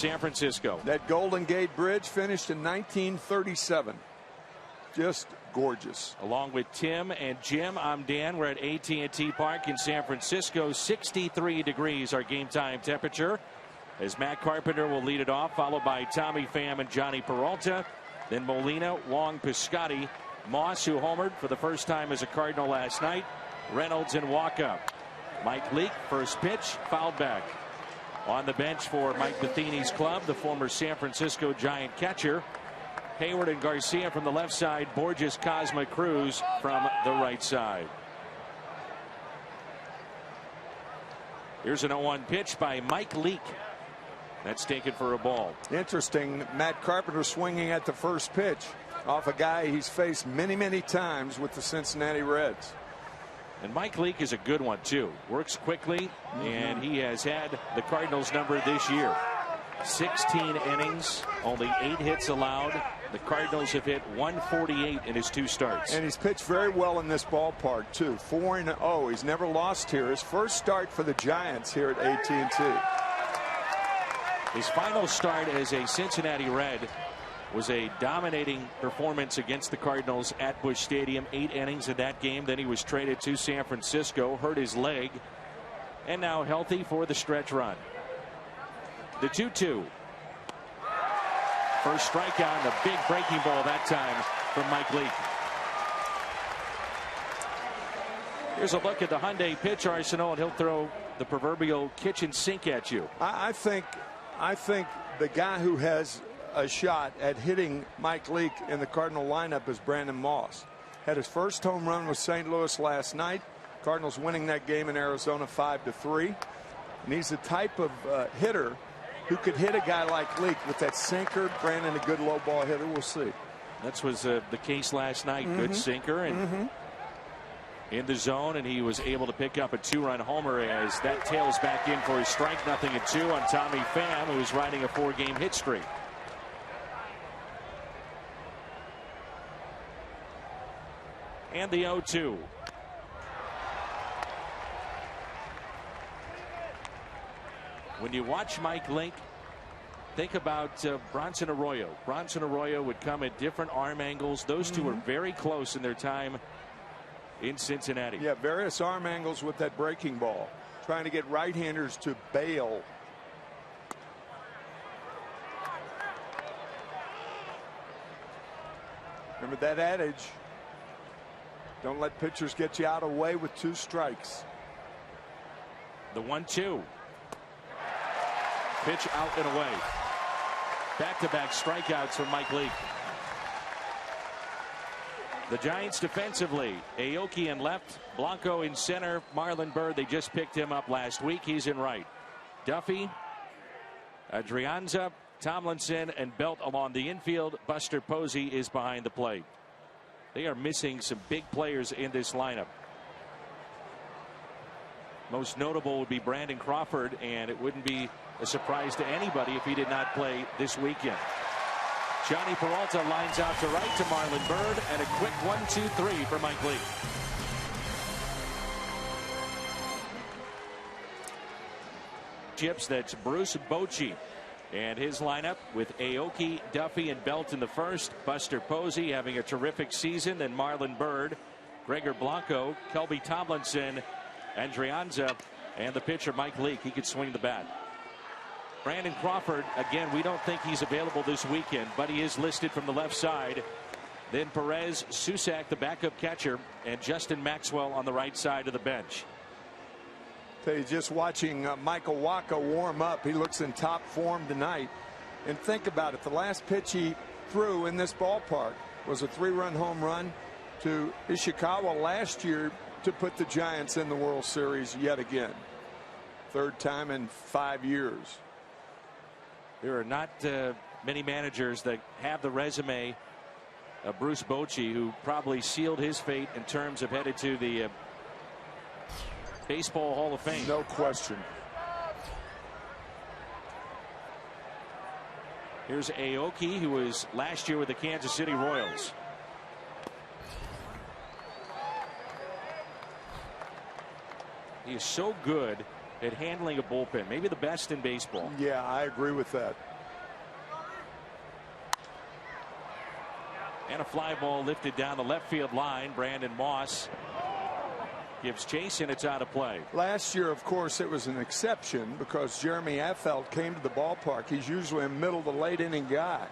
San Francisco. That Golden Gate Bridge finished in 1937. Just gorgeous. Along with Tim and Jim, I'm Dan. We're at AT&T Park in San Francisco. 63 degrees our game time temperature, as Matt Carpenter will lead it off, followed by Tommy Pham and Johnny Peralta. Then Molina, Wong, Piscotty, Moss, who homered for the first time as a Cardinal last night, Reynolds and Waka. Mike Leake, first pitch, fouled back. On the bench for Mike Matheny's club, the former San Francisco Giant catcher, Hayward and Garcia from the left side, Borges, Cosma, Cruz from the right side. Here's an 0-1 pitch by Mike Leake. That's taken for a ball. Interesting. Matt Carpenter swinging at the first pitch off a guy he's faced many times with the Cincinnati Reds. And Mike Leake is a good one too. Works quickly, and he has had the Cardinals number this year. 16 innings, only 8 hits allowed. The Cardinals have hit 148 in his 2 starts. And he's pitched very well in this ballpark too. 4-0. He's never lost here. His first start for the Giants here at AT&T. His final start as a Cincinnati Red was a dominating performance against the Cardinals at Busch Stadium. 8 innings in that game. Then he was traded to San Francisco, hurt his leg, and now healthy for the stretch run. The 2-2. First strikeout, and a big breaking ball that time from Mike Leake. Here's a look at the Hyundai pitch arsenal, and he'll throw the proverbial kitchen sink at you. I think the guy who has a shot at hitting Mike Leake in the Cardinal lineup is Brandon Moss. Had his first home run with St. Louis last night. Cardinals winning that game in Arizona 5-3. And he's the type of hitter who could hit a guy like Leake with that sinker. Brandon, a good low ball hitter. We'll see. That was the case last night. Good sinker and in the zone, and he was able to pick up a 2-run homer as that tails back in for his strike. 0-2 on Tommy Pham, who's riding a 4-game hit streak. And the 0-2. When you watch Mike Leake, think about Bronson Arroyo. Bronson Arroyo would come at different arm angles. Those two were very close in their time in Cincinnati. Yeah, various arm angles with that breaking ball, trying to get right-handers to bail. Remember that adage, don't let pitchers get you out of the way with 2 strikes. The 1-2. Pitch out and away. Back-to-back strikeouts from Mike Leake. The Giants defensively, Aoki in left, Blanco in center, Marlon Byrd, they just picked him up last week. He's in right. Duffy, Adrianza, Tomlinson, and Belt along the infield. Buster Posey is behind the plate. They are missing some big players in this lineup. Most notable would be Brandon Crawford, and it wouldn't be a surprise to anybody if he did not play this weekend. Johnny Peralta lines out to right to Marlon Byrd, and a quick 1-2-3 for Mike Leake. Chips, that's Bruce Bochy and his lineup with Aoki, Duffy, and Belt in the first. Buster Posey having a terrific season. Then Marlon Byrd, Gregor Blanco, Kelby Tomlinson, Andrianza, and the pitcher Mike Leake. He could swing the bat. Brandon Crawford, again, we don't think he's available this weekend, but he is listed from the left side. Then Perez, Susak, the backup catcher, and Justin Maxwell on the right side of the bench. Tell you, just watching Michael Waka warm up, he looks in top form tonight. And think about it, the last pitch he threw in this ballpark was a 3-run home run to Ishikawa last year to put the Giants in the World Series yet again. 3rd time in 5 years. There are not many managers that have the resume of Bruce Bochy, who probably sealed his fate in terms of headed to the Baseball Hall of Fame. No question. Here's Aoki, who was last year with the Kansas City Royals. He is so good at handling a bullpen, maybe the best in baseball. Yeah, I agree with that. And a fly ball lifted down the left field line. Brandon Moss gives chase, and it's out of play. Last year, of course, it was an exception because Jeremy Affeldt came to the ballpark. He's usually a middle to late inning guy.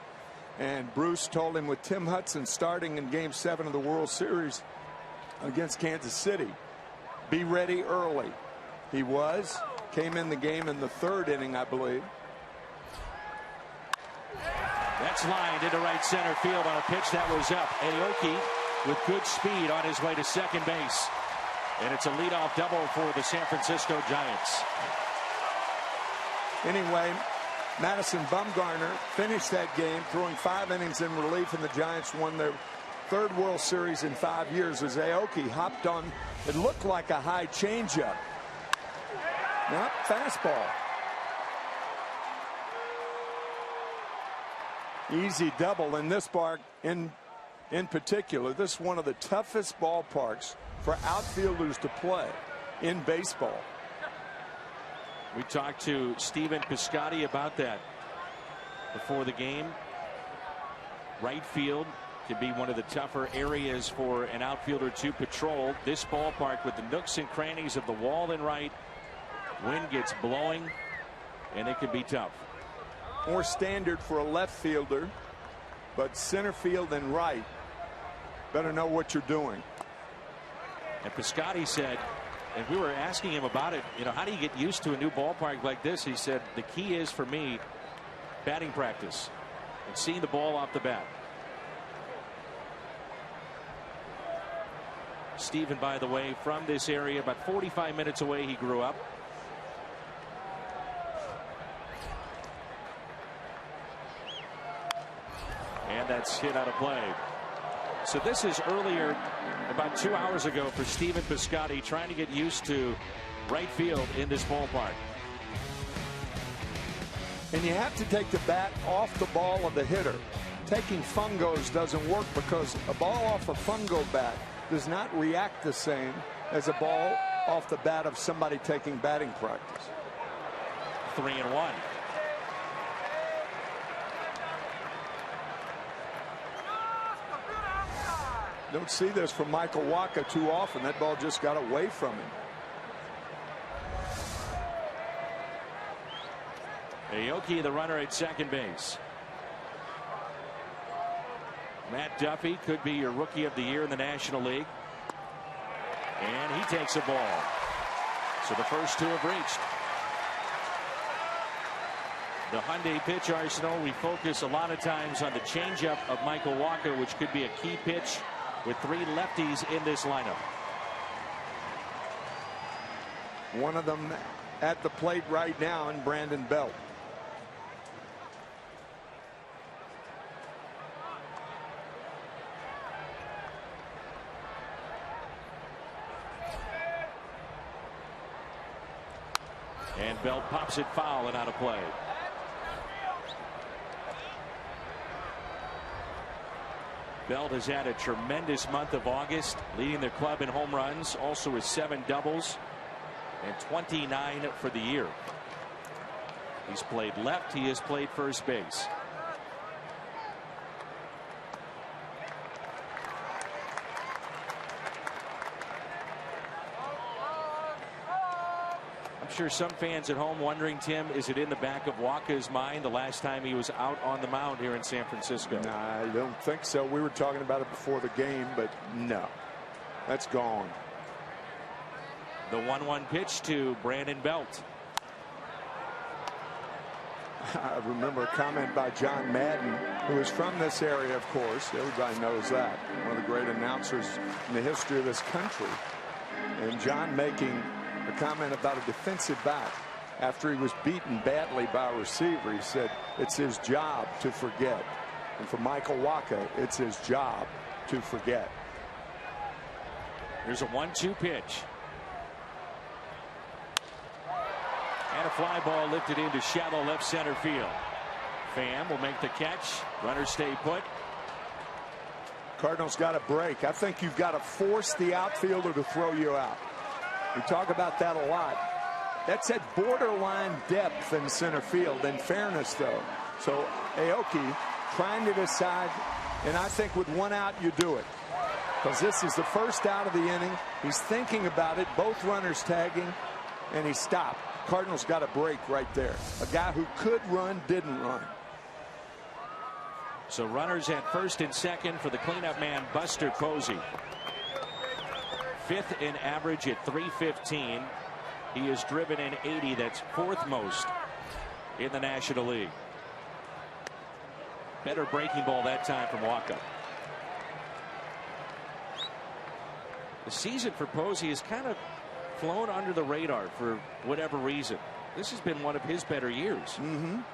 And Bruce told him with Tim Hudson starting in Game 7 of the World Series against Kansas City, be ready early. He was. Came in the game in the 3rd inning, I believe. That's lined into right center field on a pitch that was up. Aoki with good speed on his way to second base. And it's a leadoff double for the San Francisco Giants. Anyway, Madison Bumgarner finished that game throwing 5 innings in relief, and the Giants won their 3rd World Series in 5 years as Aoki hopped on. It looked like a high changeup. Not fastball. Easy double in this park in particular. This is one of the toughest ballparks for outfielders to play in baseball. We talked to Stephen Piscotty about that before the game. Right field can be one of the tougher areas for an outfielder to patrol. This ballpark with the nooks and crannies of the wall and right. Wind gets blowing, and it can be tough. More standard for a left fielder, but center field and right better know what you're doing. And Piscotty said, and we were asking him about it, you know, how do you get used to a new ballpark like this? He said, the key is for me batting practice and seeing the ball off the bat. Stephen, by the way, from this area, about 45 minutes away he grew up. And that's hit out of play. So this is earlier, about 2 hours ago, for Stephen Piscotty, trying to get used to right field in this ballpark. And you have to take the bat off the ball of the hitter. Taking fungos doesn't work because a ball off a fungo bat does not react the same as a ball off the bat of somebody taking batting practice. 3-1. Don't see this from Michael Wacha too often. That ball just got away from him. Aoki, the runner at second base. Matt Duffy could be your rookie of the year in the National League. And he takes a ball. So the first 2 have reached. The Hyundai pitch arsenal, we focus a lot of times on the changeup of Michael Wacha, which could be a key pitch with 3 lefties in this lineup. One of them at the plate right now in Brandon Belt. And Belt pops it foul and out of play. Belt has had a tremendous month of August, leading their club in home runs, also with 7 doubles and 29 for the year. He's played left. He has played first base. I'm sure some fans at home wondering, Tim, is it in the back of Wacha's mind the last time he was out on the mound here in San Francisco? No, I don't think so. We were talking about it before the game, but no, that's gone. The 1-1 pitch to Brandon Belt. I remember a comment by John Madden, who is from this area, of course. Everybody knows that. One of the great announcers in the history of this country. And John making a comment about a defensive back after he was beaten badly by a receiver. He said it's his job to forget. And for Michael Wacha, it's his job to forget. Here's a 1-2 pitch. And a fly ball lifted into shallow left center field. Pham will make the catch. Runners stay put. Cardinals got a break. I think you've got to force the outfielder to throw you out. We talk about that a lot. That's at borderline depth in center field, in fairness, though. So Aoki trying to decide And I think with one out, you do it. Because this is the first out of the inning. He's thinking about it. Both runners tagging. And he stopped. Cardinals got a break right there. A guy who could run, didn't run. So runners at first and second for the cleanup man, Buster Posey. 5th in average at .315. He has driven in 80. That's 4th most in the National League. Better breaking ball that time from Waka. The season for Posey has kind of flown under the radar for whatever reason. This has been one of his better years. And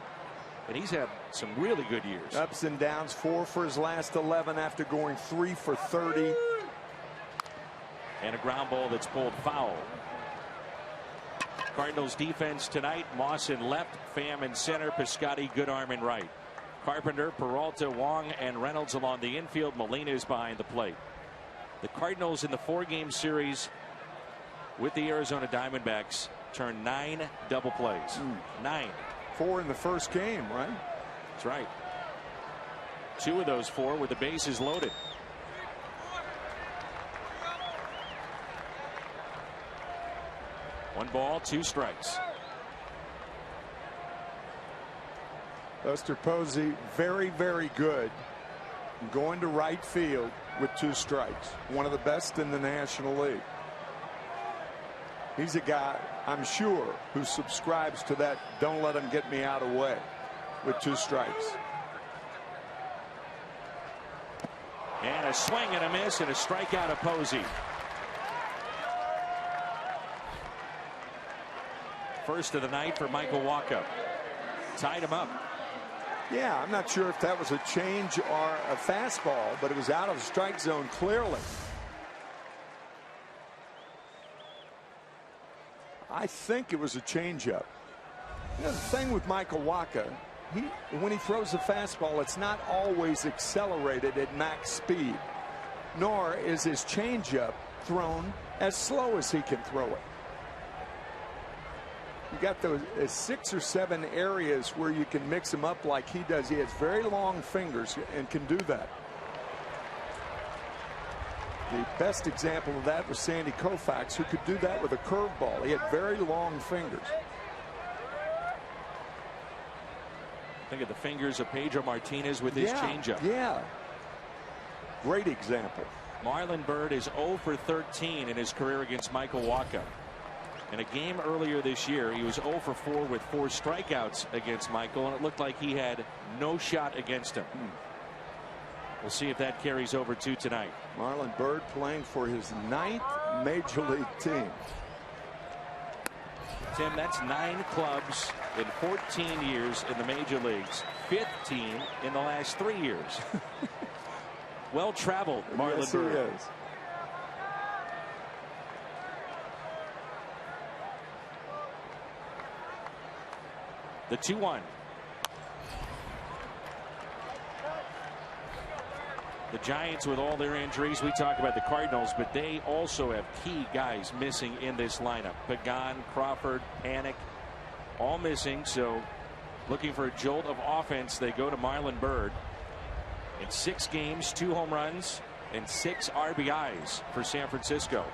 he's had some really good years. Ups and downs. 4 for his last 11 after going 3 for 30. And a ground ball that's pulled foul. Cardinals defense tonight. Moss in left, Pham in center, Piscotty, Goodarm in right. Carpenter, Peralta, Wong, and Reynolds along the infield. Molina is behind the plate. The Cardinals in the 4-game series with the Arizona Diamondbacks turned 9 double plays. 9. 4 in the first game, right? That's right. 2 of those 4 with the bases loaded. One ball, 2 strikes. Buster Posey, very, very good. Going to right field with 2 strikes. One of the best in the National League. He's a guy, I'm sure, who subscribes to that don't let him get me out of the way with 2 strikes. And a swing and a miss and a strikeout of Posey. First of the night for Michael Waka. Tied him up. Yeah, I'm not sure if that was a change or a fastball, but it was out of the strike zone clearly. I think it was a changeup. You know, the thing with Michael Waka, when he throws a fastball, it's not always accelerated at max speed, nor is his changeup thrown as slow as he can throw it. You got those 6 or 7 areas where you can mix him up like he does. He has very long fingers and can do that. The best example of that was Sandy Koufax, who could do that with a curveball. He had very long fingers. Think of the fingers of Pedro Martinez with his changeup. Yeah. Great example. Marlon Byrd is 0 for 13 in his career against Michael Waka. In a game earlier this year, he was 0 for 4 with 4 strikeouts against Michael, and it looked like he had no shot against him. We'll see if that carries over to tonight. Marlon Byrd playing for his 9th major league team. Tim, that's 9 clubs in 14 years in the major leagues. 5th team in the last 3 years. Well traveled, Marlon Byrd. Yes, he is. The 2-1. The Giants, with all their injuries, we talk about the Cardinals, but they also have key guys missing in this lineup. Pagan, Crawford, Panic, all missing. So looking for a jolt of offense, they go to Marlon Byrd. In 6 games, 2 home runs and 6 RBIs for San Francisco.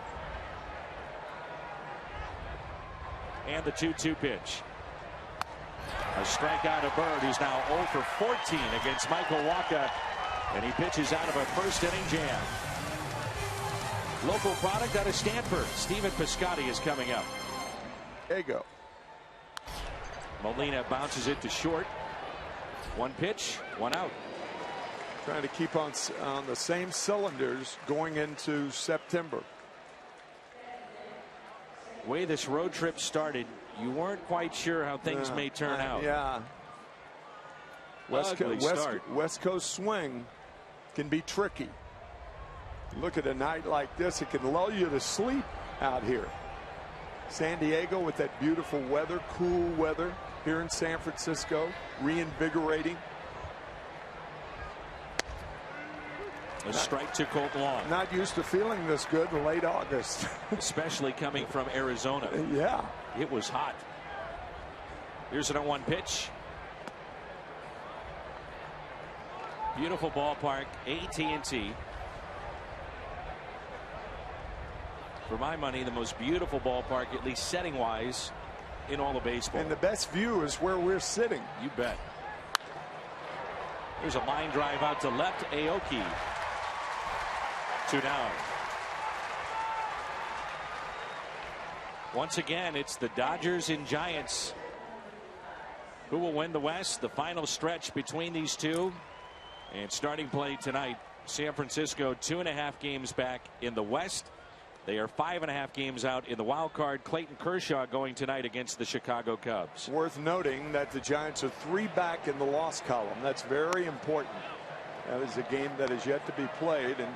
And the 2-2 pitch. A strikeout of Byrd, who's now 0 for 14 against Michael Waka, and he pitches out of a 1st inning jam. Local product out of Stanford. Stephen Piscotty is coming up. There you go. Molina bounces it to short. 1 pitch, 1 out. Trying to keep on the same cylinders going into September. Way this road trip started, you weren't quite sure how things may turn out. Yeah. West Coast swing can be tricky. Look at a night like this, it can lull you to sleep out here. San Diego with that beautiful weather, cool weather. Here in San Francisco, reinvigorating. A strike to Colt Long. Not used to feeling this good in late August. Especially coming from Arizona. Yeah. It was hot. Here's an 0-1 pitch. Beautiful ballpark, AT&T. For my money, the most beautiful ballpark, at least setting-wise, in all of baseball. And the best view is where we're sitting. You bet. There's a line drive out to left. Aoki. 2 down. Once again, it's the Dodgers and Giants who will win the West. The final stretch between these two. And starting play tonight, San Francisco 2.5 games back in the West. They are 5.5 games out in the wild card. Clayton Kershaw going tonight against the Chicago Cubs. Worth noting that the Giants are 3 back in the loss column. That's very important. That is a game that is yet to be played and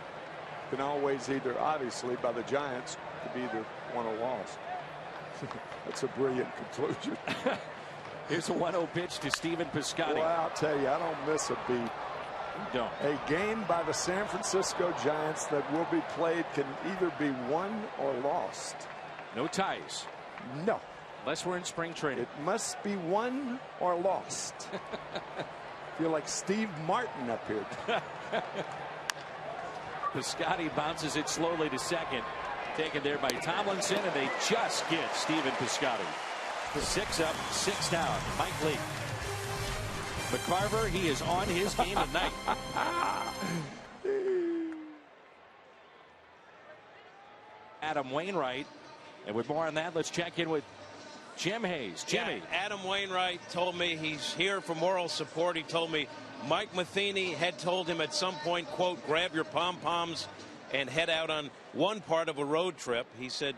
can always either, obviously, by the Giants, could be either won or lost. That's a brilliant conclusion. Here's a 1-0 pitch to Stephen Piscotty. Well, I'll tell you, I don't miss a beat. Don't. A game by the San Francisco Giants that will be played can either be won or lost. No ties. No. Unless we're in spring training. It must be won or lost. Feel like Steve Martin up here. Piscotty bounces it slowly to second. Taken there by Tomlinson, and they just get Stephen Piscotty. 6 up, 6 down. Mike Leake. McCarver, he is on his game tonight. Adam Wainwright. And with more on that, let's check in with Jim Hayes. Jimmy. Yeah, Adam Wainwright told me he's here for moral support. He told me Mike Matheny had told him at some point, quote, grab your pom-poms and head out on one part of a road trip. He said,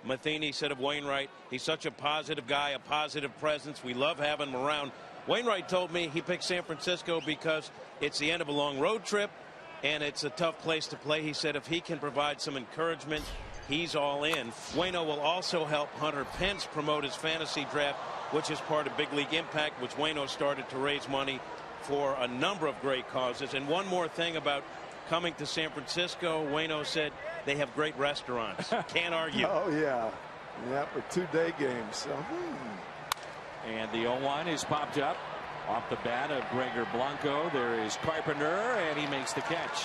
Matheny said of Wainwright, he's such a positive guy, a positive presence. We love having him around. Wainwright told me he picked San Francisco because it's the end of a long road trip and it's a tough place to play. He said if he can provide some encouragement, he's all in. Waino will also help Hunter Pence promote his fantasy draft, which is part of Big League Impact, which Waino started to raise money for a number of great causes. And one more thing about coming to San Francisco, Waino said they have great restaurants. Can't argue. Oh, yeah. Yeah, with 2-day games. So, And the 0-1 is popped up off the bat of Gregor Blanco. There is Carpenter, and he makes the catch.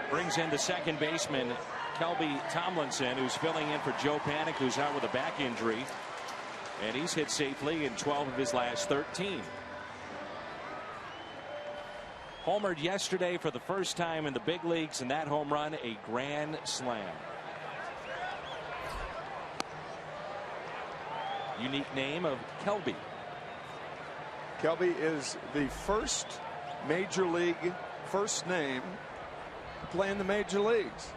Brings in the second baseman, Kelby Tomlinson, who's filling in for Joe Panik, who's out with a back injury. And he's hit safely in 12 of his last 13. Homered yesterday for the first time in the big leagues, and that home run a grand slam. Unique name of Kelby. Kelby is the first major league first name to play in the major leagues.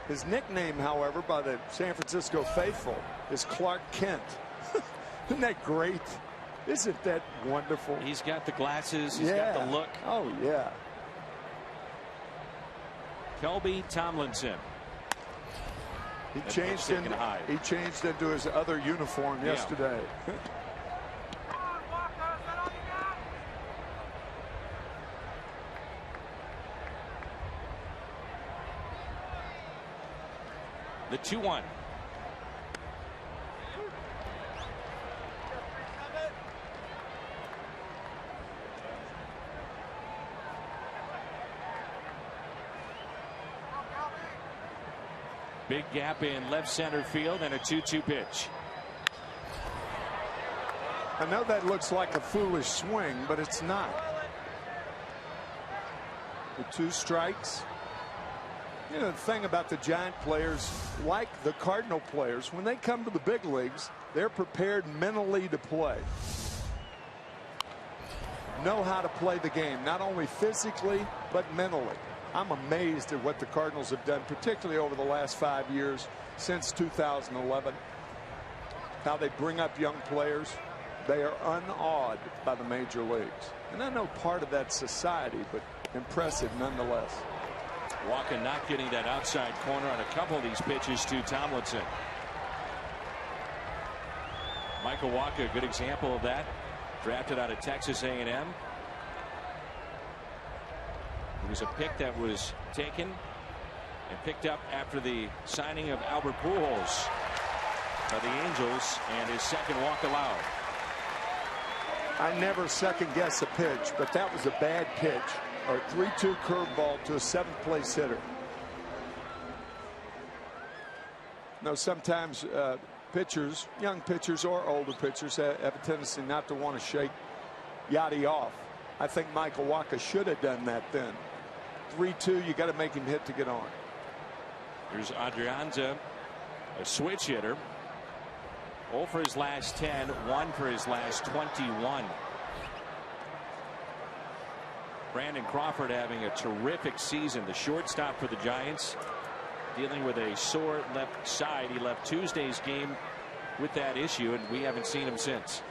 His nickname, however, by the San Francisco faithful is Clark Kent. Isn't that great? Isn't that wonderful? He's got the glasses. He's got the look. Oh, yeah. Kelby Tomlinson. He changed into his other uniform yesterday. The 2-1. Big gap in left center field and a 2-2 pitch. I know that looks like a foolish swing, but it's not. The 2 strikes. You know, the thing about the Giant players, like the Cardinal players, when they come to the big leagues, they're prepared mentally to play. Know how to play the game, not only physically, but mentally. I'm amazed at what the Cardinals have done, particularly over the last 5 years, since 2011. How they bring up young players. They are unawed by the major leagues. And I know part of that society, but impressive nonetheless. Walker not getting that outside corner on a couple of these pitches to Tomlinson. Michael Walker, a good example of that. Drafted out of Texas A&M. It was a pick that was taken and picked up after the signing of Albert Pujols by the Angels, and his second walk allowed. I never second guess a pitch, but that was a bad pitch. Or 3-2 curveball to a 7th place hitter. No, sometimes pitchers, young pitchers or older pitchers, have a tendency not to want to shake Yachty off. I think Michael Wacha should have done that then. 3-2, you got to make him hit to get on. Here's Adrianza, a switch hitter. 0 for his last 10, 1 for his last 21. Brandon Crawford having a terrific season. The shortstop for the Giants dealing with a sore left side. He left Tuesday's game with that issue, and we haven't seen him since.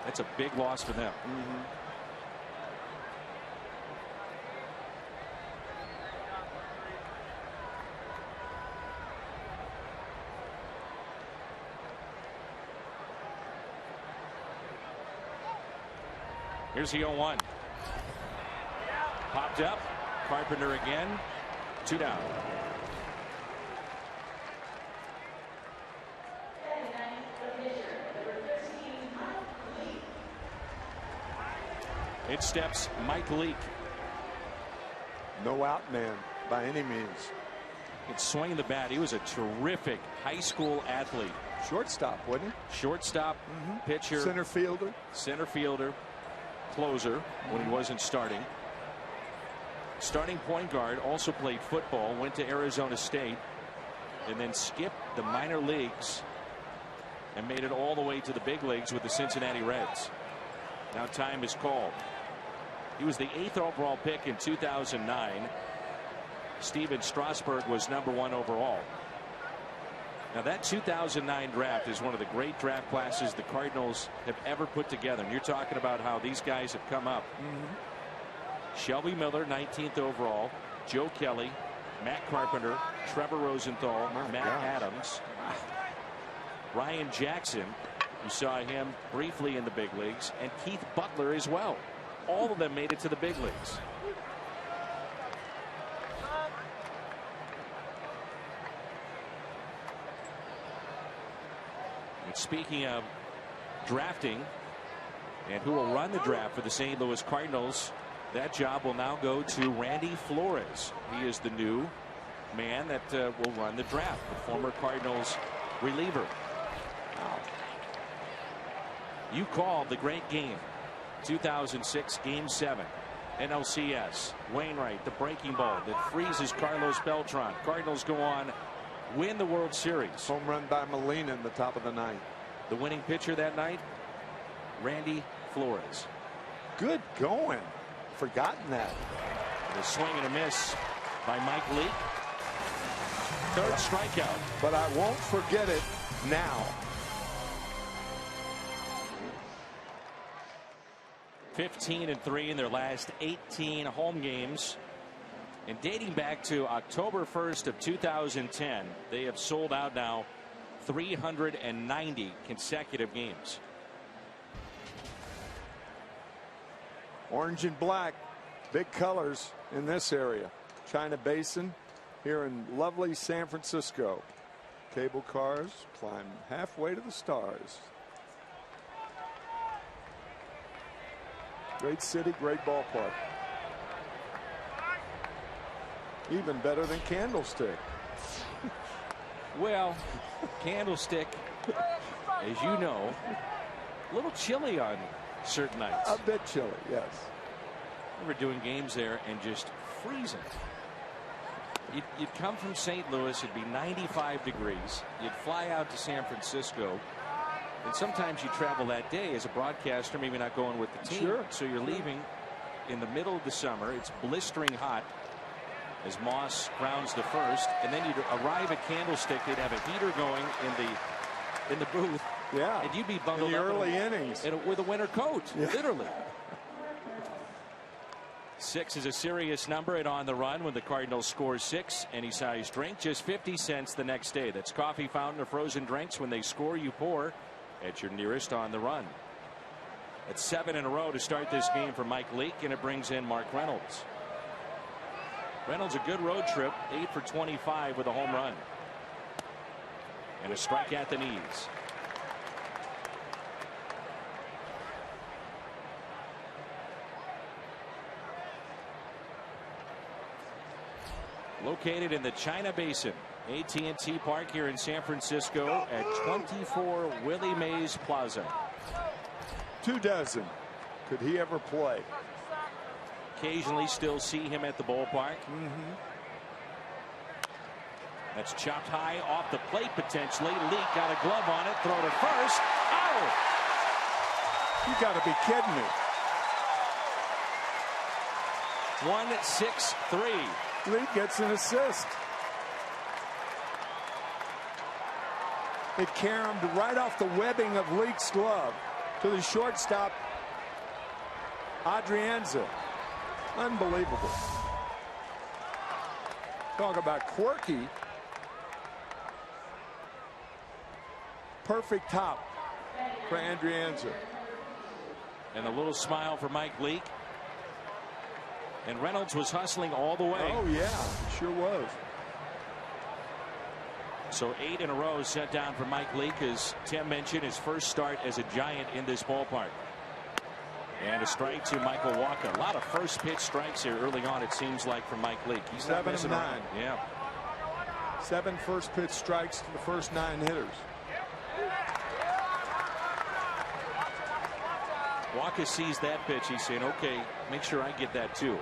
That's a big loss for them. Here's the 0-1. Popped up. Carpenter again. 2 down. In steps Mike Leake. No out man by any means. It's swinging the bat. He was a terrific high school athlete. Shortstop, wasn't he? Shortstop, pitcher, center fielder, closer when he wasn't starting. Starting point guard, also played football, went to Arizona State, and then skipped the minor leagues and made it all the way to the big leagues with the Cincinnati Reds. Now time is called. He was the 8th overall pick in 2009. Steven Strasburg was #1 overall. Now that 2009 draft is one of the great draft classes the Cardinals have ever put together. And you're talking about how these guys have come up. Shelby Miller, 19th overall. Joe Kelly, Matt Carpenter, Trevor Rosenthal, Matt Adams, Ryan Jackson. You saw him briefly in the big leagues, and Keith Butler as well. All of them made it to the big leagues. And speaking of drafting and who will run the draft for the St. Louis Cardinals, that job will now go to Randy Flores. He is the new man that will run the draft, the former Cardinals reliever. You called the great game, 2006 Game 7, NLCS. Wainwright, the breaking ball that freezes Carlos Beltran. Cardinals go on, win the World Series. Home run by Molina in the top of the 9th. The winning pitcher that night, Randy Flores. Good going. Forgotten that. A swing and a miss by Mike Leake. 3rd strikeout. But I won't forget it now. 15-3 in their last 18 home games. And dating back to October 1st of 2010, they have sold out now 390 consecutive games. Orange and black, big colors in this area. China Basin here in lovely San Francisco. Cable cars climb halfway to the stars. Great city, great ballpark. Even better than Candlestick. Well, Candlestick, as you know, a little chilly on certain nights. A bit chilly, yes. We were doing games there and just freezing. You'd come from St. Louis, it'd be 95 degrees. You'd fly out to San Francisco. And sometimes you travel that day as a broadcaster, maybe not going with the team. Sure. So you're leaving in the middle of the summer. It's blistering hot as Moss grounds the first. And then you'd arrive at Candlestick. They'd have a heater going in the booth. Yeah. And you'd be bundled in the up early innings with a winter coat, yeah. Literally. 6 is a serious number, and on the run when the Cardinals score 6. Any size drink, just 50 cents the next day. That's coffee, fountain, or frozen drinks. When they score, you pour at your nearest on the run. That's 7 in a row to start this game for Mike Leake, and it brings in Mark Reynolds. Reynolds, a good road trip, 8 for 25 with a home run. And a strike at the knees. Located in the China Basin, AT&T Park here in San Francisco at 24 Willie Mays Plaza. 24. Could he ever play? Occasionally still see him at the ballpark. That's chopped high off the plate potentially. Leak got a glove on it. Throw to first. Out! You got to be kidding me. 1-6-3. Leak gets an assist. It caromed right off the webbing of Leak's glove to the shortstop, Adrianza. Unbelievable. Talk about quirky. Perfect top for Adrianza. And a little smile for Mike Leake. And Reynolds was hustling all the way. Oh, yeah, he sure was. So 8 in a row set down for Mike Leake, as Tim mentioned, his first start as a Giant in this ballpark. And a strike to Michael Walker. A lot of first pitch strikes here early on, it seems like, from Mike Leake. He's 7 not messing of 9. around. Yeah. 7 first pitch strikes to the first 9 hitters. Walker sees that pitch. He's saying, okay, make sure I get that too.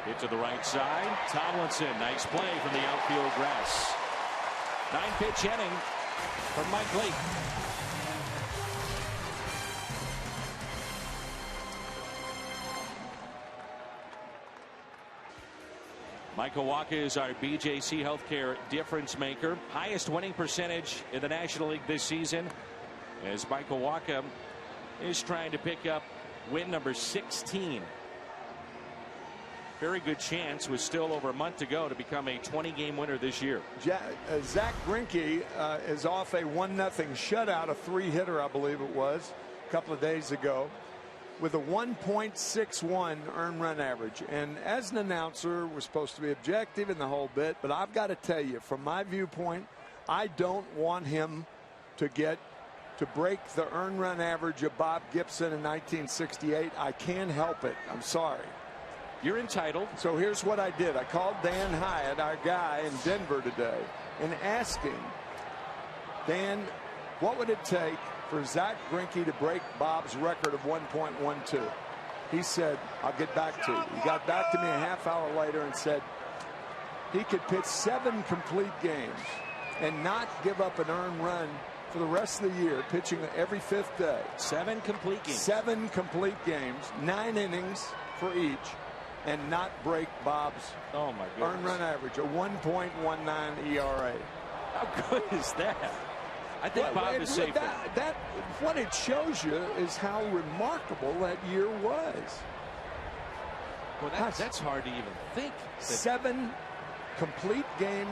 Hit to the right side. Tomlinson, nice play from the outfield grass. 9-pitch inning from Mike Leake. Michael Walker is our BJC Healthcare difference maker. Highest winning percentage in the National League this season, as Michael Walker is trying to pick up win number 16. Very good chance, with still over a month to go, to become a 20-game winner this year. Zach Greinke is off a 1-0 shutout, a 3-hitter, I believe it was, a couple of days ago, with a 1.61 earned run average. And as an announcer, we're supposed to be objective in the whole bit, but I've got to tell you, from my viewpoint, I don't want him to break the earned run average of Bob Gibson in 1968. I can't help it. I'm sorry. You're entitled. So here's what I did. I called Dan Hyatt, our guy in Denver today, and asked him, Dan, what would it take for Zach Greinke to break Bob's record of 1.12? He said, I'll get back to you. He got back to me a half hour later and said he could pitch 7 complete games and not give up an earned run for the rest of the year, pitching every 5th day. 7 complete games. 7 complete games, 9 innings for each, and not break Bob's earned run average, a 1.19 ERA. How good is that? I think Bob is safe. What it shows you is how remarkable that year was. Well, that's hard to even think. 7 complete game,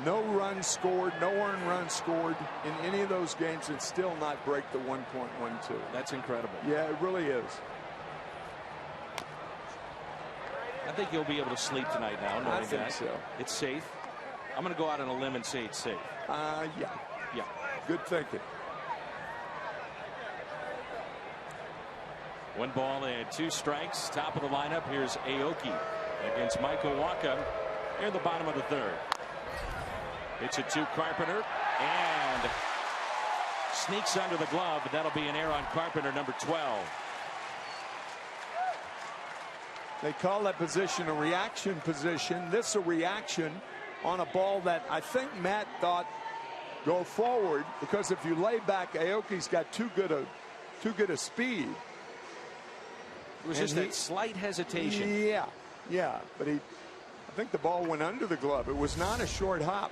no runs scored, no earned runs scored in any of those games, and still not break the 1.12. That's incredible. Yeah, it really is. I think you'll be able to sleep tonight now, knowing I think that. so. It's safe. I'm going to go out on a limb and say it's safe. Yeah. Good thinking. 1 ball and 2 strikes. Top of the lineup. Here's Aoki against Michael Wacha near the bottom of the 3rd. It's a 2 Carpenter and sneaks under the glove, but that'll be an error on Carpenter, number 12. They call that position a reaction position. This is a reaction on a ball that I think Matt thought go forward, because if you lay back, Aoki's got too good a speed. It was just that slight hesitation. Yeah, but I think the ball went under the glove. It was not a short hop.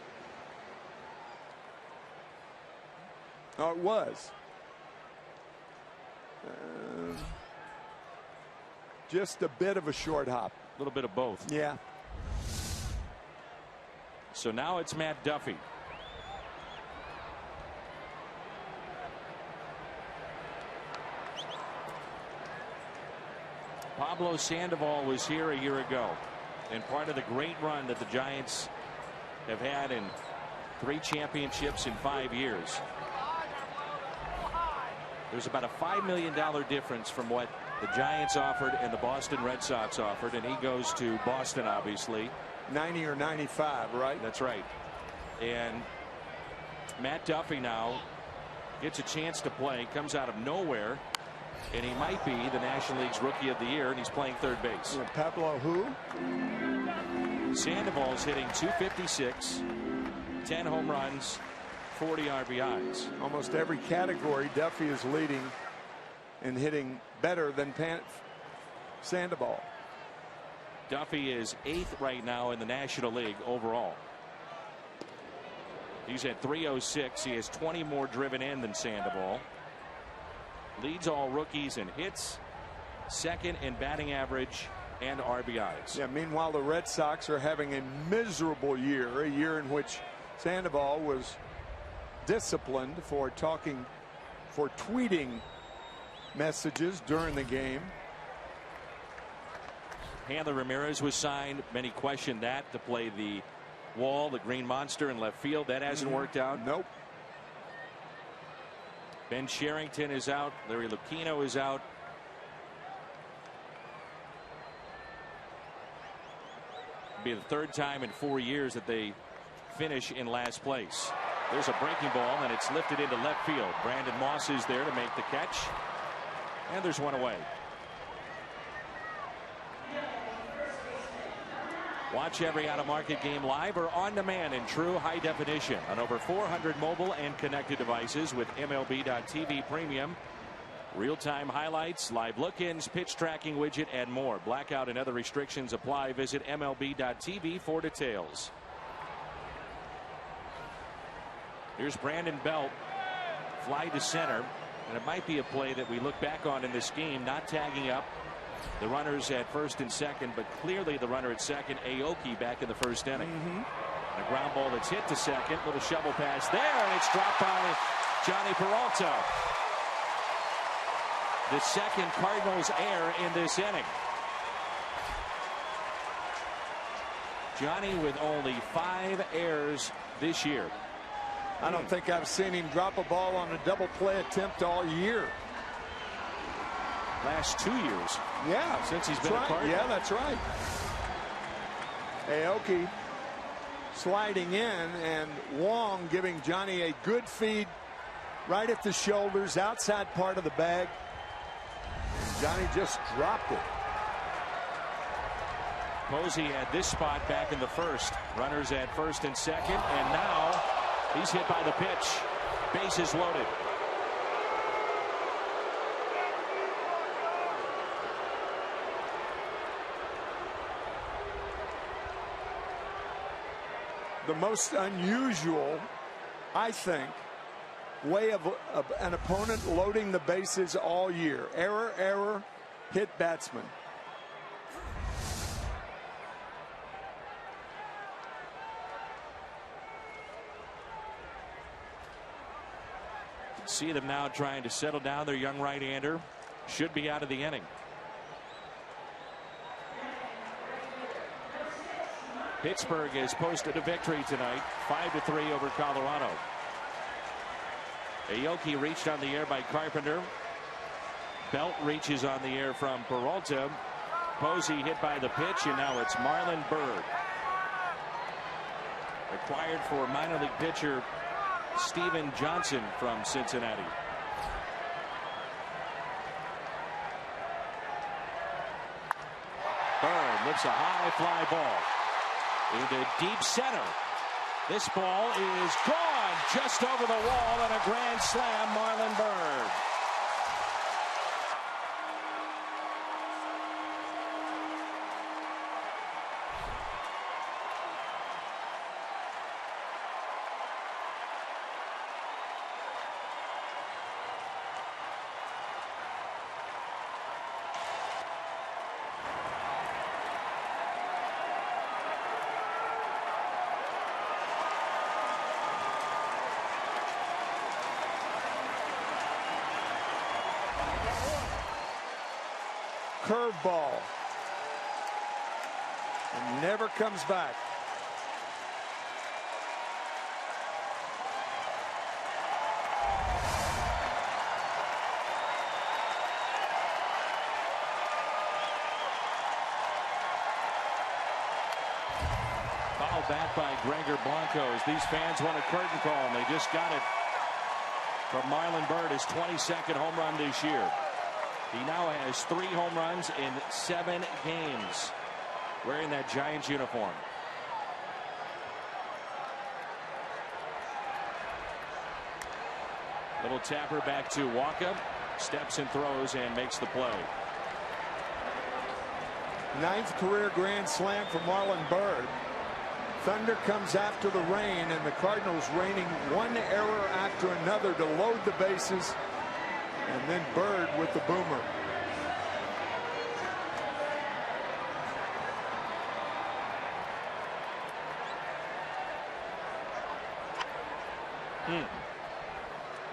Oh, it was. Just a bit of a short hop. A little bit of both. Yeah. So now it's Matt Duffy. Pablo Sandoval was here a year ago, and part of the great run that the Giants have had in 3 championships in 5 years. There's about a $5 million difference from what the Giants offered and the Boston Red Sox offered, and he goes to Boston, obviously. 90 or 95, right? That's right. And Matt Duffy now gets a chance to play, comes out of nowhere, and he might be the National League's Rookie of the Year, and he's playing third base. Pablo who? Sandoval's hitting .256, 10 home runs, 40 RBIs. Almost every category Duffy is leading and hitting better than Sandoval. Duffy is 8th right now in the National League overall. He's at .306. He has 20 more driven in than Sandoval. Leads all rookies in hits, second in batting average and RBIs. Yeah, meanwhile, the Red Sox are having a miserable year, a year in which Sandoval was disciplined for tweeting messages during the game. Hanley Ramirez was signed. Many questioned that to play the wall, the green monster in left field. That hasn't worked out. Nope. Ben Sherrington is out. Larry Lucchino is out. It'll be the third time in 4 years that they finish in last place. There's a breaking ball, and it's lifted into left field. Brandon Moss is there to make the catch. And there's one away. Watch every out-of-market game live or on demand in true high definition on over 400 mobile and connected devices with MLB.TV Premium. Real-time highlights, live look-ins, pitch tracking widget, and more. Blackout and other restrictions apply. Visit MLB.TV for details. Here's Brandon Belt, fly to center, and it might be a play that we look back on in this game, not tagging up the runners at first and second, but clearly the runner at second, Aoki, back in the first inning. A ground ball that's hit to second, little shovel pass there, and it's dropped by Johnny Peralta. The second Cardinals error in this inning. Johnny with only 5 errors this year. I don't think I've seen him drop a ball on a double play attempt all year. Last 2 years. Yeah, since he's been a Cardinal. Yeah, that's right. Aoki sliding in, and Wong giving Johnny a good feed right at the shoulders, outside part of the bag. Johnny just dropped it. Posey at this spot back in the first. Runners at first and second, and now he's hit by the pitch. Bases loaded. The most unusual, I think, way of an opponent loading the bases all year. Error, hit batsman. See them now trying to settle down their young right-hander. Should be out of the inning. Pittsburgh has posted a victory tonight, 5-3 over Colorado. Aoki reached on the air by Carpenter. Belt reaches on the air from Peralta. Posey hit by the pitch, and now it's Marlon Byrd. Acquired for minor league pitcher Steven Johnson from Cincinnati. Byrd lifts a high fly ball into deep center. This ball is gone just over the wall, and a grand slam, Marlon Byrd. Curveball. And never comes back. foul back by Gregor Blancos. These fans want a curtain call, and they just got it from Marlon Byrd, his 22nd home run this year. He now has 3 home runs in 7 games wearing that Giants uniform. Little tapper back to Walker. Steps and throws and makes the play. 9th career grand slam for Marlon Byrd. Thunder comes after the rain, and the Cardinals raining one error after another to load the bases, and then Byrd with the boomer.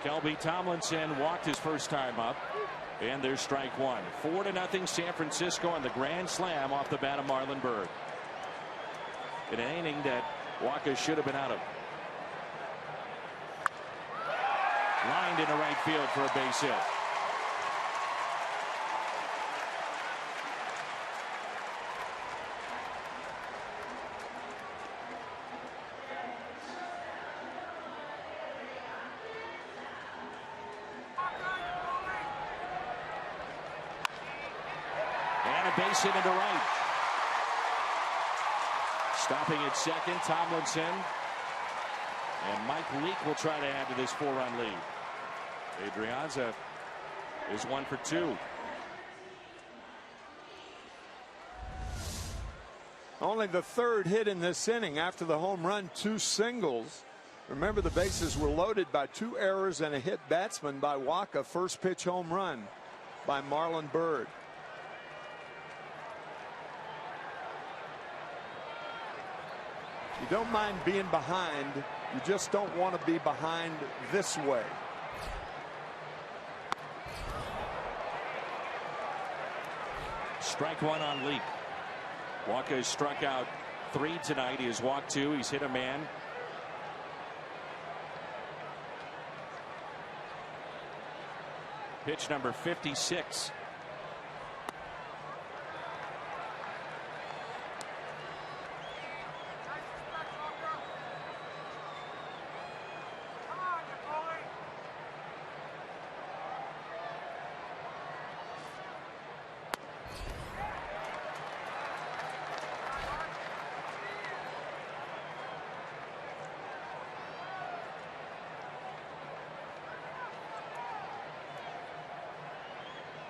Kelby Tomlinson walked his first time up, and there's strike one. 4-0 San Francisco on the grand slam off the bat of Marlon Byrd. In an inning that Walker should have been out of. Lined into right field for a base hit. Base hit into right. Stopping at second, Tomlinson. And Mike Leake will try to add to this 4-run lead. Adrianza is 1 for 2. Only the 3rd hit in this inning after the home run, 2 singles. Remember, the bases were loaded by 2 errors and a hit batsman by Waka. First pitch home run by Marlon Byrd. You don't mind being behind. You just don't want to be behind this way. Strike one on Leake. Walker has struck out 3 tonight. He has walked 2. He's hit a man. Pitch number 56.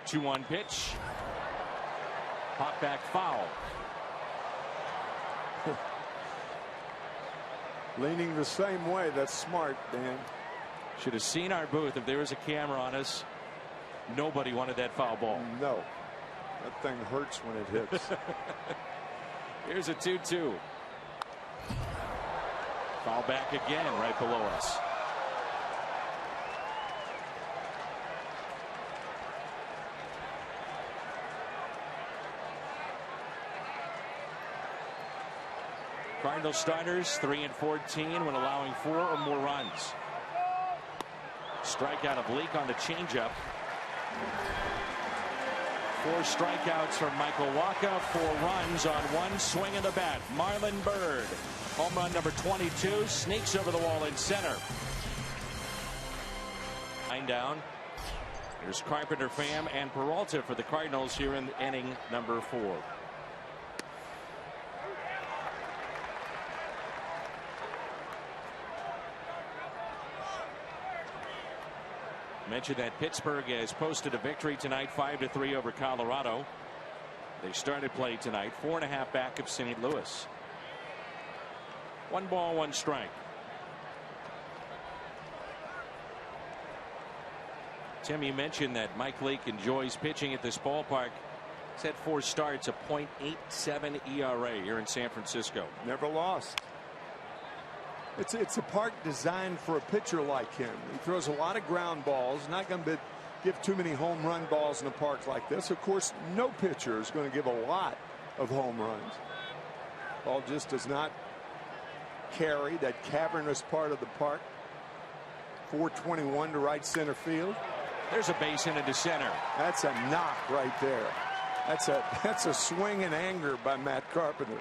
Two-one pitch. Pop back foul. Leaning the same way. That's smart, Dan. Should have seen our booth. If there was a camera on us, nobody wanted that foul ball. No. That thing hurts when it hits. Here's a 2-2. Foul back again right below us. Cardinals starters 3 and 14 when allowing 4 or more runs. Strikeout of Leake on the changeup. 4 strikeouts from Michael Waka, 4 runs on 1 swing of the bat. Marlon Byrd, home run number 22, sneaks over the wall in center. 9 down. Here's Carpenter, Pham, and Peralta for the Cardinals here in inning number 4. Mentioned that Pittsburgh has posted a victory tonight, 5-3 over Colorado. They started play tonight, 4.5 back of St. Louis. 1 ball, 1 strike. Tim, you mentioned that Mike Leake enjoys pitching at this ballpark. He's had 4 starts, a .87 ERA here in San Francisco. Never lost. It's a park designed for a pitcher like him. He throws a lot of ground balls. Not going to give too many home run balls in a park like this. Of course, no pitcher is going to give a lot of home runs. Ball just does not carry that cavernous part of the park. 421 to right center field. There's a base hit into center. That's a knock right there. That's a swing in anger by Matt Carpenter.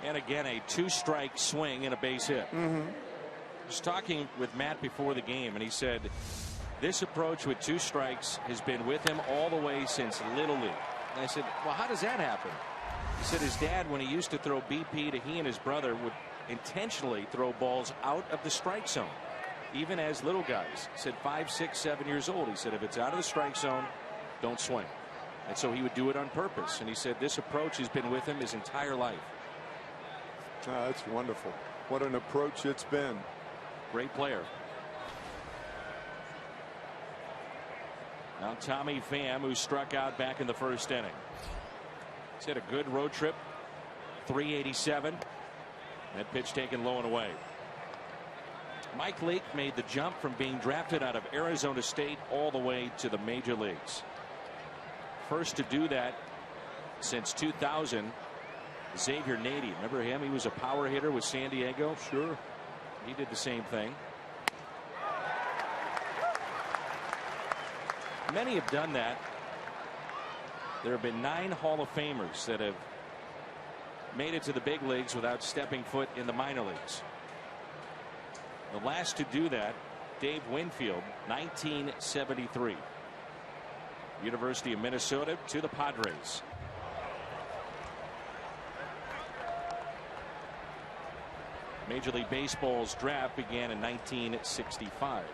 And again, a 2-strike swing and a base hit. I was talking with Matt before the game, and he said this approach with 2 strikes has been with him all the way since Little League. And I said, well, how does that happen? He said his dad, when he used to throw BP to he and his brother, would intentionally throw balls out of the strike zone, even as little guys. He said 5, 6, 7 years old. He said if it's out of the strike zone, don't swing. And so he would do it on purpose. And he said this approach has been with him his entire life. That's wonderful. What an approach it's been. Great player. Now Tommy Pham, who struck out back in the first inning. He's had a good road trip. 387. That pitch taken low and away. Mike Leake made the jump from being drafted out of Arizona State all the way to the major leagues. First to do that since 2000. Xavier Nady, remember him? He was a power hitter with San Diego. Sure. He did the same thing. Many have done that. There have been 9 Hall of Famers that have made it to the big leagues without stepping foot in the minor leagues. The last to do that, Dave Winfield, 1973. University of Minnesota to the Padres. Major League Baseball's draft began in 1965.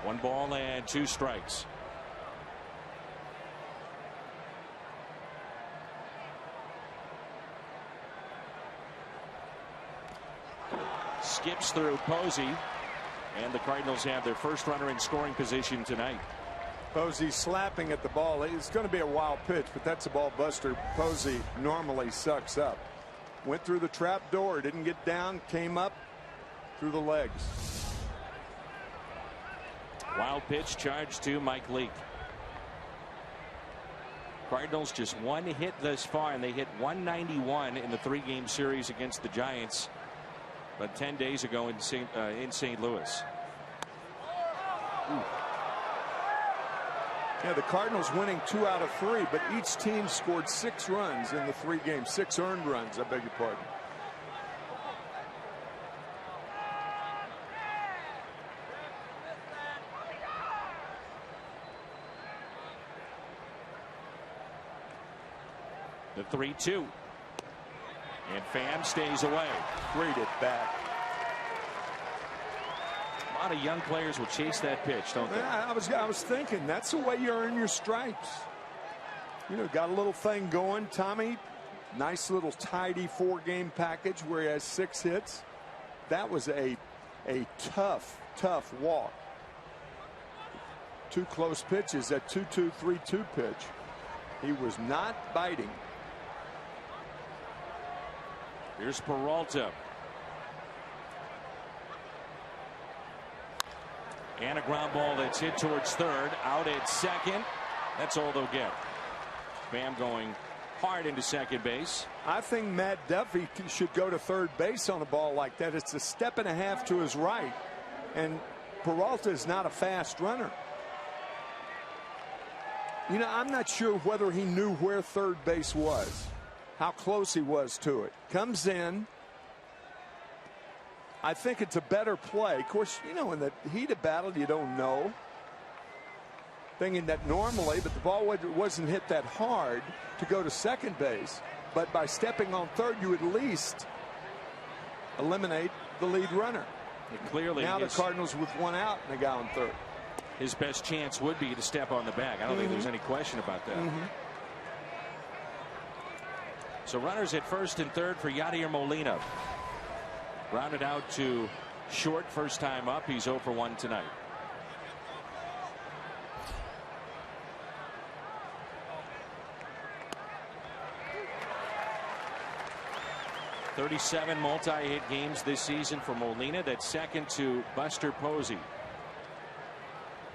One ball and 2 strikes. Skips through Posey. And the Cardinals have their first runner in scoring position tonight. Posey slapping at the ball. It's going to be a wild pitch, but that's a ball buster. Posey normally sucks up. Went through the trap door, didn't get down, came up through the legs. Wild pitch charged to Mike Leake. Cardinals just 1 hit thus far, and they hit 191 in the 3-game series against the Giants. But 10 days ago in St. Louis. Yeah, the Cardinals winning 2 out of 3, but each team scored 6 runs in the 3 games. 6 earned runs, I beg your pardon. The 3-2. And Pham stays away. Great at bat. A lot of young players will chase that pitch, don't they? Yeah, I was thinking that's the way you earn your stripes. You know, got a little thing going. Tommy, nice little tidy 4-game package where he has 6 hits. That was a tough walk. 2 close pitches. That 2-2, 3-2 pitch. He was not biting. Here's Peralta. And a ground ball that's hit towards third. Out at second. That's all they'll get. Pham going hard into second base. I think Matt Duffy should go to third base on a ball like that. It's a 1.5 steps to his right. And Peralta is not a fast runner. You know, I'm not sure whether he knew where third base was. How close he was to it. Comes in. I think it's a better play. Of course, you know, in the heat of battle, you don't know. Thinking that normally, but the ball wasn't hit that hard to go to second base. But by stepping on third, you at least eliminate the lead runner. And clearly, now the Cardinals with 1 out and the guy on third. His best chance would be to step on the bag. I don't think there's any question about that. So runners at first and third for Yadier Molina. Grounded out to short first time up. He's 0 for 1 tonight. .37 multi-hit games this season for Molina. That's second to Buster Posey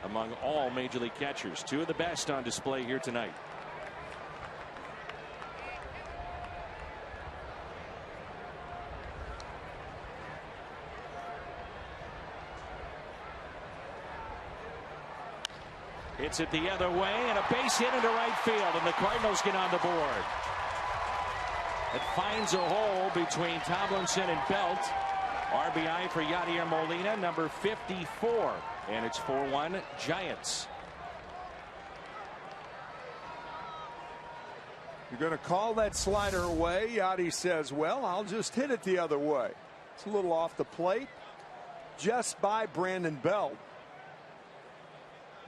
among all major league catchers. 2 of the best on display here tonight. Hits it the other way, and a base hit into right field, and the Cardinals get on the board. It finds a hole between Tomlinson and Belt. RBI for Yadier Molina, number 54, and it's 4-1 Giants. You're going to call that slider away. Yadi says, well, I'll just hit it the other way. It's a little off the plate, just by Brandon Belt.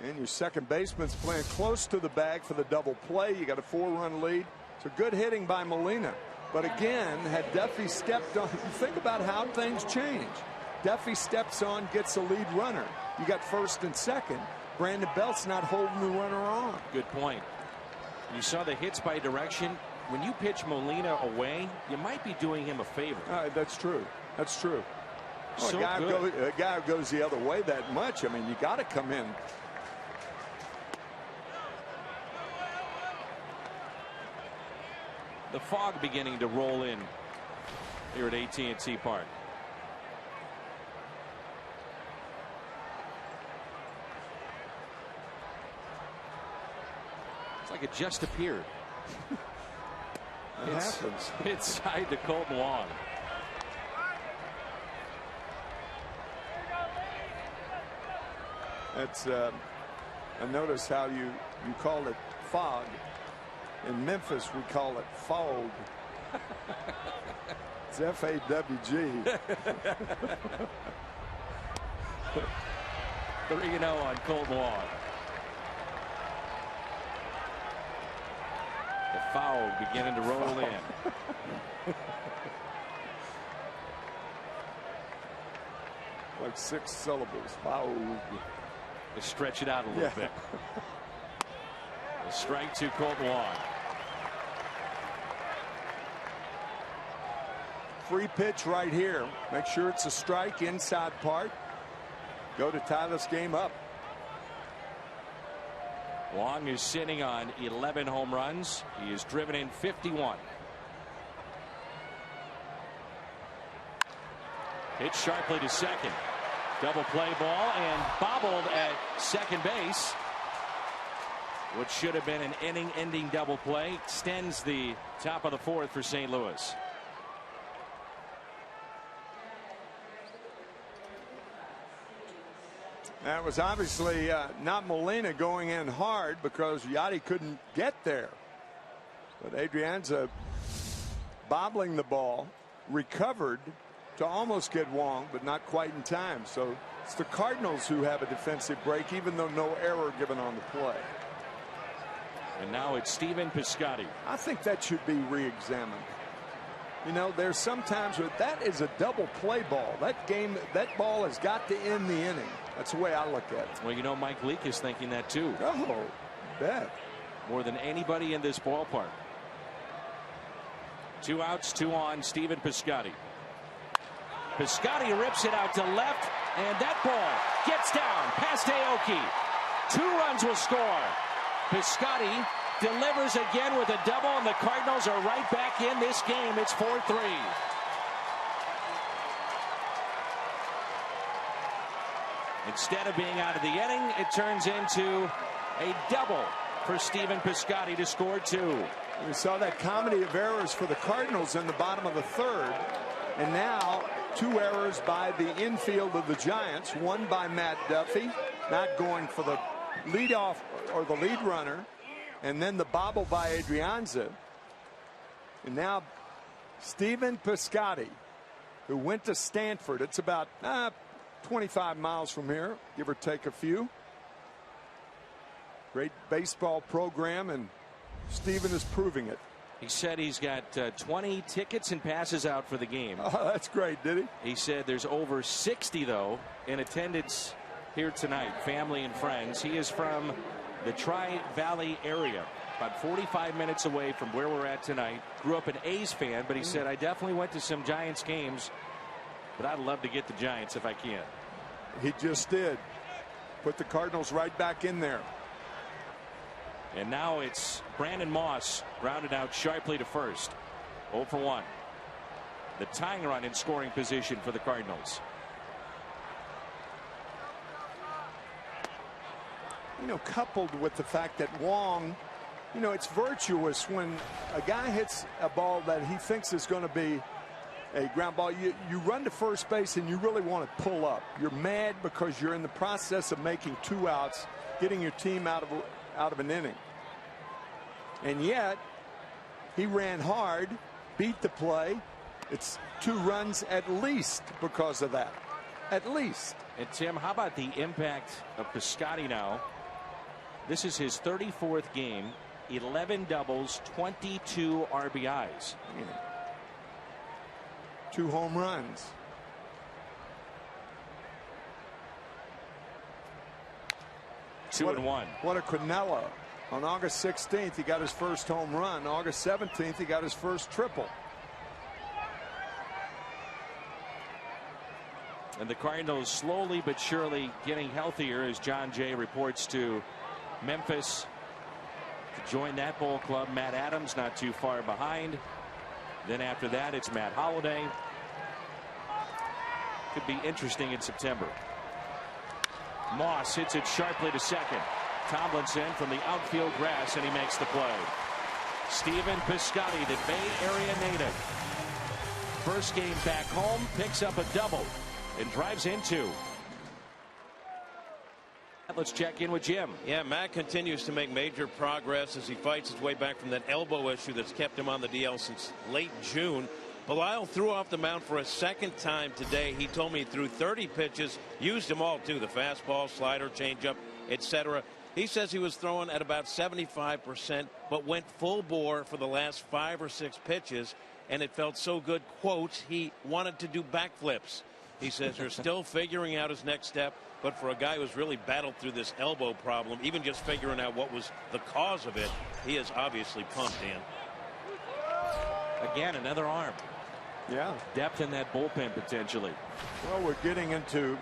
And your second baseman's playing close to the bag for the double play. You got a 4-run lead. So good hitting by Molina. But again, had Duffy stepped on, think about how things change. Duffy steps on, gets a lead runner. You got first and second. Brandon Belt's not holding the runner on. Good point. You saw the hits by direction. When you pitch Molina away, you might be doing him a favor. That's true. That's true. Well, So a guy who goes the other way that much, I mean, you got to come in. The fog beginning to roll in here at AT&T Park. It's like it just appeared. It happens. Inside to Colton Wong. That's I notice how you call it fog. In Memphis, we call it fog. It's F-A-W-G. 3-0 on Colton Wong. The foul beginning to roll in. Like 6 syllables. Fog. To stretch it out a little bit. A strike to Colton Wong. Free pitch right here. Make sure it's a strike inside part. Go to tie this game up. Wong is sitting on 11 home runs. He has driven in 51. Hit sharply to second. Double play ball and bobbled at second base. What should have been an inning-ending double play extends the top of the fourth for St. Louis. That was obviously not Molina going in hard because Yadi couldn't get there. But Adrianza bobbling the ball, recovered to almost get Wong, but not quite in time. So it's the Cardinals who have a defensive break, even though no error given on the play. And now it's Stephen Piscotty. I think that should be re-examined. You know, there's sometimes where that is a double play ball. That ball has got to end the inning. That's the way I look at it. Well, you know, Mike Leake is thinking that too. Oh, bet. More than anybody in this ballpark. 2 outs, 2 on. Stephen Piscotty. Piscotty rips it out to left, and that ball gets down past Aoki. 2 runs will score. Piscotty delivers again with a double, and the Cardinals are right back in this game. It's 4-3. Instead of being out of the inning, it turns into a double for Stephen Piscotty to score 2. We saw that comedy of errors for the Cardinals in the bottom of the third, and now 2 errors by the infield of the Giants. 1 by Matt Duffy, not going for the leadoff or the lead runner, and then the bobble by Adrianza. And now Stephen Piscotty, who went to Stanford. It's about 25 miles from here, give or take a few. Great baseball program, and Stephen is proving it. He said he's got 20 tickets and passes out for the game. Oh, that's great, did he? He said there's over 60, though, in attendance here tonight, family and friends. He is from the Tri-Valley area, about 45 minutes away from where we're at tonight. Grew up an A's fan, but he said, I definitely went to some Giants games, but I'd love to get the Giants if I can. He just did. Put the Cardinals right back in there. And now it's Brandon Moss grounded out sharply to first. 0 for 1. The tying run in scoring position for the Cardinals. coupled with the fact that Wong, it's virtuous when a guy hits a ball that he thinks is going to be a ground ball. You run to first base and you really want to pull up. You're mad because you're in the process of making 2 outs, getting your team out of an inning. And yet he ran hard, beat the play. It's 2 runs at least because of that. At least. And Tim, how about the impact of Piscotty now? This is his 34th game, 11 doubles, 22 RBIs. Yeah. 2 home runs. Two and one. What a Quinella. On August 16th, he got his first home run. August 17th, he got his first triple. And the Cardinals slowly but surely getting healthier as John Jay reports to Memphis to join that ball club. Matt Adams not too far behind. Then after that, it's Matt Holliday. Could be interesting in September. Moss hits it sharply to second. Tomlinson from the outfield grass, and he makes the play. Stephen Piscotty, the Bay Area native. First game back home, picks up a double and drives in 2. Let's check in with Jim. Yeah, Matt continues to make major progress as he fights his way back from that elbow issue that's kept him on the DL since late June. Belisle threw off the mound for a second time today. He told me he threw 30 pitches, used them all too, the fastball, slider, changeup, etc. He says he was throwing at about 75%, but went full bore for the last 5 or 6 pitches, and it felt so good, quote, he wanted to do backflips. He says they're still figuring out his next step, but for a guy who's really battled through this elbow problem, even just figuring out what was the cause of it, he is obviously pumped, Dan. Again, another arm. Yeah. Depth in that bullpen potentially. Well, we're getting into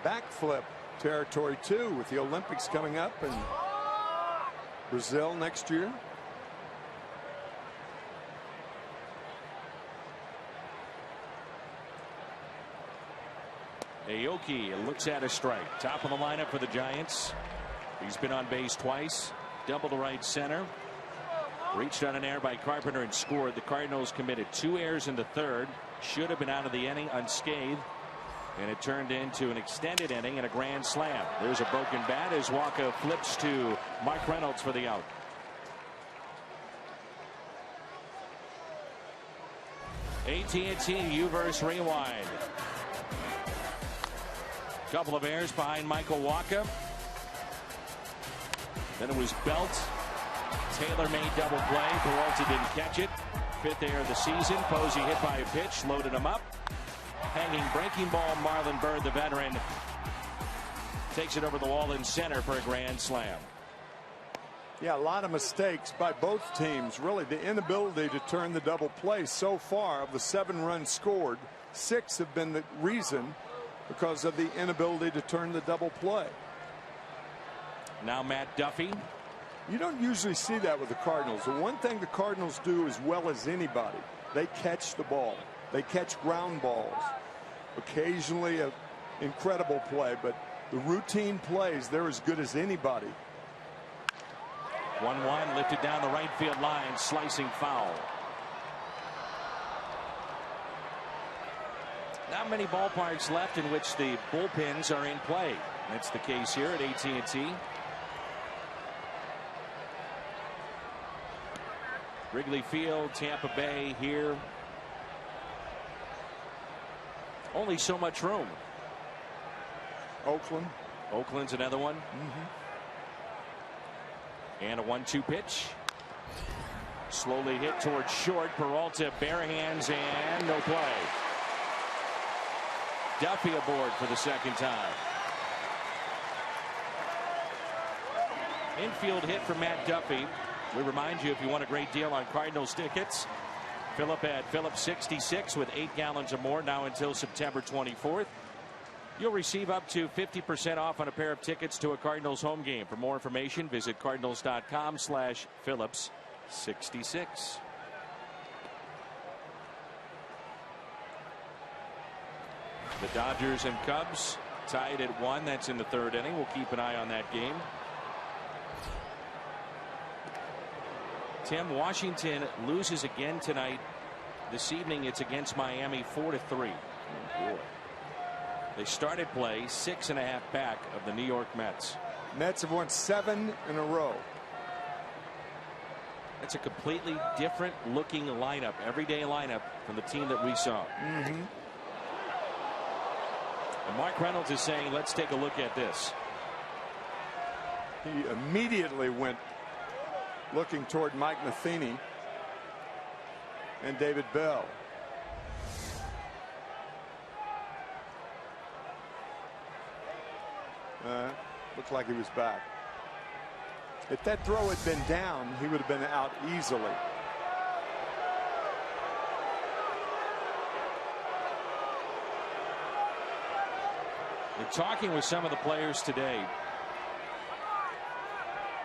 backflip territory too, with the Olympics coming up and Brazil next year. Aoki looks at a strike. Top of the lineup for the Giants. He's been on base twice. Double to right center. Reached on an error by Carpenter and scored. The Cardinals committed 2 errors in the third. Should have been out of the inning unscathed. And it turned into an extended inning and a grand slam. There's a broken bat as Walker flips to Mark Reynolds for the out. AT&T U-verse rewind. Couple of errors behind Michael Wacha. Then it was Belt. Taylor made double play. Peralta didn't catch it. 5th error of the season. Posey hit by a pitch. Loaded him up. Hanging breaking ball. Marlon Byrd, the veteran, takes it over the wall in center for a grand slam. Yeah, a lot of mistakes by both teams. Really, the inability to turn the double play so far. Of the 7 runs scored, 6 have been the reason because of the inability to turn the double play. Now Matt Duffy. You don't usually see that with the Cardinals. The one thing the Cardinals do as well as anybody, they catch the ball. They catch ground balls. Occasionally an incredible play, but the routine plays, they're as good as anybody. 1-1 lifted down the right field line, slicing foul. Not many ballparks left in which the bullpens are in play. That's the case here at AT&T. Wrigley Field, Tampa Bay here. Only so much room. Oakland. Oakland's another one. And a 1-2 pitch. Slowly hit towards short. Peralta bare hands and no play. Duffy aboard for the second time. Infield hit for Matt Duffy. We remind you, if you want a great deal on Cardinals tickets, Philip at Phillips 66 with 8 gallons or more now until September 24th. You'll receive up to 50% off on a pair of tickets to a Cardinals home game. For more information, visit cardinals.com/Phillips66. The Dodgers and Cubs Tied at 1. That's in the 3rd inning. We'll keep an eye on that game. Tim, Washington loses again tonight. This evening it's against Miami 4-3. Oh, boy. They started play 6.5 back of the New York Mets. Mets have won 7 in a row. That's a completely different looking lineup, everyday lineup from the team that we saw. Mm-hmm. And Mark Reynolds is saying, let's take a look at this. He immediately went looking toward Mike Matheny and David Bell. Looks like he was back. If that throw had been down, he would have been out easily. We're talking with some of the players today.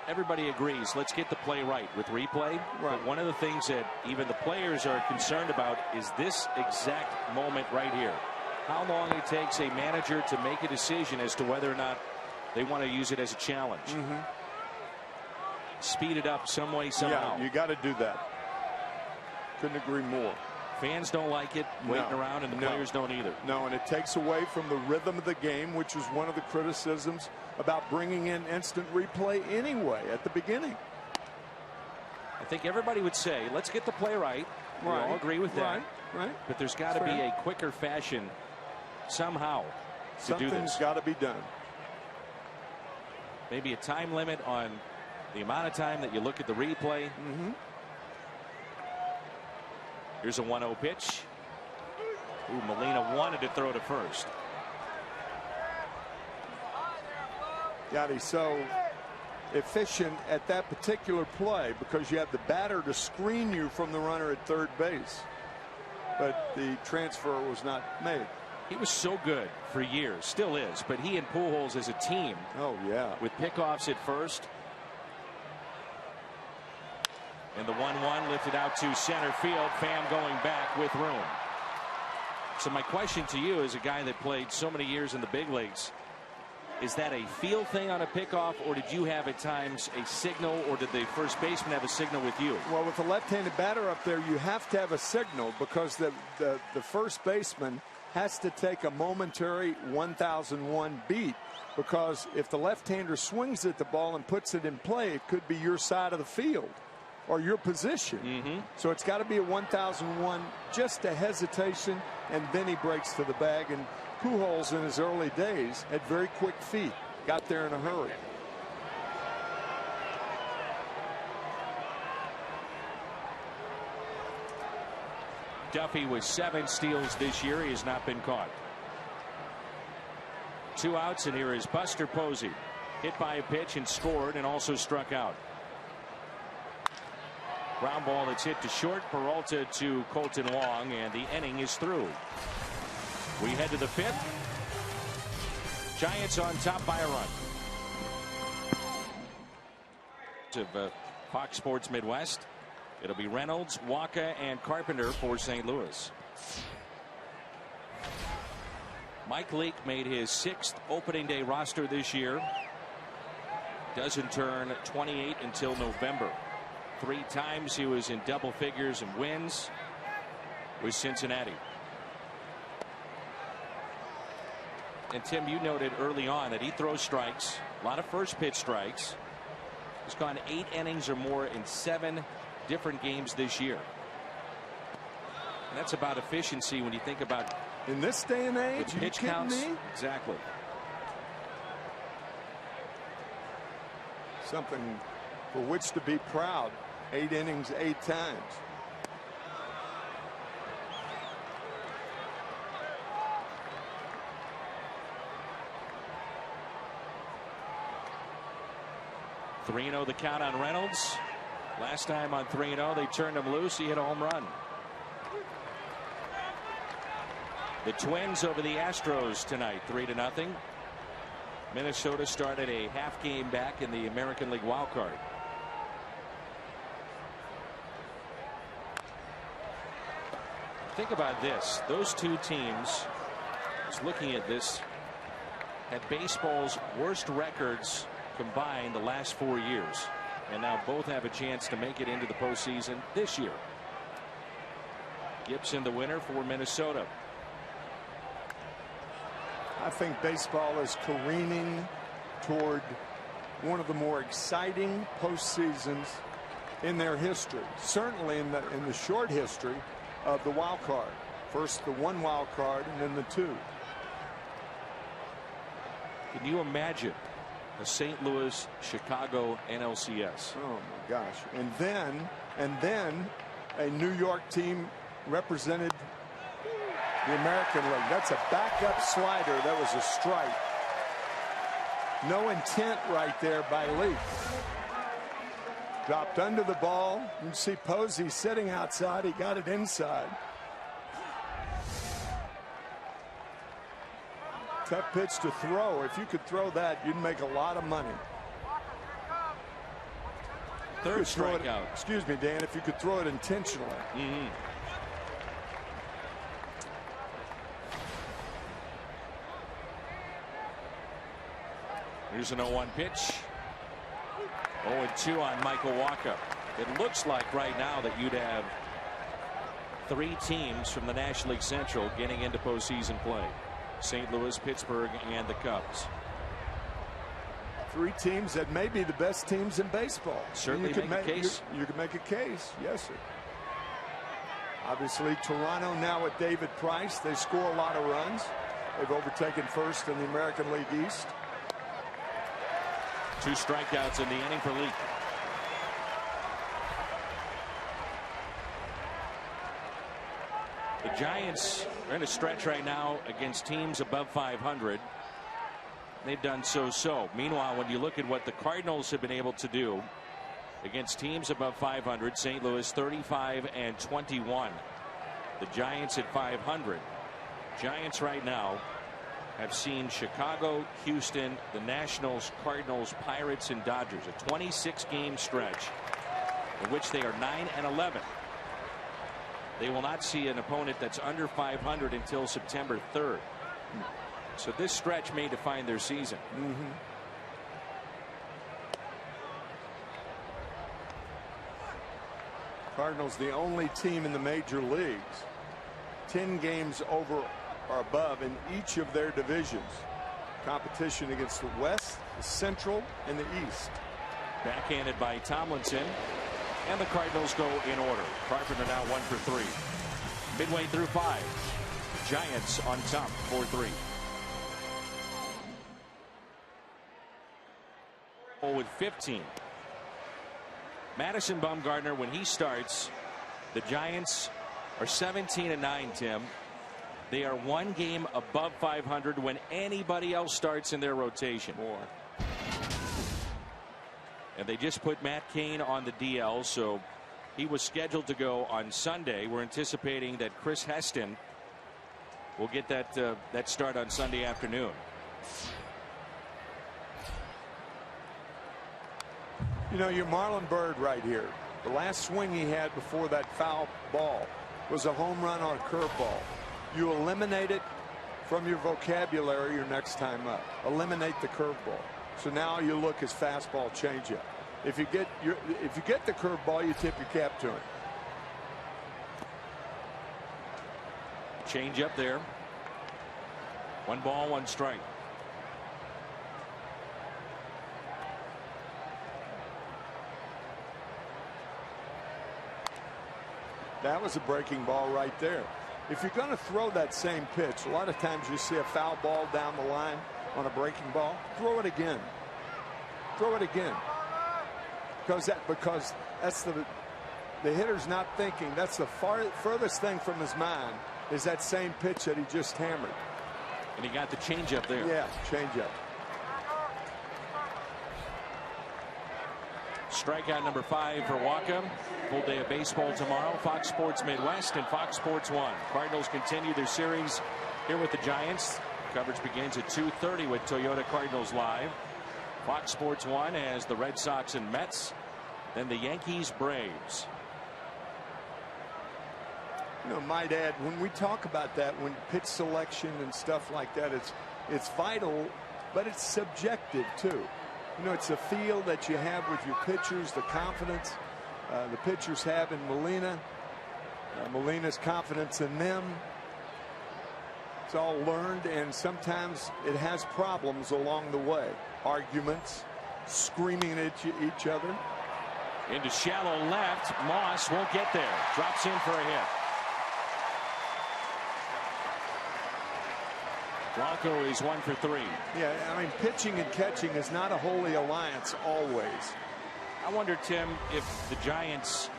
Everybody agrees, let's get the play right with replay. Right. But one of the things that even the players are concerned about is this exact moment right here. How long it takes a manager to make a decision as to whether or not they want to use it as a challenge. Mm-hmm. Speed it up some way, somehow. Yeah, you got to do that. Couldn't agree more. Fans don't like it waiting around, and the players don't either. No, and it takes away from the rhythm of the game, which was one of the criticisms about bringing in instant replay anyway at the beginning. I think everybody would say, let's get the play right. We all agree with that. Right. But there's got to be a quicker fashion somehow to do this. Something's got to be done. Maybe a time limit on the amount of time that you look at the replay. Mm-hmm. Here's a 1-0 pitch. Ooh, Molina wanted to throw to first. God, he's so efficient at that particular play because you have the batter to screen you from the runner at third base. But the transfer was not made. He was so good for years, still is, but he and Pujols as a team. Oh, yeah. With pickoffs at first. And the 1-1 lifted out to center field. Pham going back with room. So my question to you, as a guy that played so many years in the big leagues, is that a feel thing on a pickoff, or did you have at times a signal, or did the first baseman have a signal with you? Well, with a left-handed batter up there, you have to have a signal because the first baseman has to take a momentary 1001 beat, because if the left-hander swings at the ball and puts it in play, it could be your side of the field or your position. Mm-hmm. So it's got to be a 1001, just a hesitation, and then he breaks to the bag. And Pujols in his early days had very quick feet, got there in a hurry. Duffy with 7 steals this year. He has not been caught. 2 outs, and here is Buster Posey. Hit by a pitch and scored, and also struck out. Ground ball that's hit to short. Peralta to Colton Wong, and the inning is through. We head to the 5th. Giants on top by a run. Of Fox Sports Midwest. It'll be Reynolds, Waka, and Carpenter for St. Louis. Mike Leake made his 6th opening day roster this year. Doesn't turn 28 until November. 3 times he was in double figures and wins with Cincinnati. And Tim, you noted early on that he throws strikes, a lot of first pitch strikes. He's gone 8 innings or more in 7 different games this year. And that's about efficiency when you think about in this day and age, pitch counts. Me? Exactly. Something for which to be proud. 8 innings, 8 times. (3-0) the count on Reynolds. Last time on 3-0 they turned him loose. He hit a home run. The Twins over the Astros tonight, 3-0. Minnesota started a half game back in the American League wild card. Think about this. Those 2 teams, just looking at this, had baseball's worst records combined the last 4 years. And now both have a chance to make it into the postseason this year. Gibson the winner for Minnesota. I think baseball is careening toward one of the more exciting postseasons in their history. Certainly in the short history of the wild card. First the one wild card and then the two. Can you imagine a St. Louis Chicago NLCS? Oh my gosh. And then a New York team represented the American League. That's a backup slider. That was a strike. No intent right there by Leak. Dropped under the ball. You can see Posey sitting outside. He got it inside. Tough pitch to throw. If you could throw that, you'd make a lot of money. Third strikeout. Excuse me, Dan, if you could throw it intentionally. Here's an 0-1 pitch. 0-2 on Michael Wacha. It looks like right now that you'd have 3 teams from the National League Central getting into postseason play. St. Louis, Pittsburgh, and the Cubs. 3 teams that may be the best teams in baseball. Certainly make a case. You can make a case. Yes, sir. Obviously, Toronto now with David Price. They score a lot of runs. They've overtaken first in the American League East. 2 strikeouts in the inning for Leak. The Giants are in a stretch right now against teams above 500. They've done so. Meanwhile, when you look at what the Cardinals have been able to do against teams above 500, St. Louis 35-21. The Giants at 500. Giants right now have seen Chicago, Houston, the Nationals, Cardinals, Pirates, and Dodgers. A 26-game stretch in which they are 9-11. They will not see an opponent that's under 500 until September 3rd. So this stretch may define their season. Cardinals the only team in the major leagues 10 games over or above in each of their divisions. Competition against the West, the Central, and the East. Backhanded by Tomlinson. And the Cardinals go in order. Carpenter now 1 for 3. Midway through 5. Giants on top 4-3. With 15. Madison Bumgarner, when he starts, the Giants are 17-9, Tim. They are 1 game above 500 when anybody else starts in their rotation. More. And they just put Matt Cain on the DL, so he was scheduled to go on Sunday. We're anticipating that Chris Heston will get that start on Sunday afternoon. You know, your Marlon Byrd right here. The last swing he had before that foul ball was a home run on a curveball. You eliminate it from your vocabulary your next time up. Eliminate the curveball. So now you look as fastball changeup. If you get the curveball, you tip your cap to him. Change up there. 1 ball, 1 strike. That was a breaking ball right there. If you're going to throw that same pitch, a lot of times you see a foul ball down the line on a breaking ball. Throw it again. Throw it again. Because that's the hitter's not thinking. That's the furthest thing from his mind is that same pitch that he just hammered. And he got the changeup there. Yeah, changeup. Strikeout number 5 for Wacha. Full day of baseball tomorrow. Fox Sports Midwest and Fox Sports 1. Cardinals continue their series here with the Giants. Coverage begins at 2:30 with Toyota Cardinals Live. Fox Sports 1 has the Red Sox and Mets. Then the Yankees Braves. You know, might add, when we talk about that, when pitch selection and stuff like that, it's vital but it's subjective too. You know, it's a feel that you have with your pitchers, the confidence the pitchers have in Molina, Molina's confidence in them. It's all learned, and sometimes it has problems along the way. Arguments, screaming at each other. Into shallow left. Moss won't get there. Drops in for a hit. Blanco is 1 for 3. Yeah, I mean, pitching and catching is not a holy alliance always. I wonder, Tim, if the Giants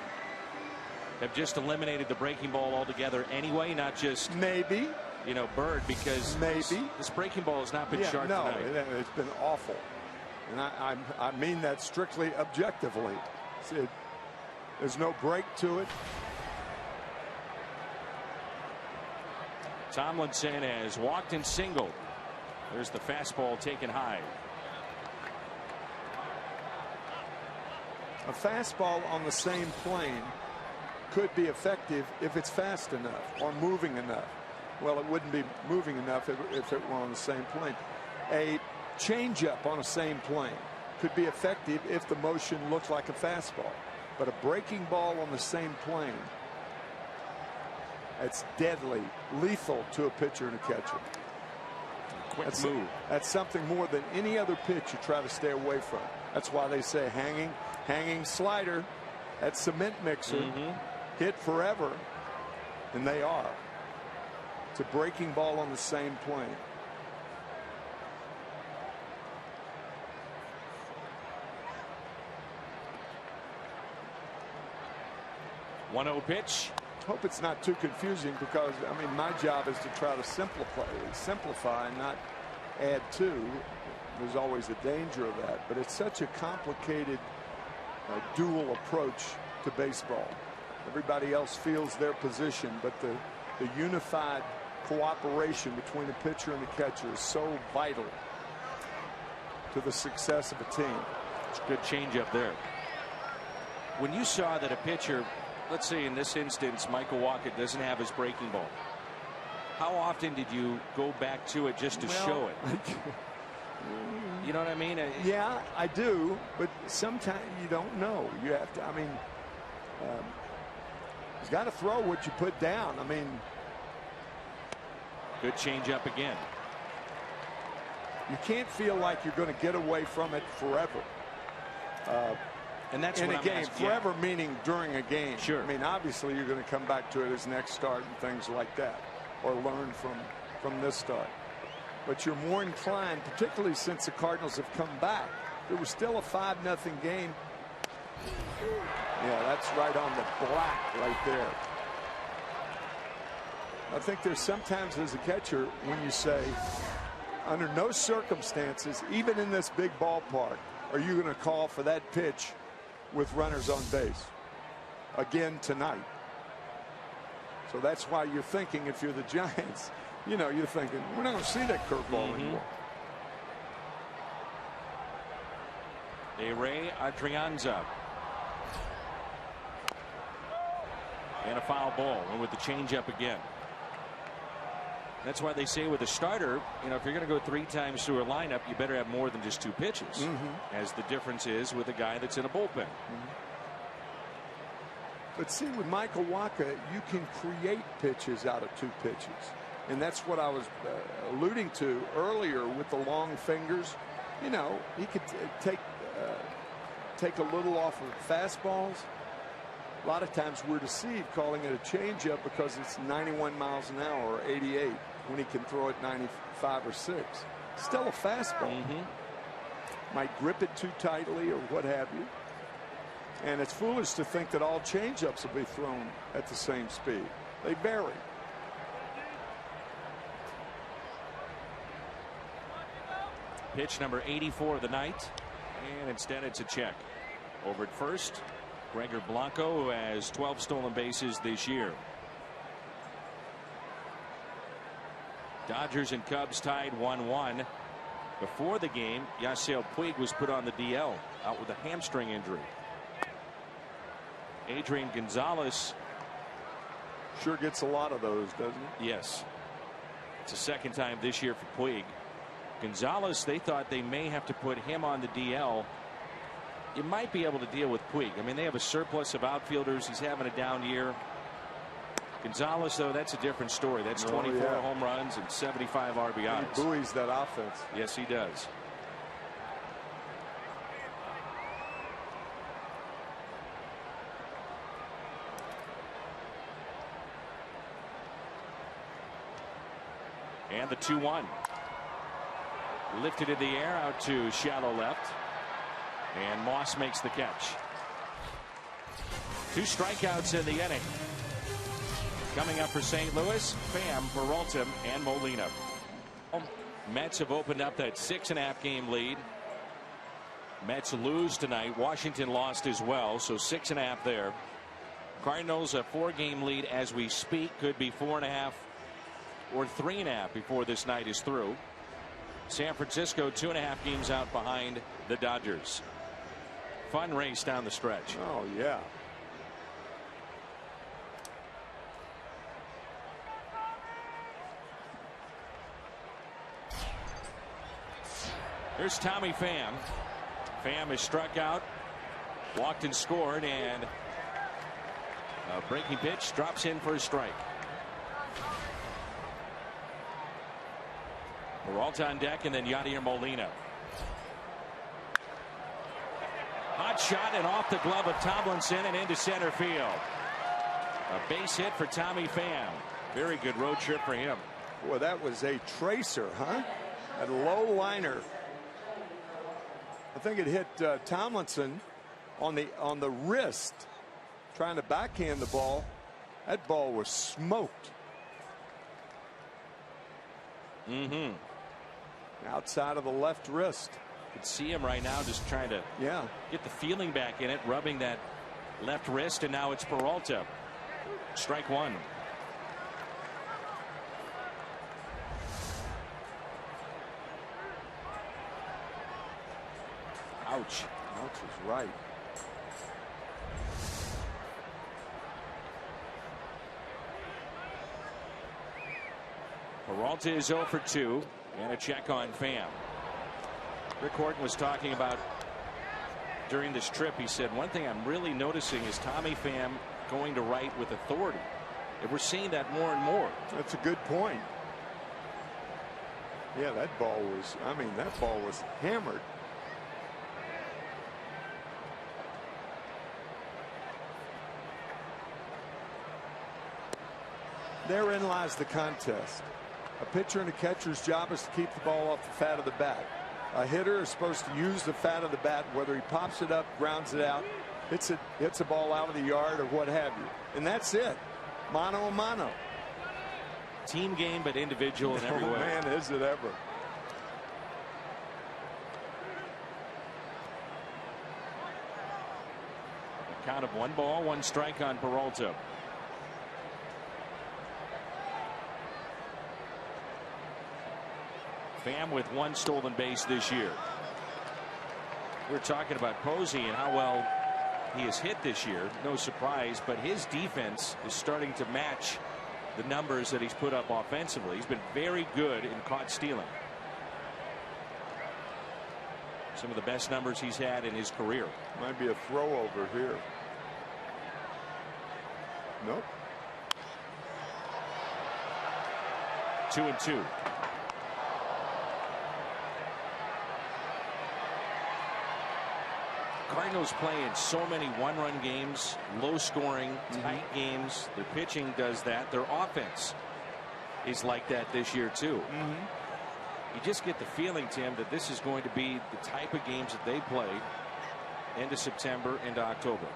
have just eliminated the breaking ball altogether anyway, not just maybe, you know, Bird, because maybe this breaking ball has not been sharp no, tonight. It's been awful, and I mean that strictly objectively. There's no break to it. Tomlinson has walked and singled. There's the fastball taken high. A fastball on the same plane could be effective if it's fast enough or moving enough. Well, it wouldn't be moving enough if it were on the same plane. A changeup on the same plane could be effective if the motion looks like a fastball. But a breaking ball on the same plane, it's deadly, lethal to a pitcher and a catcher. Quick move. That's something more than any other pitch you try to stay away from. That's why they say hanging slider, that cement mixer, hit forever, and they are. It's a breaking ball on the same plane. One-0 pitch. Hope it's not too confusing, because I mean, my job is to try to simplify and not add to. There's always a danger of that, but it's such a complicated dual approach to baseball. Everybody else feels their position, but the unified cooperation between the pitcher and the catcher is so vital to the success of a team. It's a good changeup there. When you saw that a pitcher, let's say in this instance, Michael Walker doesn't have his breaking ball, how often did you go back to it just to show it? You know what I mean? Yeah, I do, but sometimes you don't know. You have to, I mean, he's got to throw what you put down. I mean, good changeup again. You can't feel like you're going to get away from it forever. And that's in what a I'm game, asking. forever meaning during a game. Sure. I mean, obviously you're going to come back to it as next start and things like that, or learn from this start. But you're more inclined, particularly since the Cardinals have come back. There was still a 5-0 game. Yeah, that's right on the black right there. I think there's sometimes as a catcher when you say, under no circumstances, even in this big ballpark, are you going to call for that pitch with runners on base again tonight. So that's why you're thinking, if you're the Giants, you know, you're thinking we're not going to see that curveball anymore. Ray Adrianza. And a foul ball, and with the changeup again. That's why they say with a starter, you know, if you're going to go 3 times through a lineup, you better have more than just 2 pitches, as the difference is with a guy that's in a bullpen. But see, with Michael Wacha, you can create pitches out of 2 pitches. And that's what I was alluding to earlier with the long fingers. You know, he could take a little off of fastballs. A lot of times we're deceived calling it a changeup because it's 91 miles an hour or 88 when he can throw it 95 or 6. Still a fastball. Might grip it too tightly or what have you. And it's foolish to think that all changeups will be thrown at the same speed. They vary. Pitch number 84 of the night, and instead it's a check. Over at first, Gregor Blanco, who has 12 stolen bases this year. Dodgers and Cubs tied 1-1. Before the game, Yasiel Puig was put on the DL, out with a hamstring injury. Adrian Gonzalez sure gets a lot of those, doesn't he? Yes. It's the second time this year for Puig. Gonzalez, they thought they may have to put him on the DL. You might be able to deal with Puig. I mean, they have a surplus of outfielders. He's having a down year. Gonzalez, though, that's a different story. That's 24 home runs and 75 RBIs. He buoys that offense. Yes, he does. And the 2-1. Lifted in the air out to shallow left. And Moss makes the catch. 2 strikeouts in the inning. Coming up for St. Louis, Pham, Peralta, and Molina. Mets have opened up that 6.5 game lead. Mets lose tonight. Washington lost as well, so 6.5 there. Cardinals a 4-game lead as we speak. Could be 4.5 or 3.5 before this night is through. San Francisco 2.5 games out behind the Dodgers. Fun race down the stretch. Oh, yeah. Here's Tommy Pham. Pham is struck out, walked and scored, and a breaking pitch drops in for a strike. Peralta on deck, and then Yadier Molina. Hot shot and off the glove of Tomlinson and into center field. A base hit for Tommy Pham. Very good road trip for him. Boy, that was a tracer, huh? A low liner. I think it hit Tomlinson on the wrist, trying to backhand the ball. That ball was smoked. Outside of the left wrist. Could see him right now just trying to get the feeling back in it, rubbing that left wrist, and now it's Peralta. Strike 1. Ouch. Ouch is right. Peralta is 0 for 2. And a check on Pham. Rick Horton was talking about during this trip. He said, one thing I'm really noticing is Tommy Pham going to right with authority. And we're seeing that more and more. That's a good point. Yeah, that ball was, that ball was hammered. Therein lies the contest. A pitcher and a catcher's job is to keep the ball off the fat of the bat. A hitter is supposed to use the fat of the bat, whether he pops it up, grounds it out, hits a ball out of the yard, or what have you. And that's it. Mano a mano. Team game, but individual in every way. Man, is it ever. A count of 1 ball, 1 strike on Peralta. Pham with 1 stolen base this year. We're talking about Posey and how well he has hit this year. No surprise, but his defense is starting to match the numbers that he's put up offensively. He's been very good in caught stealing. Some of the best numbers he's had in his career. Might be a throw over here. Nope. 2-2. Cardinals playing so many 1-run games, low scoring, tight games. Their pitching does that. Their offense is like that this year too. You just get the feeling, Tim, that this is going to be the type of games that they play into September, into October.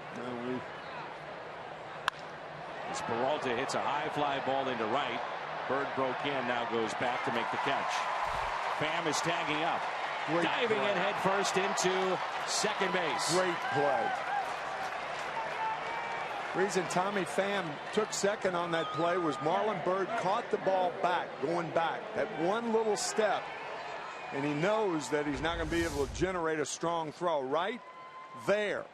As Peralta hits a high fly ball into right. Bird broke in, now goes back to make the catch. Pham is tagging up. Great diving play. in head first into second base. Great play. Reason Tommy Pham took second on that play was Marlon Byrd caught the ball back, going back. That one little step, and he knows that he's not going to be able to generate a strong throw. Right there.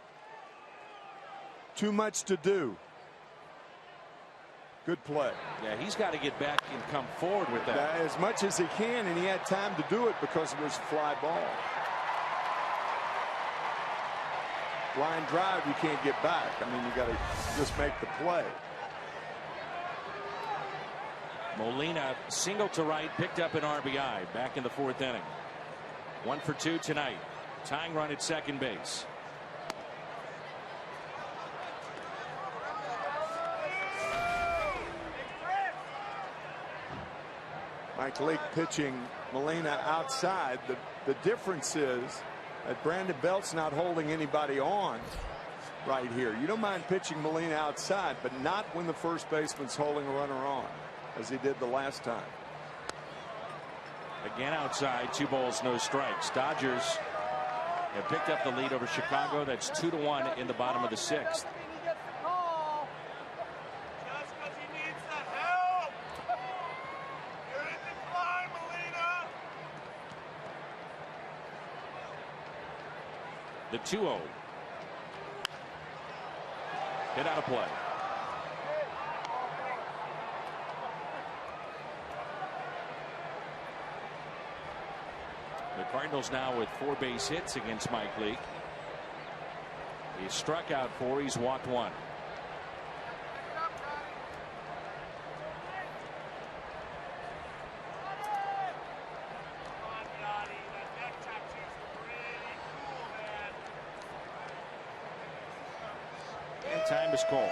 Too much to do. Good play. Yeah, he's got to get back and come forward with that. As much as he can, and he had time to do it because it was a fly ball. Line drive, you can't get back. I mean, you got to just make the play. Molina single to right, picked up an RBI back in the 4th inning. 1 for 2 tonight. Tying run at second base. Mike Leake pitching Molina outside. The difference is that Brandon Belt's not holding anybody on right here. You don't mind pitching Molina outside, but not when the first baseman's holding a runner on, as he did the last time. Again outside, 2 balls, no strikes. Dodgers have picked up the lead over Chicago. That's 2-1 in the bottom of the 6th. The 2-0. Hit out of play. The Cardinals now with 4 base hits against Mike Leake. He's struck out 4. He's walked 1. And time is called.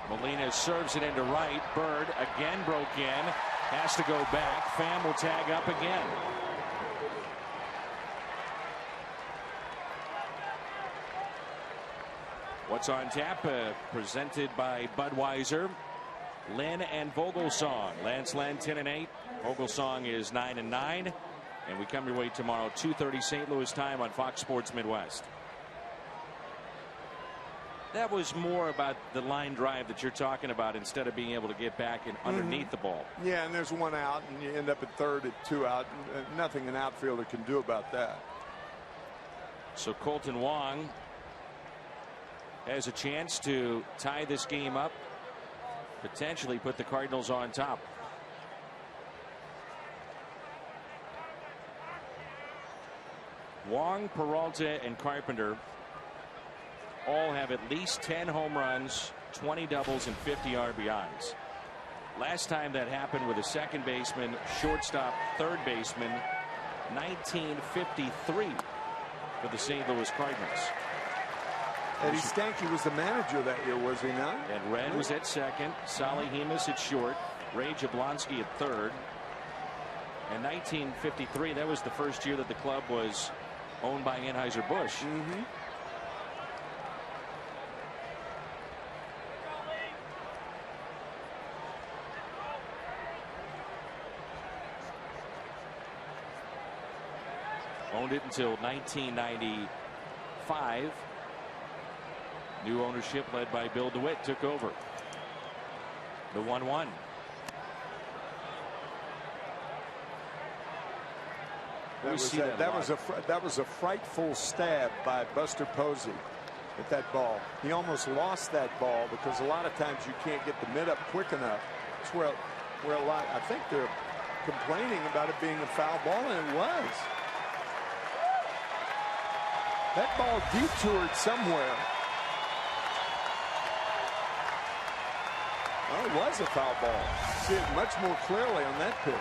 Molina serves it into right. Bird again broke in. Has to go back. Pham will tag up again. What's on tap? Presented by Budweiser. Lynn and Vogelsong. Lance Lynn 10-8. Vogelsong is 9-9. And we come your way tomorrow 2:30 St. Louis time on Fox Sports Midwest. That was more about the line drive that you're talking about instead of being able to get back and underneath the ball. Yeah, and there's 1 out, and you end up at third at 2 out. Nothing an outfielder can do about that. So Colton Wong has a chance to tie this game up, potentially put the Cardinals on top. Wong, Peralta, and Carpenter all have at least 10 home runs, 20 doubles, and 50 RBIs. Last time that happened with a second baseman, shortstop, third baseman, 1953 for the St. Louis Cardinals. Eddie Stanky was the manager that year, was he not? And Red was at second, Sally Hemus at short, Ray Jablonski at third. In 1953, that was the first year that the club was owned by Anheuser-Busch. Owned it until 1995. New ownership led by Bill DeWitt took over. The 1-1. That was a frightful stab by Buster Posey at that ball. He almost lost that ball because a lot of times you can't get the mid up quick enough. It's where a lot, I think they're complaining about it being a foul ball, and it was. That ball detoured somewhere. Well, it was a foul ball. See it much more clearly on that pitch.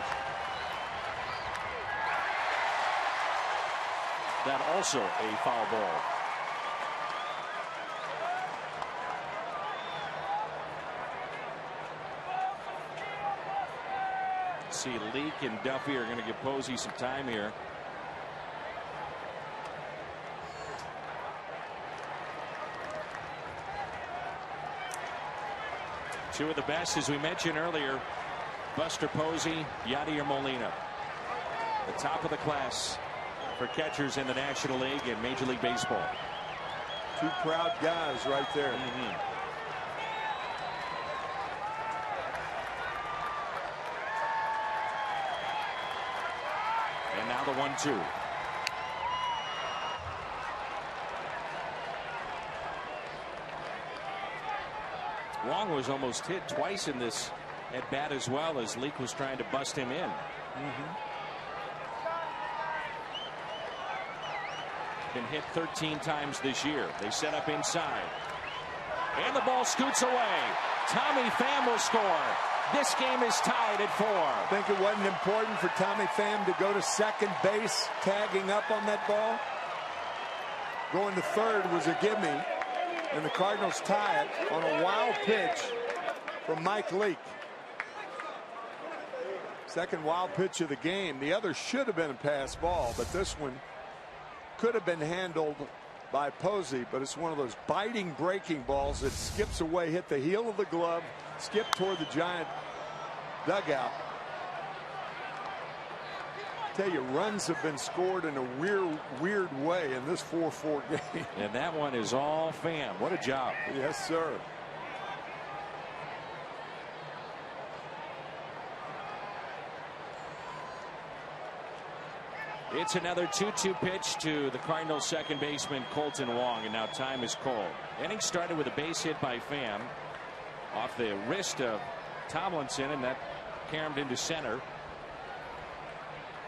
That also a foul ball. See, Leake and Duffy are going to give Posey some time here. Two of the best, as we mentioned earlier, Buster Posey, Yadier Molina. The top of the class for catchers in the National League and Major League Baseball. Two proud guys right there. now the 1-2. Wong was almost hit twice in this at bat as well, as Leake was trying to bust him in. Been hit 13 times this year. They set up inside. And the ball scoots away. Tommy Pham will score. This game is tied at 4. I think it wasn't important for Tommy Pham to go to second base, tagging up on that ball. Going to third was a gimme, and the Cardinals tie it on a wild pitch from Mike Leake. Second wild pitch of the game. The other should have been a pass ball, but this one could have been handled by Posey, but it's one of those biting breaking balls that skips away, hit the heel of the glove, skip toward the Giant dugout. Tell you, runs have been scored in a weird way in this 4-4 game. And that one is all Pham. What a job. Yes, sir. It's another 2-2 pitch to the Cardinals second baseman Colton Wong, and now time is called. Inning started with a base hit by Pham off the wrist of Tomlinson, and that caromed into center.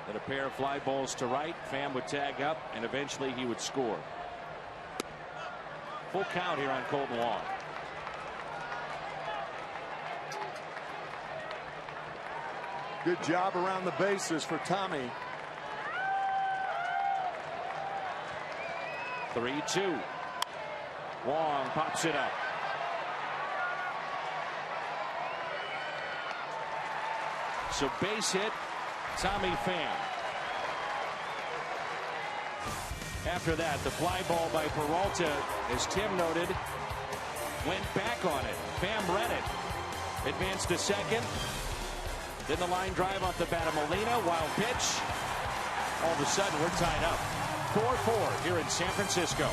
Then a pair of fly balls to right. Pham would tag up, and eventually he would score. Full count here on Colton Wong. Good job around the bases for Tommy. 3-2. Wong pops it up. So base hit, Tommy Pham. After that, the fly ball by Peralta, as Tim noted, went back on it. Pham read it. Advanced to second. Then the line drive off the bat of Molina. Wild pitch. All of a sudden, we're tied up. 4-4 here in San Francisco.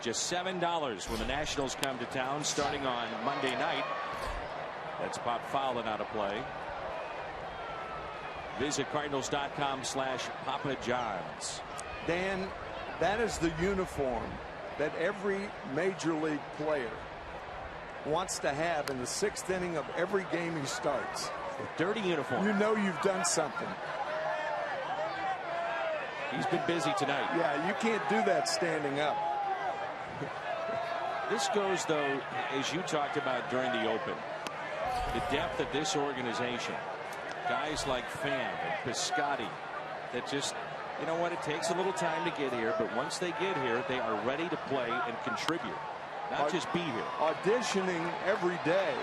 Just $7 when the Nationals come to town starting on Monday night. That's Pop Fowler out of play. Visit Cardinals.com/Papa John's. Dan, that is the uniform that every major league player wants to have in the 6th inning of every game he starts. Dirty uniform. You know you've done something. He's been busy tonight. Yeah, you can't do that standing up. This goes, though, as you talked about during the Open, the depth of this organization. Guys like Pham and Piscotty that just, you know what, it takes a little time to get here, but once they get here, they are ready to play and contribute, not just be here. Auditioning every day.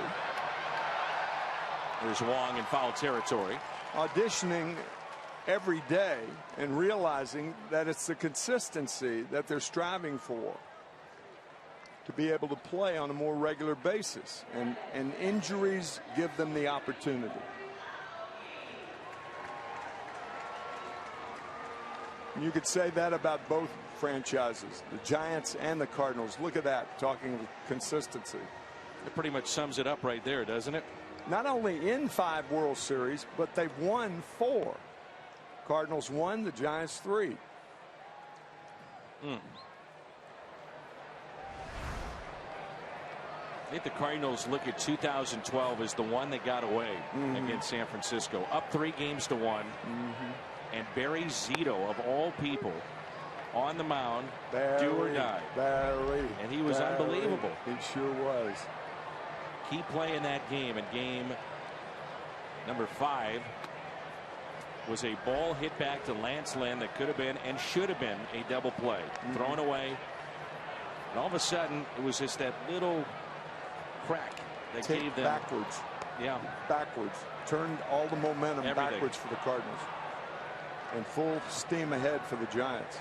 There's Wong in foul territory. Auditioning every day and realizing that it's the consistency that they're striving for, to be able to play on a more regular basis, and injuries give them the opportunity. You could say that about both franchises, the Giants and the Cardinals. Look at that, talking of consistency. It pretty much sums it up right there, doesn't it? Not only in 5 World Series, but they've won 4. Cardinals 1, the Giants 3. I think the Cardinals look at 2012 as the one that got away against San Francisco. Up 3-1. And Barry Zito, of all people, on the mound, do or die. Barry. And he was unbelievable. He sure was. Key play in that game, and game number 5, was a ball hit back to Lance Lynn that could have been and should have been a double play. Thrown away. And all of a sudden, it was just that little crack that gave them. Backwards. Yeah. Backwards. Turned all the momentum backwards for the Cardinals. And full steam ahead for the Giants.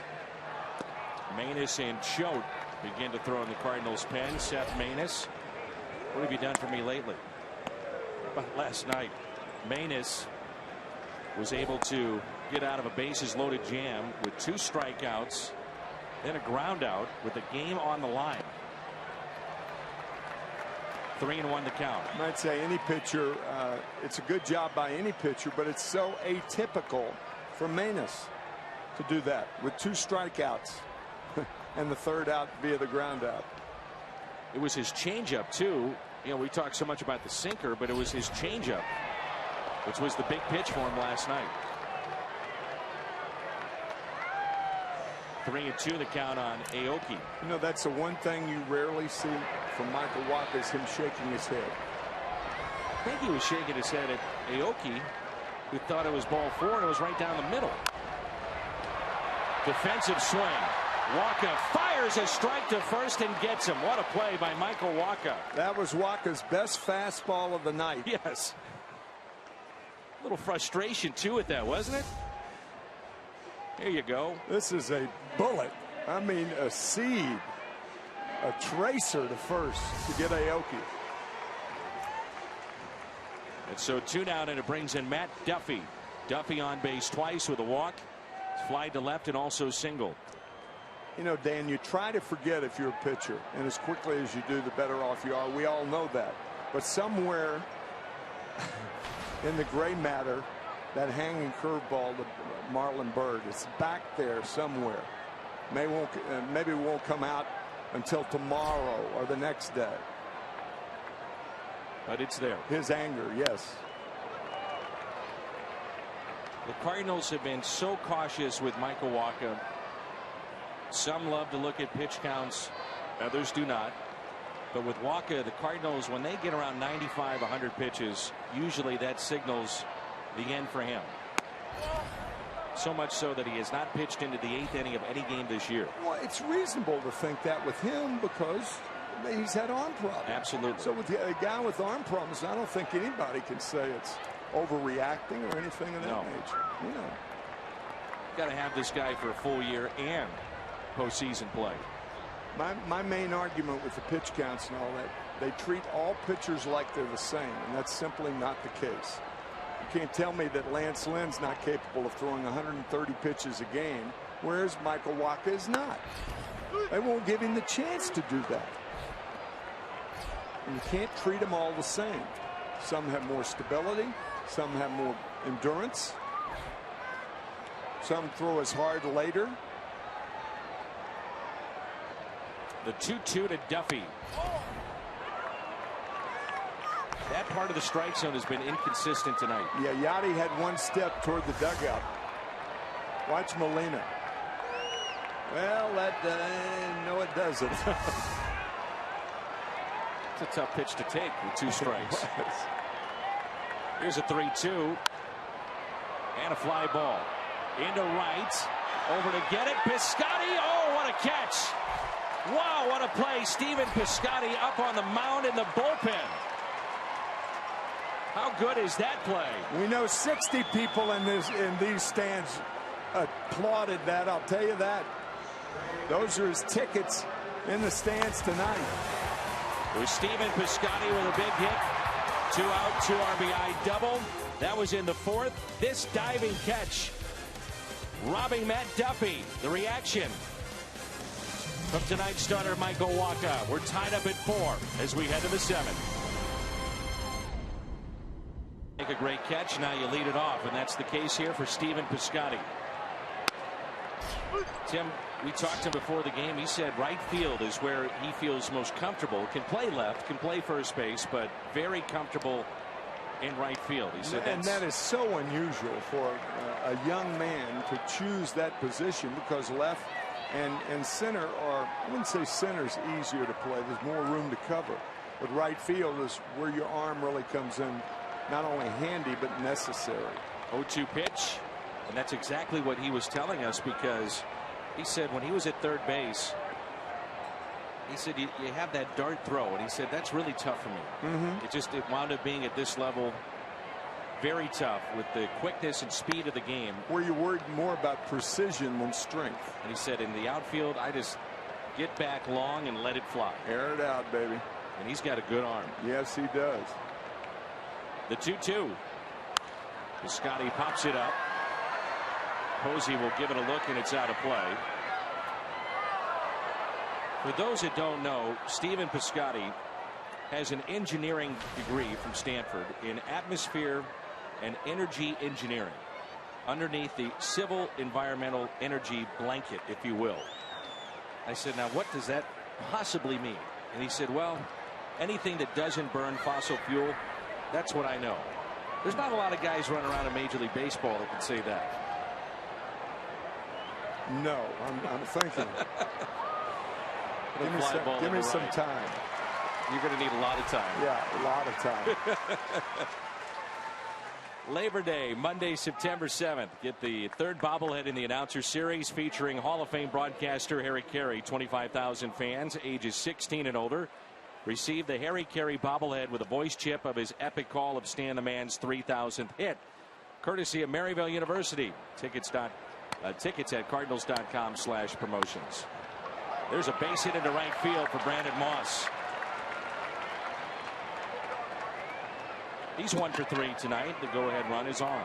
Maness and Choate begin to throw in the Cardinals' pen. Seth Maness, what have you done for me lately? But last night, Maness was able to get out of a bases loaded jam with 2 strikeouts, then a ground out with the game on the line. 3-1 the count. I might say any pitcher, it's a good job by any pitcher, but it's so atypical for Manus to do that with 2 strikeouts and the 3rd out via the ground out. It was his changeup too. You know, we talked so much about the sinker, but it was his changeup, which was the big pitch for him last night. 3-2 the count on Aoki. You know, that's the one thing you rarely see from Michael Wacha is him shaking his head. I think he was shaking his head at Aoki, who thought it was ball 4, and it was right down the middle. Defensive swing. Wacha fires a strike to first and gets him. What a play by Michael Wacha. That was Wacha's best fastball of the night. Yes. A little frustration too with that, wasn't it? Here you go. This is a bullet. I mean, a seed. A tracer to first to get Aoki. And so 2 down, and it brings in Matt Duffy. Duffy on base twice with a walk. Fly to left and also single. You know, Dan, you try to forget if you're a pitcher, and as quickly as you do, the better off you are. We all know that. But somewhere in the gray matter, that hanging curveball to Marlon Byrd, it's back there somewhere. Maybe it won't come out until tomorrow or the next day. But it's there. His anger, yes. The Cardinals have been so cautious with Michael Wacha. Some love to look at pitch counts, others do not. But with Wacha, the Cardinals, when they get around 95, 100 pitches, usually that signals the end for him. So much so that he has not pitched into the 8th inning of any game this year. Well, it's reasonable to think that with him because he's had arm problems. Absolutely. So with a guy with arm problems, I don't think anybody can say it's overreacting or anything of that nature. You know. Got to have this guy for a full year and postseason play. My main argument with the pitch counts and all that, they treat all pitchers like they're the same, and that's simply not the case. You can't tell me that Lance Lynn's not capable of throwing 130 pitches a game, whereas Michael Wacha is not. They won't give him the chance to do that. And you can't treat them all the same. Some have more stability, some have more endurance, some throw as hard later. The 2-2 to Duffy. That part of the strike zone has been inconsistent tonight. Yeah, Yachty had one step toward the dugout. Watch Molina. Well, no, it doesn't. It's a tough pitch to take with 2 strikes. Here's a 3-2. And a fly ball. Into right. Over to get it. Piscotty. Oh, what a catch. Wow, what a play. Stephen Piscotty up on the mound in the bullpen. How good is that play? We know 60 people in these stands applauded that. I'll tell you that. Those are his tickets in the stands tonight. It was Stephen Piscotty with a big hit. 2 out, 2 RBI double. That was in the 4th. This diving catch, robbing Matt Duffy. The reaction from tonight's starter, Michael Wacha. We're tied up at 4 as we head to the 7th. Make a great catch. Now you lead it off, and that's the case here for Stephen Piscotty. Tim, we talked to him before the game. He said right field is where he feels most comfortable. Can play left, can play first base, but very comfortable in right field. He said and that is so unusual for a young man to choose that position, because left and center are, I wouldn't say center's easier to play. There's more room to cover. But right field is where your arm really comes in, not only handy but necessary. 0-2 pitch, and that's exactly what he was telling us, because he said when he was at third base, he said you have that dart throw, and he said that's really tough for me. It wound up being at this level very tough with the quickness and speed of the game. Where you're worried more about precision than strength. And he said in the outfield, I just get back long and let it fly. Air it out, baby. And he's got a good arm. Yes, he does. The 2-2. Piscotty pops it up. Posey will give it a look, and it's out of play. For those that don't know, Stephen Piscotty has an engineering degree from Stanford in atmosphere and energy engineering, underneath the civil environmental energy blanket, if you will. I said, now what does that possibly mean? And he said, well, anything that doesn't burn fossil fuel, that's what I know. There's not a lot of guys running around in Major League Baseball that can say that. No, I'm thinking. Give me some time. You're going to need a lot of time. Yeah, a lot of time. Labor Day, Monday, September 7th. Get the third bobblehead in the announcer series featuring Hall of Fame broadcaster Harry Carey. 25,000 fans, ages 16 and older. Receive the Harry Carey bobblehead with a voice chip of his epic call of Stan the Man's 3,000th hit. Courtesy of Maryville University. Tickets at cardinals.com/promotions. There's a base hit into right field for Brandon Moss. He's 1 for 3 tonight. The go-ahead run is on.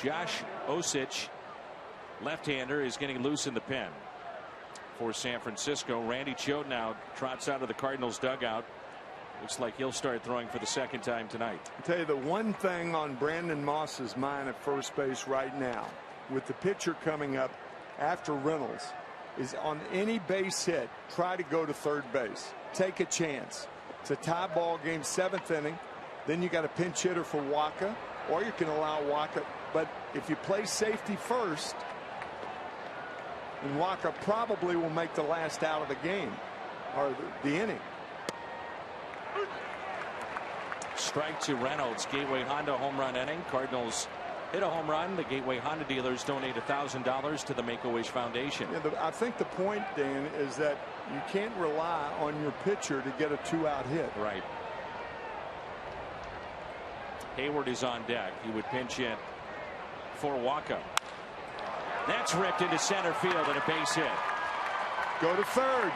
Josh Osich, left-hander, is getting loose in the pen for San Francisco. Randy Choate now trots out of the Cardinals dugout. Looks like he'll start throwing for the second time tonight. I'll tell you the one thing on Brandon Moss's mind at first base right now, with the pitcher coming up after Reynolds, is on any base hit, try to go to third base. Take a chance. It's a tie ball game, 7th inning. Then you got a pinch hitter for Waka, or you can allow Waka. But if you play safety first, then Waka probably will make the last out of the game or the inning. Strike to Reynolds. Gateway Honda home run inning. Cardinals hit a home run. The Gateway Honda dealers donate $1,000 to the Make-A-Wish Foundation. Yeah, I think the point, Dan, is that you can't rely on your pitcher to get a 2-out hit. Right. Hayward is on deck. He would pinch in for Waka. That's ripped into center field and a base hit. Go to third.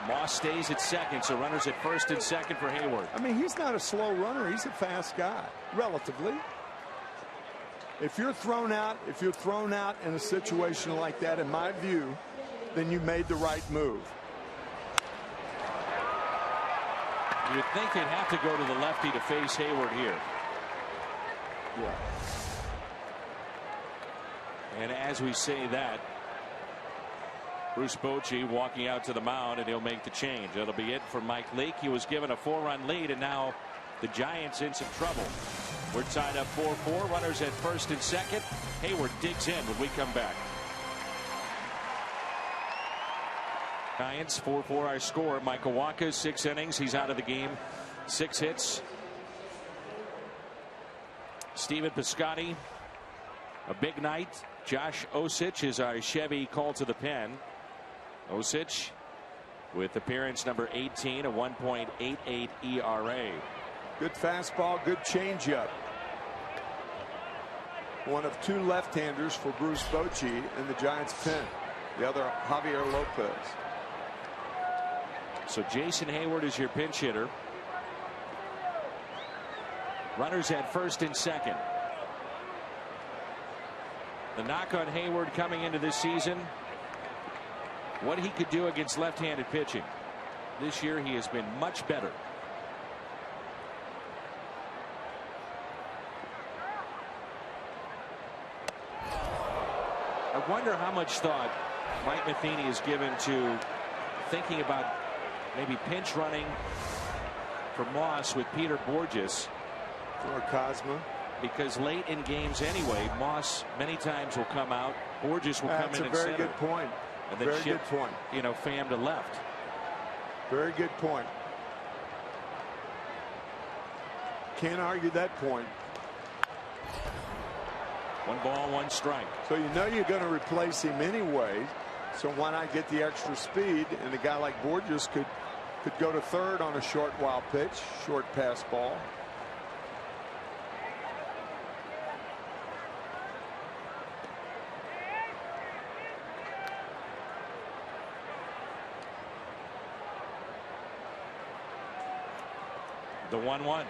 Moss stays at second, so runners at first and second for Hayward. I mean, he's not a slow runner. He's a fast guy, relatively. If you're thrown out in a situation like that, in my view, then you made the right move. You'd think they'd have to go to the lefty to face Hayward here. Yeah. And as we say that, Bruce Bochy walking out to the mound, and he'll make the change. That'll be it for Mike Leake. He was given a 4-run lead, and now the Giants in some trouble. We're tied up 4-4. Runners at first and second. Hayward digs in when we come back. Giants 4-4 our score. Michael Waka, 6 innings. He's out of the game. 6 hits. Steven Piscotty, a big night. Josh Osich is our Chevy call to the pen. Osich with appearance number 18, a 1.88 ERA. Good fastball, good changeup. One of 2 left-handers for Bruce Bochy in the Giants pen. The other, Javier Lopez. So Jason Hayward is your pinch hitter. Runners at first and second. The knock on Hayward coming into this season, what he could do against left-handed pitching. This year he has been much better. I wonder how much thought Mike Matheny has given to thinking about maybe pinch running for Moss with Peter Borges. Or Cosma. Because late in games anyway, Moss many times will come out. Borges will come in and center. That's a very good point. And then very shift, good point. You know, Pham to left. Very good point. Can't argue that point. 1 ball, 1 strike. So you know you're going to replace him anyway. So why not get the extra speed? And a guy like Borges could go to third on a short wild pitch, short pass ball. The 1-1.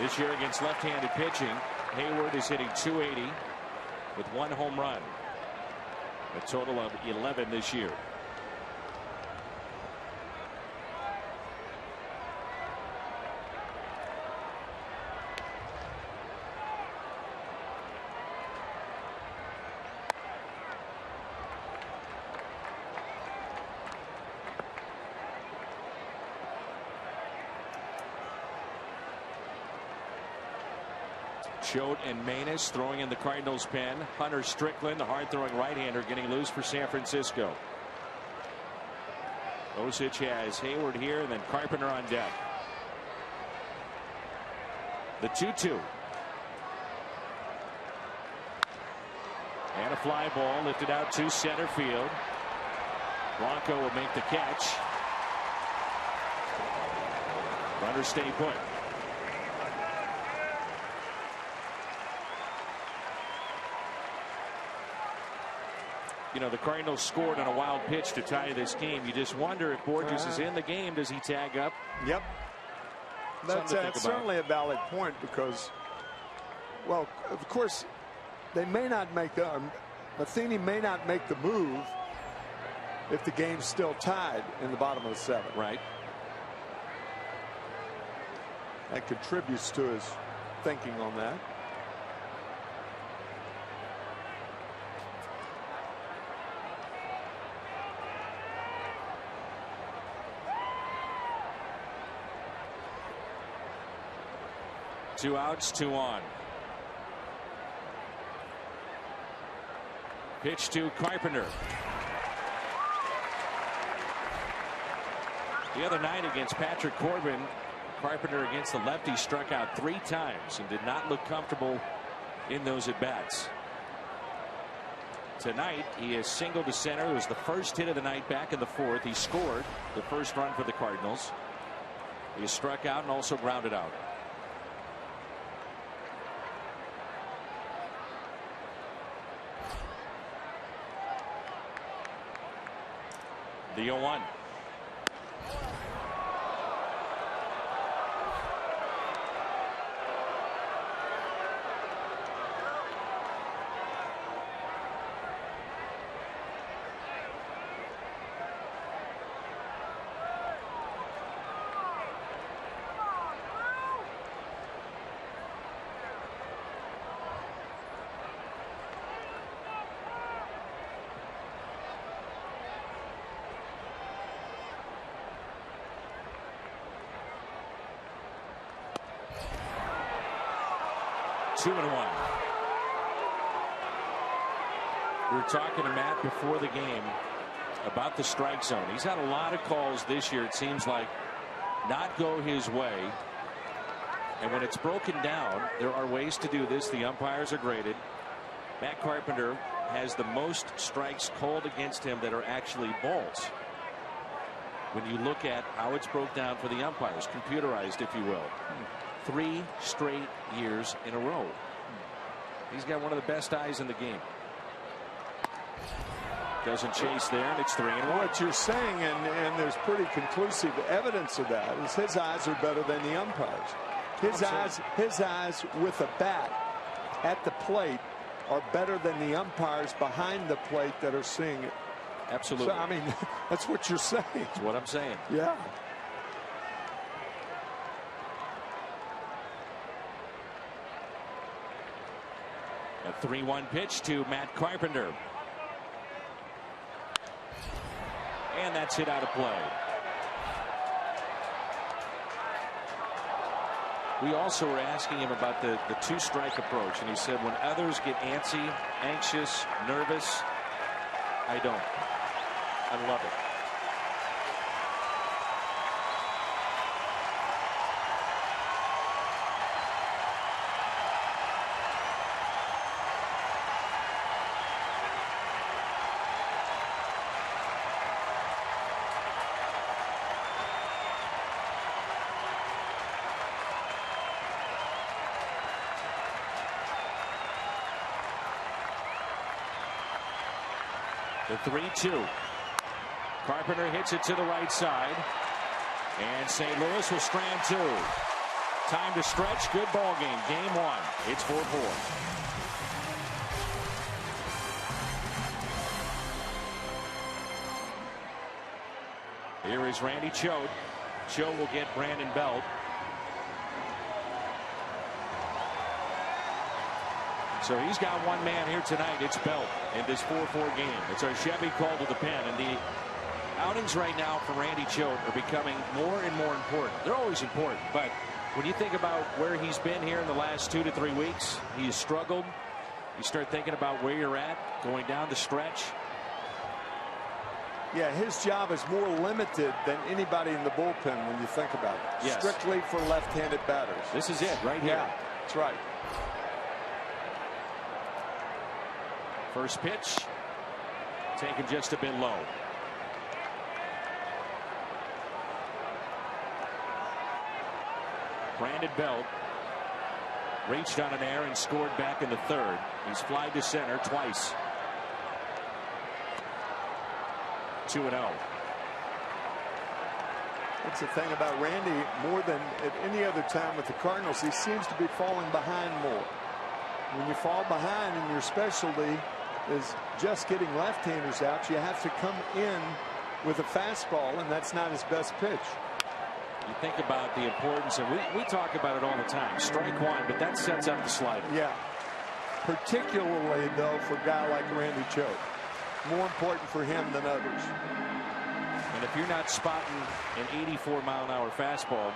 This year against left-handed pitching, Hayward is hitting .280 with 1 home run. A total of 11 this year. Choate and Manus throwing in the Cardinals pen. Hunter Strickland, the hard-throwing right-hander, getting loose for San Francisco. Osich has Hayward here, and then Carpenter on deck. The 2-2. And a fly ball lifted out to center field. Blanco will make the catch. Runners stay put. You know, the Cardinals scored on a wild pitch to tie this game. You just wonder if Borges is in the game. Does he tag up? Yep. That's certainly a valid point because, well, of course, they may not make the Matheny may not make the move if the game's still tied in the bottom of the 7th. Right. That contributes to his thinking on that. Two outs, 2 on. Pitch to Carpenter. The other night against Patrick Corbin, Carpenter against the lefty struck out 3 times and did not look comfortable in those at bats. Tonight he is single to center. It was the first hit of the night back in the 4th. He scored the first run for the Cardinals. He struck out and also grounded out. The 0-1. Two and 1. We were talking to Matt before the game about the strike zone. He's had a lot of calls this year, it seems like, not go his way. And when it's broken down, there are ways to do this. The umpires are graded. Matt Carpenter has the most strikes called against him that are actually balls. When you look at how it's broke down for the umpires, computerized, if you will. 3 straight years in a row. He's got one of the best eyes in the game. Doesn't chase there, and it's 3-1. What you're saying, and there's pretty conclusive evidence of that, is his eyes are better than the umpires. His eyes with a bat at the plate are better than the umpires behind the plate that are seeing it. Absolutely. So, I mean, that's what you're saying. That's what I'm saying. Yeah. A 3-1 pitch to Matt Carpenter. And that's hit out of play. We also were asking him about the 2-strike approach, and he said when others get antsy, anxious, nervous, I don't. I love it. The 3-2. Carpenter hits it to the right side. And St. Louis will strand 2. Time to stretch. Good ball game. Game 1. It's 4-4. Here is Randy Choate. Choate will get Brandon Belt. So he's got one man here tonight. It's Belt in this 4-4 game. It's our Chevy call to the pen. And the outings right now for Randy Choate are becoming more and more important. They're always important, but when you think about where he's been here in the last 2 to 3 weeks, he's struggled. You start thinking about where you're at going down the stretch. Yeah, his job is more limited than anybody in the bullpen when you think about it. Yes. Strictly for left-handed batters. This is it right here. Yeah, that's right. First pitch taken just a bit low. Brandon Belt reached on an error and scored back in the 3rd. He's flied to center twice. 2-0. That's the thing about Randy, more than at any other time with the Cardinals, he seems to be falling behind more. When you fall behind and your specialty is just getting left-handers out, you have to come in with a fastball, and that's not his best pitch. You think about the importance, and we talk about it all the time. Strike one, but that sets up the slider. Yeah. Particularly, though, for a guy like Randy Choate. More important for him than others. And if you're not spotting an 84-mile-an-hour fastball,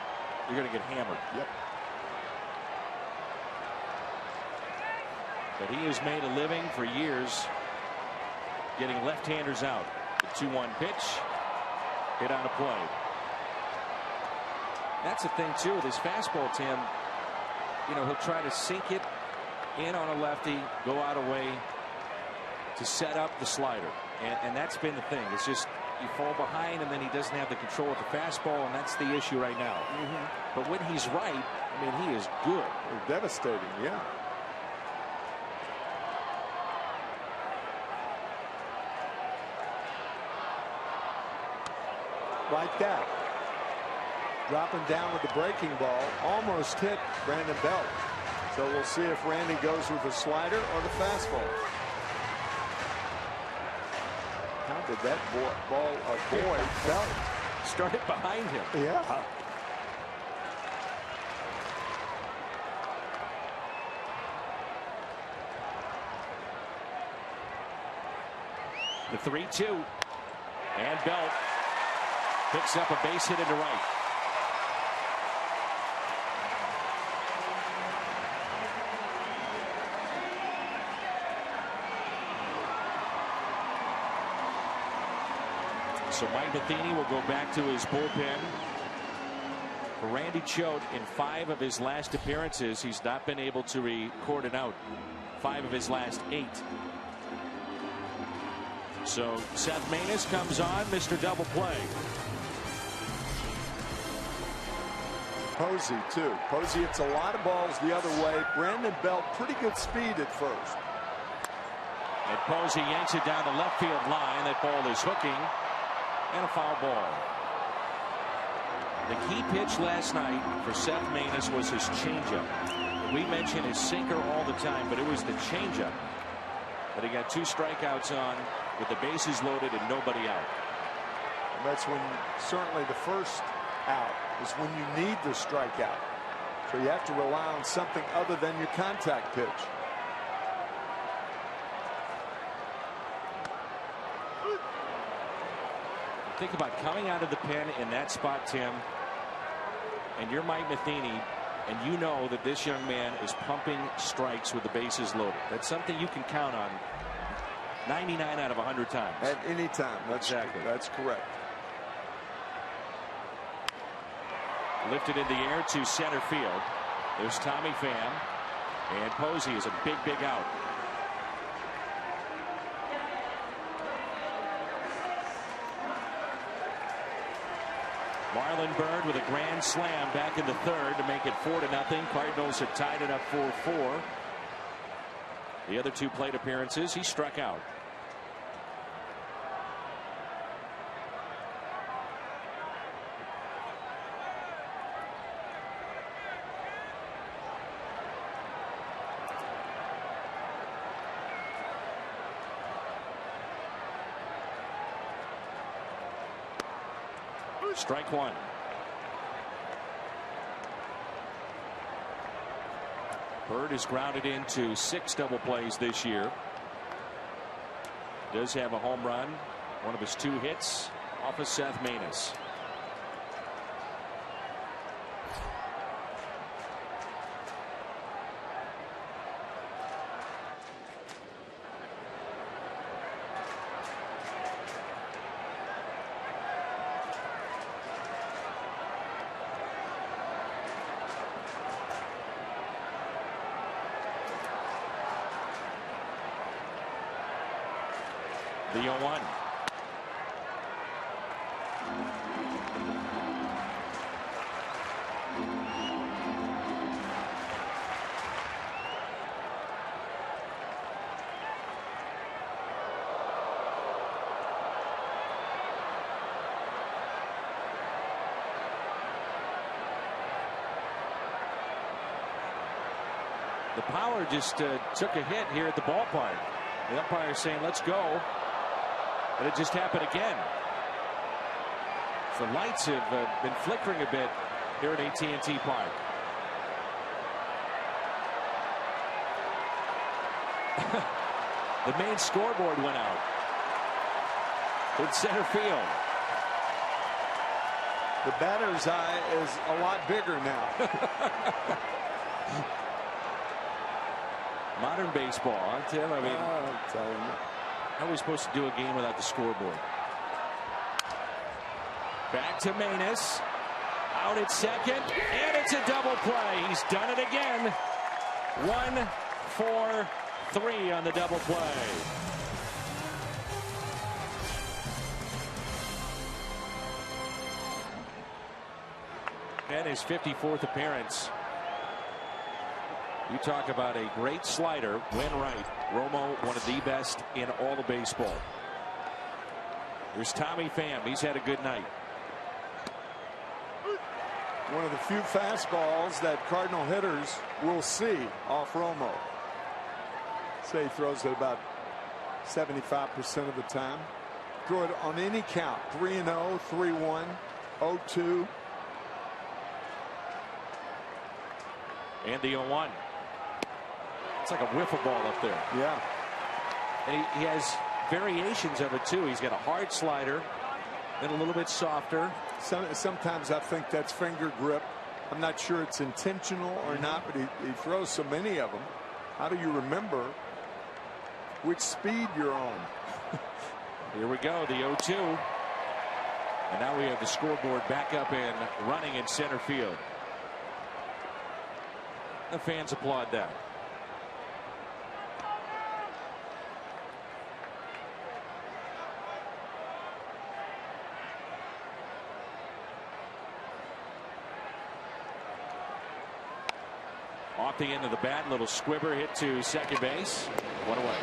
you're going to get hammered. Yep. But he has made a living for years getting left-handers out. The 2-1 pitch, hit on a play. That's the thing, too, with his fastball, Tim. You know, he'll try to sink it in on a lefty, go out of way to set up the slider. And that's been the thing. It's just you fall behind, and then he doesn't have the control of the fastball, and that's the issue right now. But when he's right, I mean, he is good. Devastating, yeah. Like that. Dropping down with the breaking ball. Almost hit Brandon Belt. So we'll see if Randy goes with the slider or the fastball. How did that ball avoid Belt? Started behind him. Yeah. The 3-2. And Belt picks up a base hit into right. So Mike Matheny will go back to his bullpen. For Randy Choate, in 5 of his last appearances, he's not been able to record an out. 5 of his last 8. So Seth Maness comes on, Mr. Double Play. Posey, too. Posey hits a lot of balls the other way. Brandon Belt, pretty good speed at first. And Posey yanks it down the left field line. That ball is hooking. And a foul ball. The key pitch last night for Seth Maness was his changeup. We mention his sinker all the time, but it was the changeup that he got 2 strikeouts on with the bases loaded and nobody out. And that's when certainly the first out is when you need the strikeout. So you have to rely on something other than your contact pitch. Think about coming out of the pen in that spot, Tim, and you're Mike Matheny, and you know that this young man is pumping strikes with the bases loaded. That's something you can count on 99 out of 100 times. At any time. Exactly. That's correct. Lifted in the air to center field. There's Tommy Pham, and Posey is a big out. Marlon Byrd with a grand slam back in the 3rd to make it 4-0. Cardinals have tied it up 4-4. The other 2 plate appearances, he struck out. Strike one. Bird is grounded into 6 double plays this year. Does have a home run, one of his 2 hits off of Seth Maness. The 0-1. The Power just took a hit here at the ballpark. The umpire is saying, let's go. But it just happened again. The lights have been flickering a bit here at AT&T Park. The main scoreboard went out in center field. The batter's eye is a lot bigger now. Modern baseball, huh, Tim? I mean, I'm telling you. how are we supposed to do a game without the scoreboard? Back to Maness. Out at second, and it's a double play. He's done it again. 1, 4, 3 on the double play. And his 54th appearance. You talk about a great slider when right. Romo, one of the best in all of baseball. There's Tommy Pham. He's had a good night. One of the few fastballs that Cardinal hitters will see off Romo. Say he throws it about 75% of the time. Throw it on any count. 3-0, 3-1, 0-2. And the 0-1. It's like a wiffle ball up there. Yeah. And he has variations of it too. He's got a hard slider, then a little bit softer. Sometimes I think that's finger grip. I'm not sure it's intentional or not, but he throws so many of them. How do you remember which speed you're on? Here we go, the 0-2. And now we have the scoreboard back up and running in center field. The fans applaud that. Off the end of the bat, little squibber hit to second base. 1 away.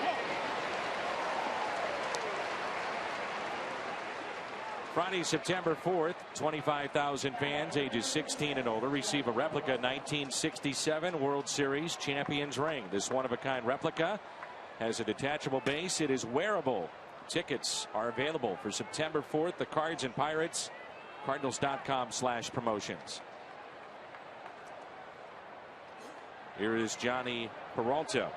Friday, September 4th, 25,000 fans ages 16 and older receive a replica 1967 World Series champions ring. This one-of-a-kind replica has a detachable base. It is wearable. Tickets are available for September 4th. The Cards and Pirates, Cardinals.com/promotions. Here is Johnny Peralta.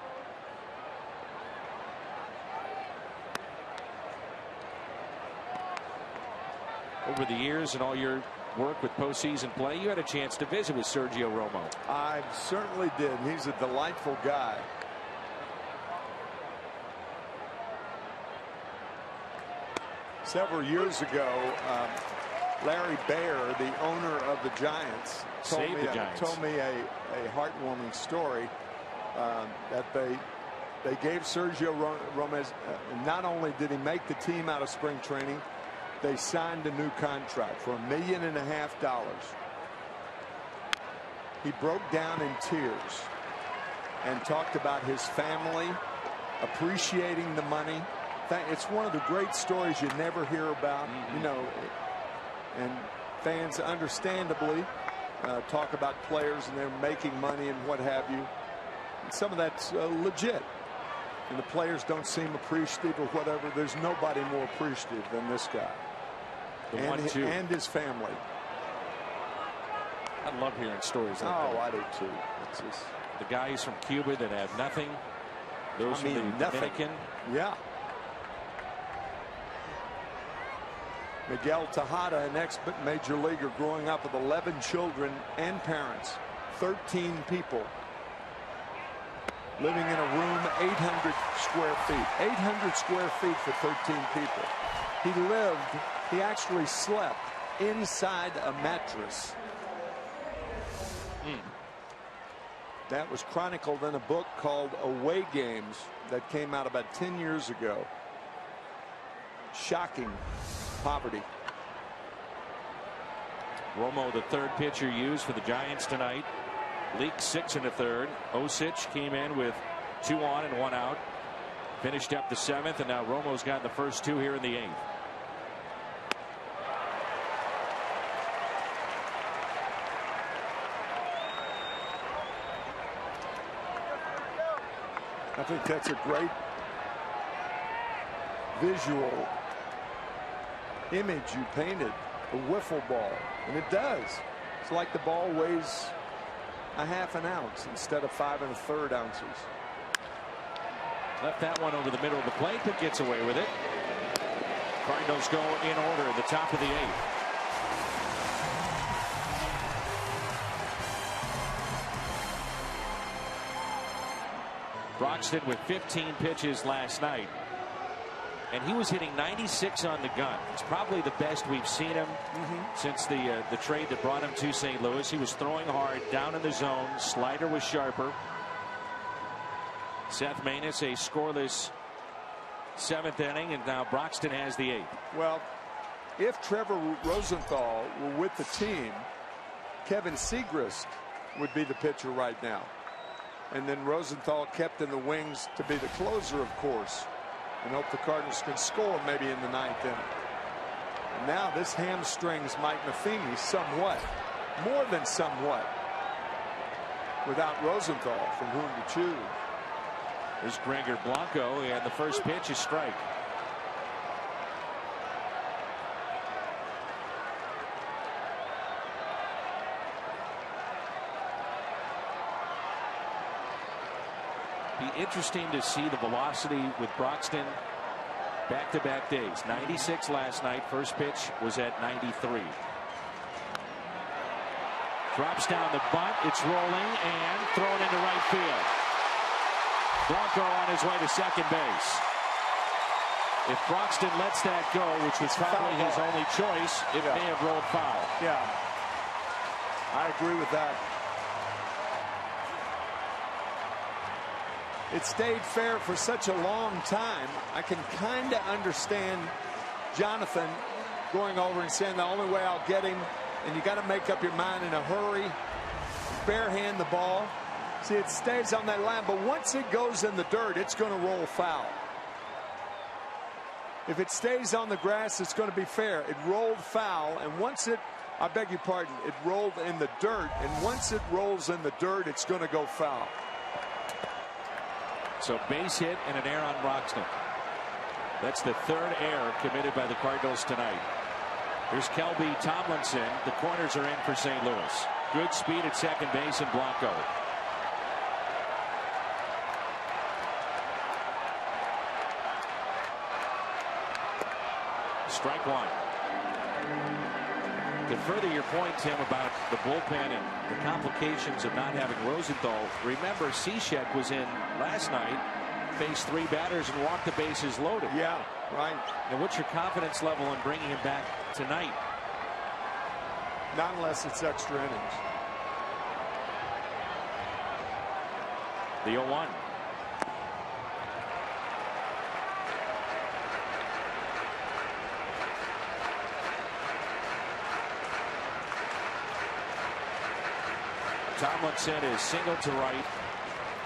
Over the years and all your work with postseason play, you had a chance to visit with Sergio Romo. I certainly did. He's a delightful guy. Several years ago, Larry Baer, the owner of the Giants, told me a heartwarming story that they gave Sergio Romo. Not only did he make the team out of spring training, they signed a new contract for $1.5 million. He broke down in tears and talked about his family appreciating the money. It's one of the great stories you never hear about. You know, and fans understandably talk about players and they're making money and what have you. And some of that's legit. And the players don't seem appreciative or whatever. There's nobody more appreciative than this guy. The and, 1-2. and his family. I love hearing stories like that. Oh, I do too. It's just the guys from Cuba that have nothing. Those from the Dominican. Yeah. Miguel Tejada, an ex-major leaguer growing up with 11 children and parents, 13 people living in a room 800 square feet. 800 square feet for 13 people. He actually slept inside a mattress. That was chronicled in a book called Away Games that came out about 10 years ago. Shocking poverty. Romo, the third pitcher used for the Giants tonight. Leak 6 1/3. Osich came in with 2 on and 1 out. Finished up the 7th, and now Romo's got the first 2 here in the 8th. I think that's a great visual image you painted. A wiffle ball, and it does. It's like the ball weighs a ½ ounce instead of 5 1/3 ounces. Left that one over the middle of the plate, but gets away with it. Cardinals go in order at the top of the 8th. Broxton with 15 pitches last night, and he was hitting 96 on the gun. It's probably the best we've seen him since the trade that brought him to St. Louis. He was throwing hard down in the zone. Slider was sharper. Seth Maness a scoreless 7th inning, and now Broxton has the 8th. Well, if Trevor Rosenthal were with the team, Kevin Segrist would be the pitcher right now. And then Rosenthal kept in the wings to be the closer, of course, and hope the Cardinals can score maybe in the 9th inning. And now this hamstrings Mike Matheny somewhat, more than somewhat, without Rosenthal from whom to choose. There's Gregor Blanco, and the first pitch is strike. Be interesting to see the velocity with Broxton back-to-back days. 96 last night. First pitch was at 93. Drops down the bunt. It's rolling and thrown into right field. Blanco on his way to second base. If Broxton lets that go, which was probably his only choice, it may have rolled foul. Yeah, I agree with that. It stayed fair for such a long time. I can kind of understand Jonathan going over and saying the only way I'll get him, and you got to make up your mind in a hurry, barehand the ball. See, it stays on that line, but once it goes in the dirt, it's going to roll foul. If it stays on the grass, it's going to be fair. It rolled foul, and once it, I beg your pardon, it rolled in the dirt, and once it rolls in the dirt, it's going to go foul. So base hit and an error on Broxton. That's the 3rd error committed by the Cardinals tonight. Here's Kelby Tomlinson. The corners are in for St. Louis. Good speed at second base and Blanco. Strike 1. To further your point, Tim, about the bullpen and the complications of not having Rosenthal, remember Cishek was in last night, faced 3 batters and walked the bases loaded. Yeah, right. Now, what's your confidence level in bringing him back tonight? Not unless it's extra innings. The 0-1. Tomlinson is single to right.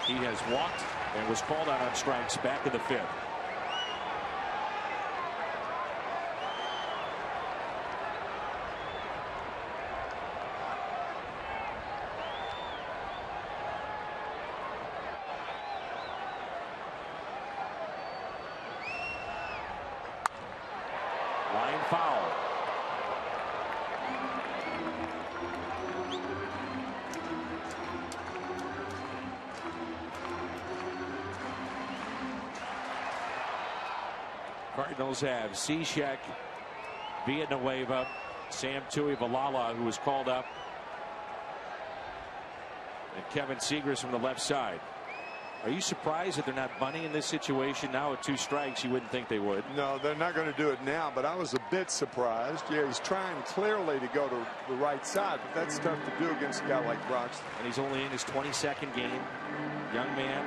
He has walked and was called out on strikes back in the 5th. Line foul. Cardinals have Cishek, Villanueva, Sam Tuivailala, who was called up, and Kevin Segras from the left side. Are you surprised that they're not bunting in this situation now with 2 strikes? You wouldn't think they would. No, they're not going to do it now, but I was a bit surprised. Yeah, he's trying clearly to go to the right side, but that's tough to do against a guy like Broxton. And he's only in his 22nd game. Young man.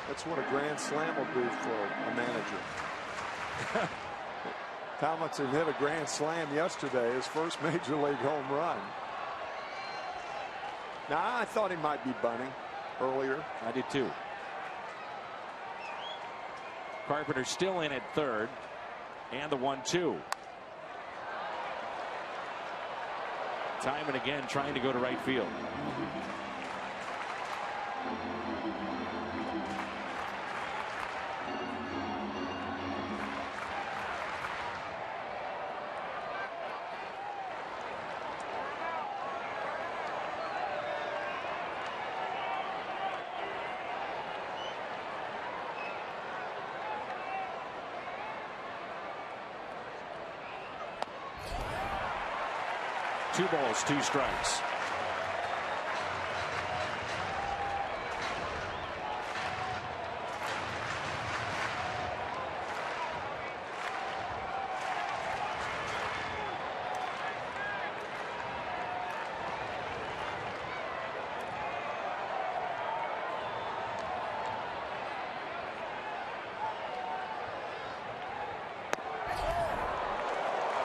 That's what a grand slam will do for a manager. Tomlinson hit a grand slam yesterday, his first major league home run. Now, I thought he might be bunting earlier. I did too. Carpenter still in at third, and the 1-2. Timon again trying to go to right field. Two balls, 2 strikes.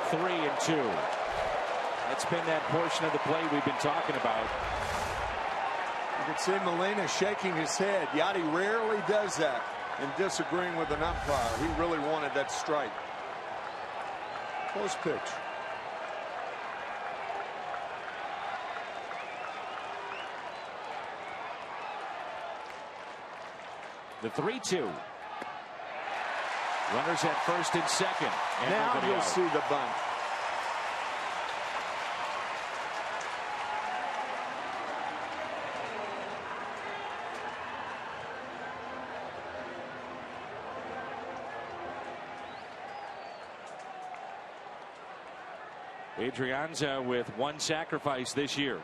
Three and 2. That's been that portion of the play we've been talking about. You can see Molina shaking his head. Yachty rarely does that in disagreeing with an umpire. He really wanted that strike. Close pitch. The 3-2. Runners at first and second. And now you'll see the bunt. Adrianza with 1 sacrifice this year.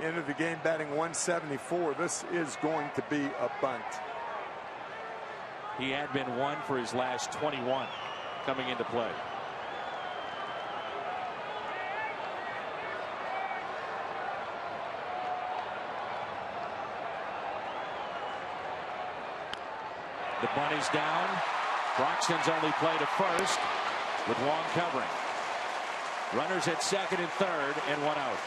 End of the game batting 174. This is going to be a bunt. He had been 1 for his last 21 coming into play. The bunt is down. Broxton's only play to first with Wong covering. Runners at second and third and 1 out.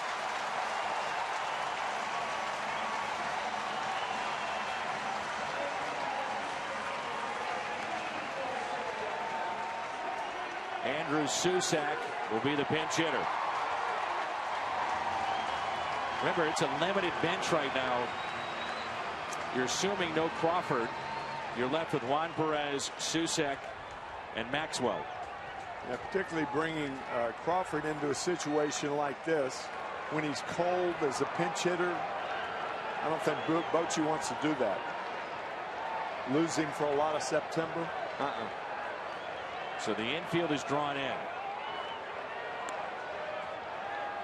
Andrew Susac will be the pinch hitter. Remember, it's a limited bench right now. You're assuming no Crawford. You're left with Juan Perez, Susac, and Maxwell. Yeah, particularly bringing Crawford into a situation like this when he's cold as a pinch hitter. I don't think Bochy wants to do that. Losing for a lot of September. So the infield is drawn in.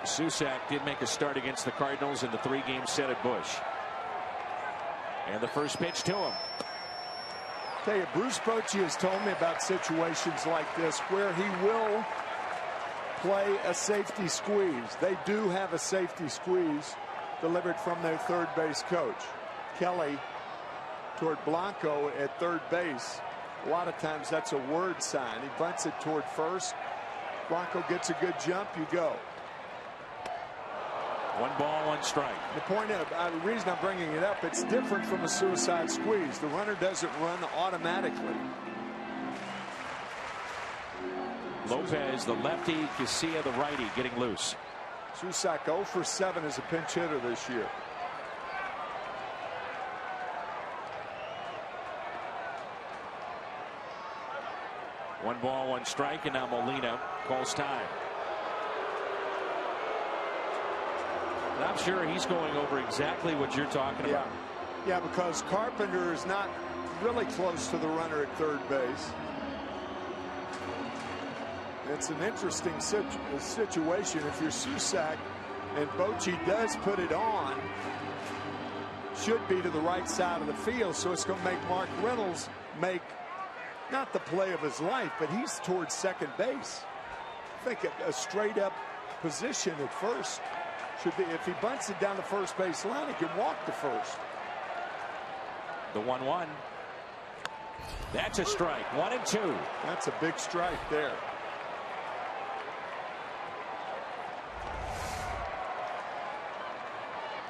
Susac did make a start against the Cardinals in the 3-game set at Busch. And the first pitch to him. Tell you, Bruce Bochy has told me about situations like this where he will play a safety squeeze. They do have a safety squeeze delivered from their third base coach. Kelly toward Blanco at third base. A lot of times that's a word sign. He bunts it toward first. Blanco gets a good jump. You go. 1 ball, 1 strike. The point of the reason I'm bringing it up, it's different from a suicide squeeze. The runner doesn't run automatically. Lopez, the lefty, Casilla, the righty, getting loose. Susac 0 for 7 as a pinch hitter this year. One ball, 1 strike, and now Molina calls time. And I'm sure he's going over exactly what you're talking about. Yeah, because Carpenter is not really close to the runner at third base. It's an interesting situation. If you're Susac and Bochy does put it on, should be to the right side of the field, so it's going to make Mark Reynolds make not the play of his life, but he's towards second base. I think a straight up position at first should be, if he bunts it down the first base line, he can walk to first. The 1-1. That's a strike. 1-2. That's a big strike there.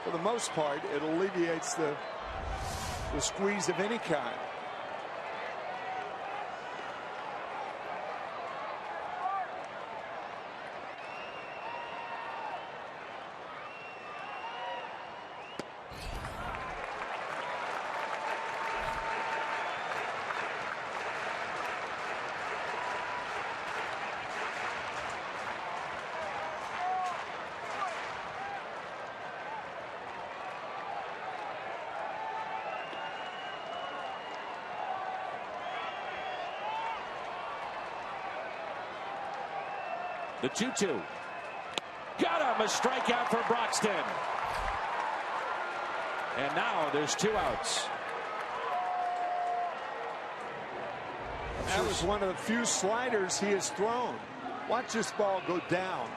For the most part, it alleviates the squeeze of any kind. The 2-2. Got him, a strikeout for Broxton. And now there's 2 outs. That was one of the few sliders he has thrown. Watch this ball go down.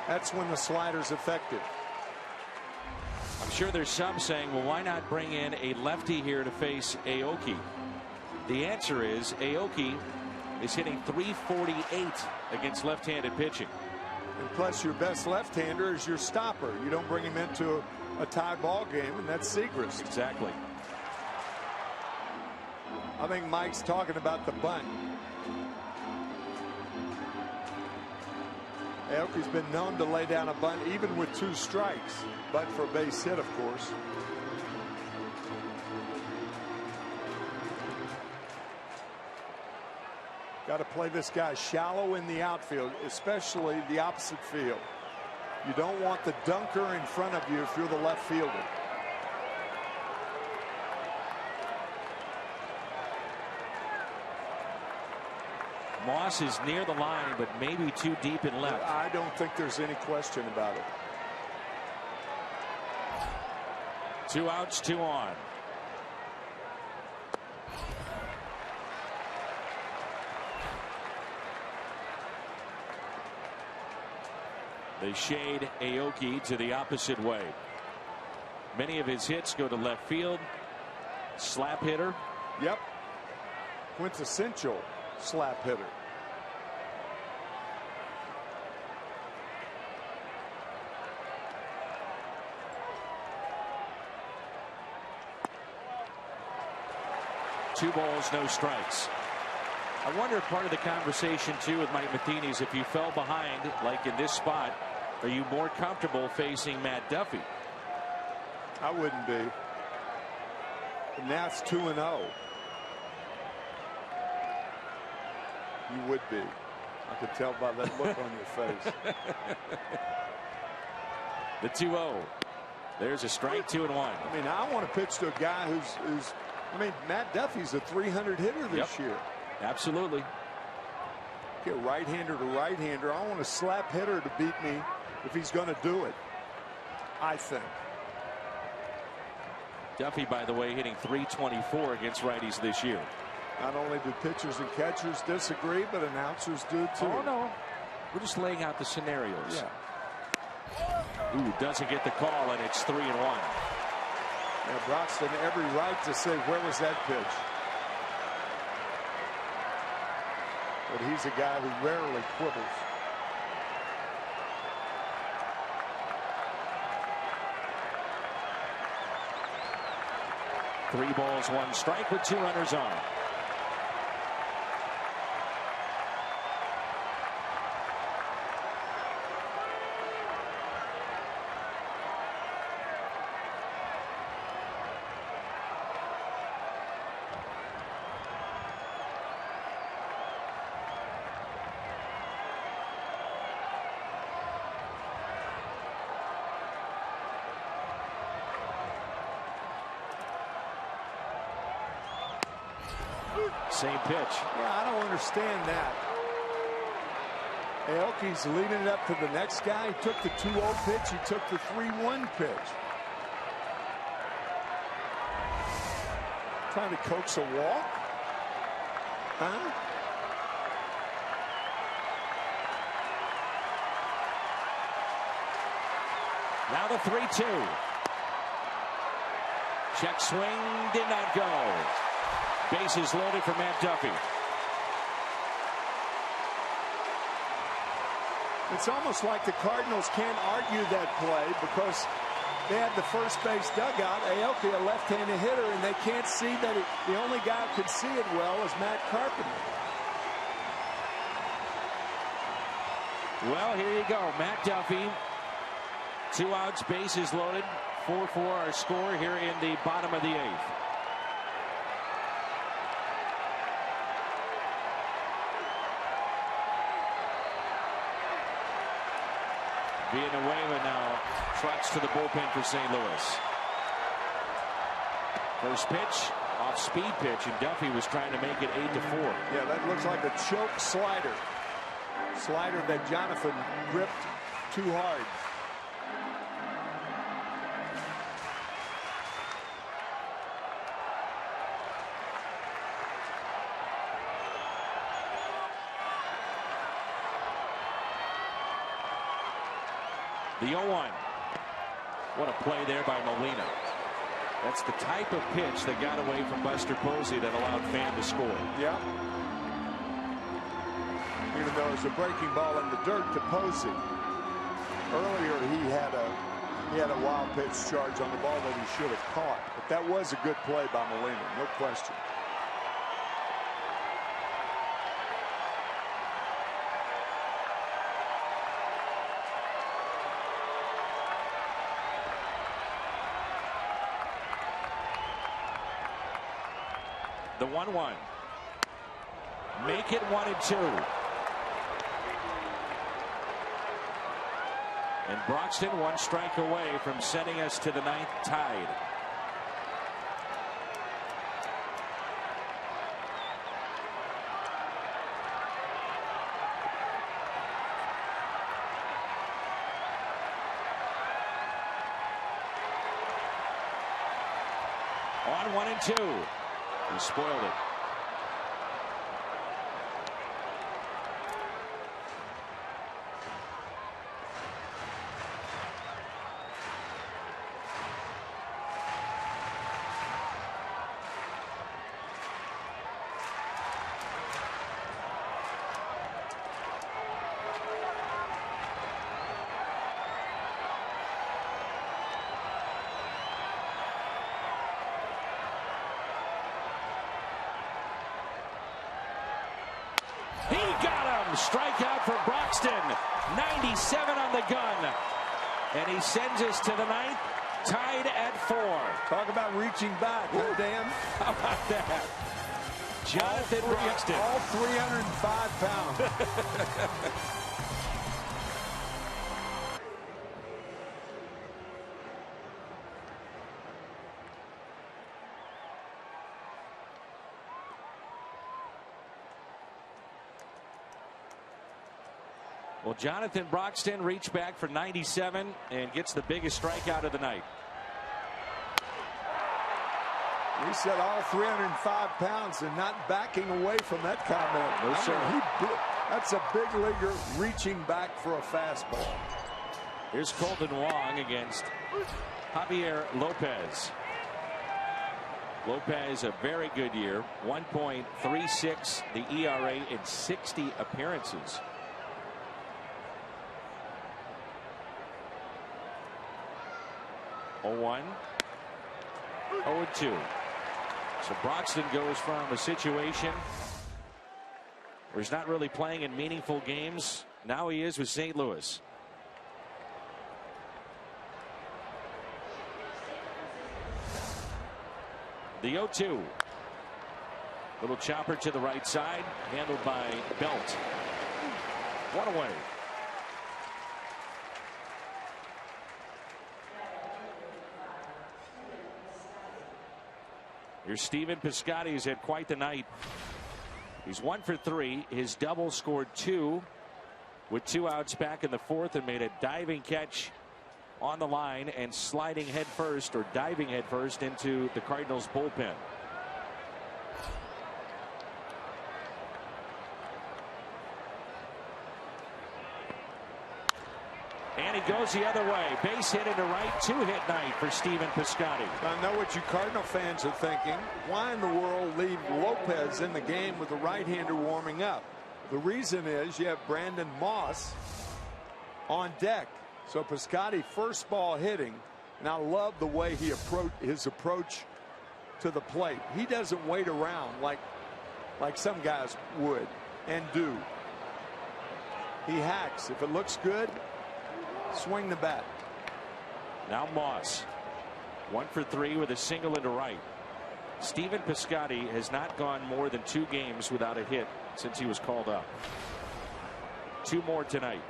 That's when the slider's effective. I'm sure there's some saying, well, why not bring in a lefty here to face Aoki? The answer is Aoki is hitting .348 against left-handed pitching. And plus, your best left-hander is your stopper. You don't bring him into a tie ball game, and that's Segrist. Exactly. I think Mike's talking about the bunt. Aoki's been known to lay down a bunt even with 2 strikes. Bunt for a base hit, of course. Got to play this guy shallow in the outfield, especially the opposite field. You don't want the dunker in front of you if you're the left fielder. Moss is near the line, but maybe too deep in left. I don't think there's any question about it. 2 outs, 2 on. They shade Aoki to the opposite way. Many of his hits go to left field. Slap hitter. Yep. Quintessential slap hitter. Two balls, no strikes. I wonder if part of the conversation too with Mike Matheny is if you fell behind like in this spot, are you more comfortable facing Matt Duffy? I wouldn't be. And now it's 2-0. You would be. I could tell by that look on your face. The 2-0. There's a strike, 2-1. I mean, I want to pitch to a guy who's I mean, Matt Duffy's a 300 hitter this year. Absolutely. Get right-hander to right-hander. I want a slap hitter to beat me if he's going to do it, I think. Duffy, by the way, hitting .324 against righties this year. Not only do pitchers and catchers disagree, but announcers do too. Oh, no. We're just laying out the scenarios. Yeah. Ooh, doesn't get the call, and it's 3-1. Yeah, Broxton every right to say, where was that pitch? But he's a guy who rarely quibbles. Three balls, 1 strike with 2 runners on. Same pitch. Yeah, I don't understand that. Aoki's leading it up to the next guy. He took the 2-0 pitch. He took the 3-1 pitch. Trying to coax a walk? Huh? Now the 3-2. Check swing did not go. Bases loaded for Matt Duffy. It's almost like the Cardinals can't argue that play because they had the first base dugout. Aoki, a left-handed hitter, and they can't see that the only guy who could see it well is Matt Carpenter. Well, here you go. Matt Duffy. 2 outs, bases loaded. 4-4 our score here in the bottom of the 8th. Villanueva now trots to the bullpen for St. Louis. First pitch, off speed pitch, and Duffy was trying to make it 8-4. Yeah, that looks like a choke slider. Slider that Jonathan gripped too hard. The 0-1. What a play there by Molina. That's the type of pitch that got away from Buster Posey that allowed Pham to score. Yeah. Even though it was a breaking ball in the dirt to Posey. Earlier he had a wild pitch charge on the ball that he should have caught. But that was a good play by Molina, no question. The 1-1. Make it 1-2. And Broxton 1 strike away from sending us to the 9th tied. On 1-2. He spoiled it. He got him. Strikeout for Broxton. 97 on the gun. And he sends us to the 9th, tied at 4. Talk about reaching back, huh, Dan? How about that? Jonathan Broxton. All 305 pounds. Well, Jonathan Broxton reached back for 97 and gets the biggest strikeout of the night. He said all 305 pounds and not backing away from that comment. No, sir. That's a big leaguer reaching back for a fastball. Here's Colton Wong against Javier Lopez. Lopez, a very good year. 1.36 the ERA in 60 appearances. Oh, 1, 0-2. So Broxton goes from a situation where he's not really playing in meaningful games. Now he is with St. Louis. The 0-2. Little chopper to the right side, handled by Belt. 1 away. Here's Stephen Piscotty, who's had quite the night. He's 1 for 3. His double scored 2 with 2 outs back in the 4th and made a diving catch on the line and sliding headfirst or diving headfirst into the Cardinals bullpen. And he goes the other way. Base hit into right. 2-hit night for Stephen Piscotty. I know what you Cardinal fans are thinking. Why in the world leave Lopez in the game with the right-hander warming up? The reason is you have Brandon Moss on deck. So Piscotty first ball hitting. And I love the way he his approach to the plate. He doesn't wait around like some guys would and do. He hacks. If it looks good, swing the bat. Now Moss 1 for 3 with a single into right. Stephen Piscotty has not gone more than 2 games without a hit since he was called up. 2 more tonight.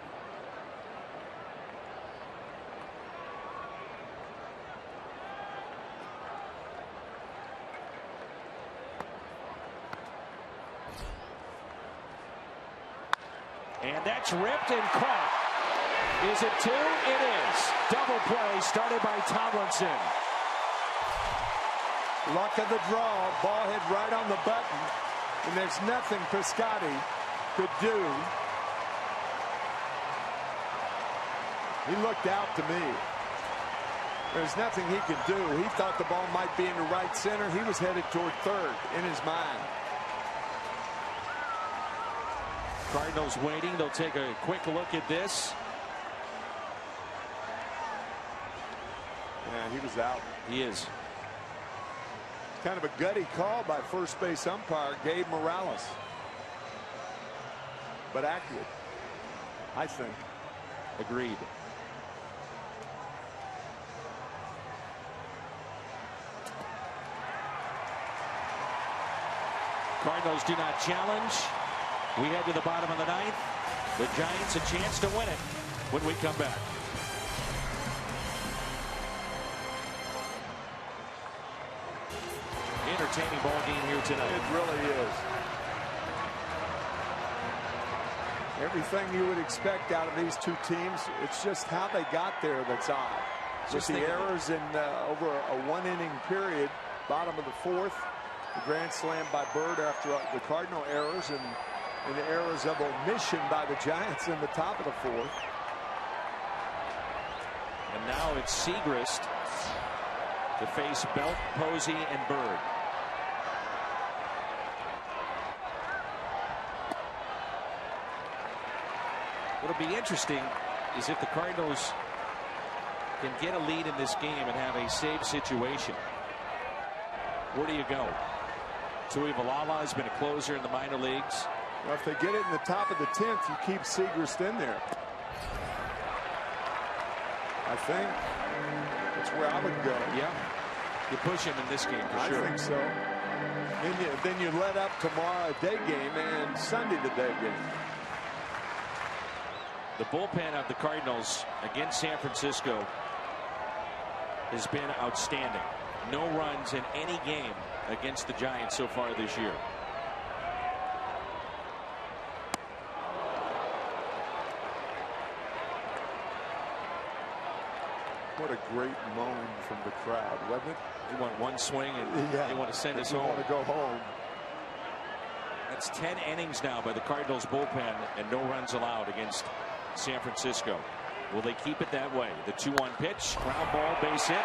And that's ripped and caught. Is it 2? It is. Double play started by Tomlinson. Luck of the draw. Ball hit right on the button. And there's nothing Piscotty could do. He looked out to me. There's nothing he could do. He thought the ball might be in the right center. He was headed toward third in his mind. Cardinals waiting. They'll take a quick look at this. Yeah, he was out. He is. Kind of a gutty call by first base umpire Gabe Morales. But accurate, I think. Agreed. Cardinals do not challenge. We head to the bottom of the 9th. The Giants a chance to win it when we come back. Entertaining ball game here tonight. It really is. Everything you would expect out of these 2 teams. It's just how they got there that's odd. Just the errors in over a 1-inning period. Bottom of the 4th. The grand slam by Bird after the Cardinal errors and the errors of omission by the Giants in the top of the 4th. And now it's Segrist to face Belt, Posey, and Bird. What'll be interesting is if the Cardinals can get a lead in this game and have a save situation. Where do you go? Tuivailala has been a closer in the minor leagues. Well, if they get it in the top of the 10th, you keep Segrist in there. I think that's where I would go. Yeah, you push him in this game for sure. I think so. Then you let up tomorrow a day game and Sunday the day game. The bullpen of the Cardinals against San Francisco has been outstanding. No runs in any game against the Giants so far this year. What a great moan from the crowd, wasn't it? They want one swing and they want to send us home. Want to go home. That's 10 innings now by the Cardinals bullpen and no runs allowed against San Francisco. Will they keep it that way? The 2-1 pitch, ground ball, base hit,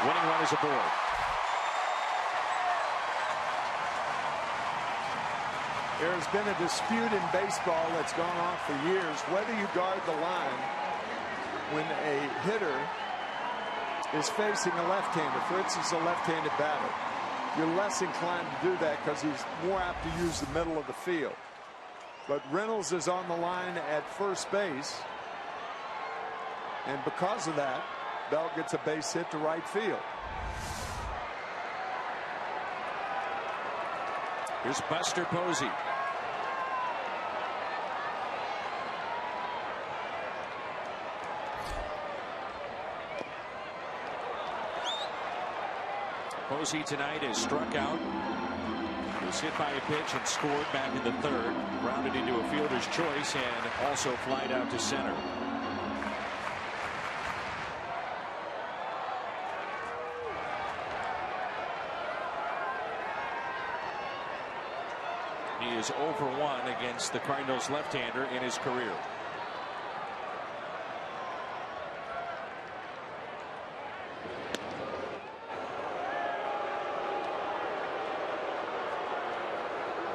winning run is aboard. There has been a dispute in baseball that's gone on for years whether you guard the line when a hitter is facing a left-hander. For instance, a left-handed batter. You're less inclined to do that because he's more apt to use the middle of the field. But Reynolds is on the line at first base. And because of that, Bell gets a base hit to right field. Here's Buster Posey. Posey tonight has struck out. Was hit by a pitch and scored back in the third. Grounded into a fielder's choice and also flied out to center. He is 0 for 1 against the Cardinals left-hander in his career.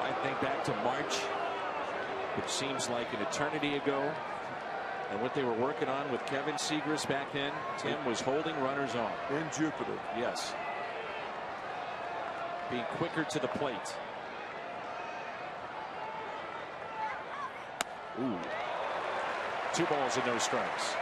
I think back to March, which seems like an eternity ago, and what they were working on with Kevin Seagrass back then, Tim, was holding runners on. In Jupiter. Yes. Being quicker to the plate. Ooh. 2 balls and no strikes.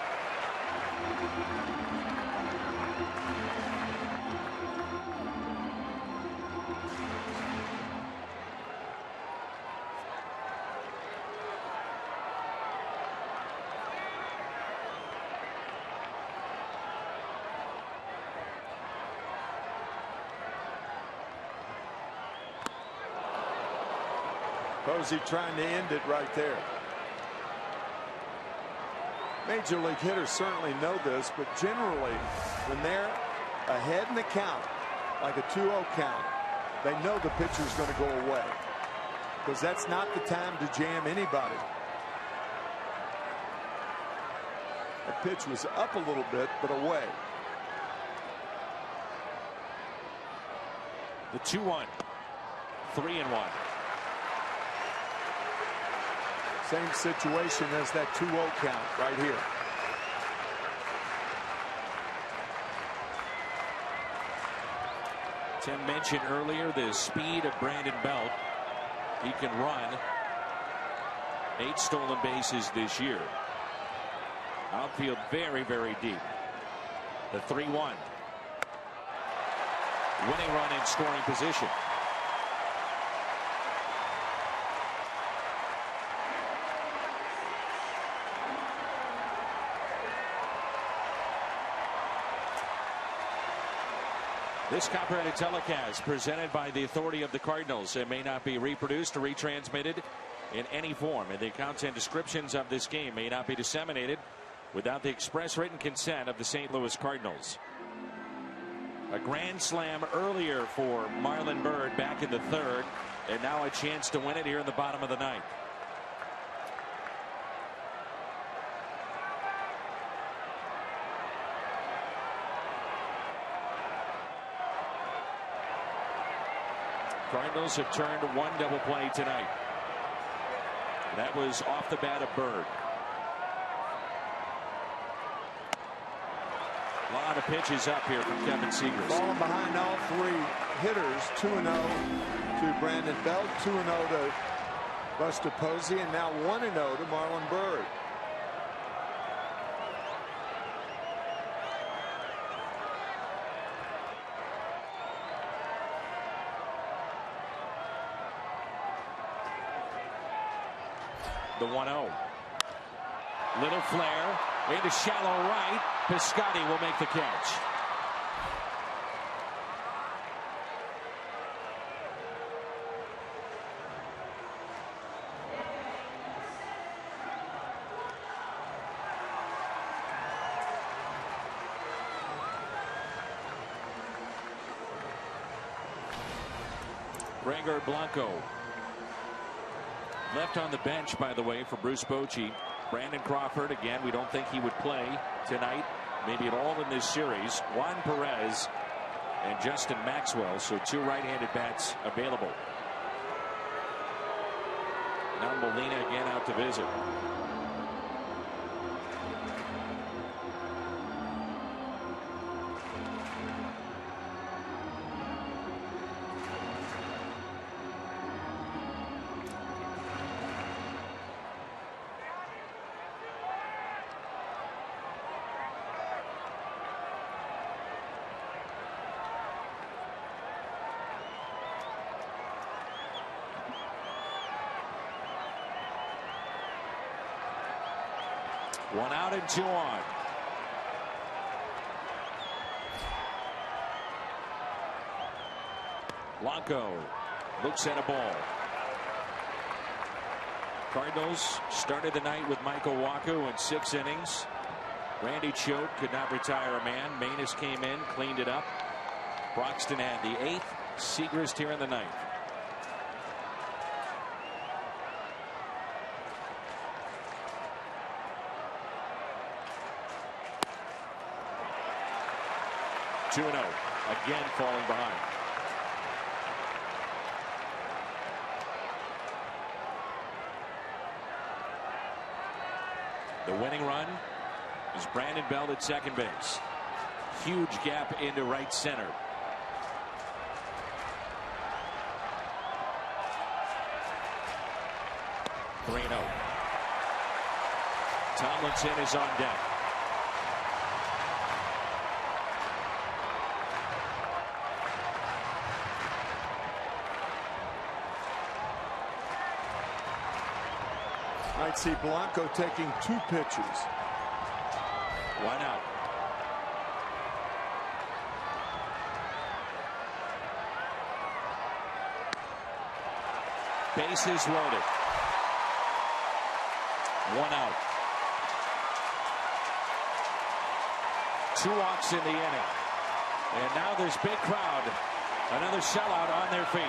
Posey trying to end it right there. Major league hitters certainly know this, but generally when they're ahead in the count, like a 2-0 count, they know the pitcher's going to go away, because that's not the time to jam anybody. The pitch was up a little bit, but away. The 2-1. 3-1. Same situation as that 2-0 count right here. Tim mentioned earlier the speed of Brandon Belt. He can run. 8 stolen bases this year. Outfield very, very deep. The 3-1. Winning run in scoring position. This copyrighted telecast presented by the authority of the Cardinals. It may not be reproduced or retransmitted in any form, and the content descriptions of this game may not be disseminated without the express written consent of the St. Louis Cardinals. A grand slam earlier for Marlon Byrd back in the third, and now a chance to win it here in the bottom of the ninth. Cardinals have turned 1 double play tonight. That was off the bat of Byrd. A lot of pitches up here from Kevin Seagrass. Falling behind all 3 hitters. 2-0 to Brandon Belt, 2-0 to Buster Posey, and now 1-0 to Marlon Byrd. The 1-0. Little flare into shallow right. Piscotty will make the catch. Rhaegar Blanco. Left on the bench, by the way, for Bruce Bochy. Brandon Crawford, again, we don't think he would play tonight, maybe at all in this series. Juan Perez and Justin Maxwell, so 2 right-handed bats available. Now Molina again out to visit. One out and 2 on. Blanco looks at a ball. Cardinals started the night with Michael Wacha in 6 innings. Randy Choate could not retire a man. Manus came in, cleaned it up. Broxton had the 8th. Segrist here in the 9th. Two and 0. Again falling behind. The winning run is Brandon Belt at second base. Huge gap into right center. Three 0. Tomlinson is on deck. Might see Blanco taking 2 pitches. Why not? Bases loaded. 1 out. 2 walks in the inning. And now there's big crowd. Another sellout on their feet.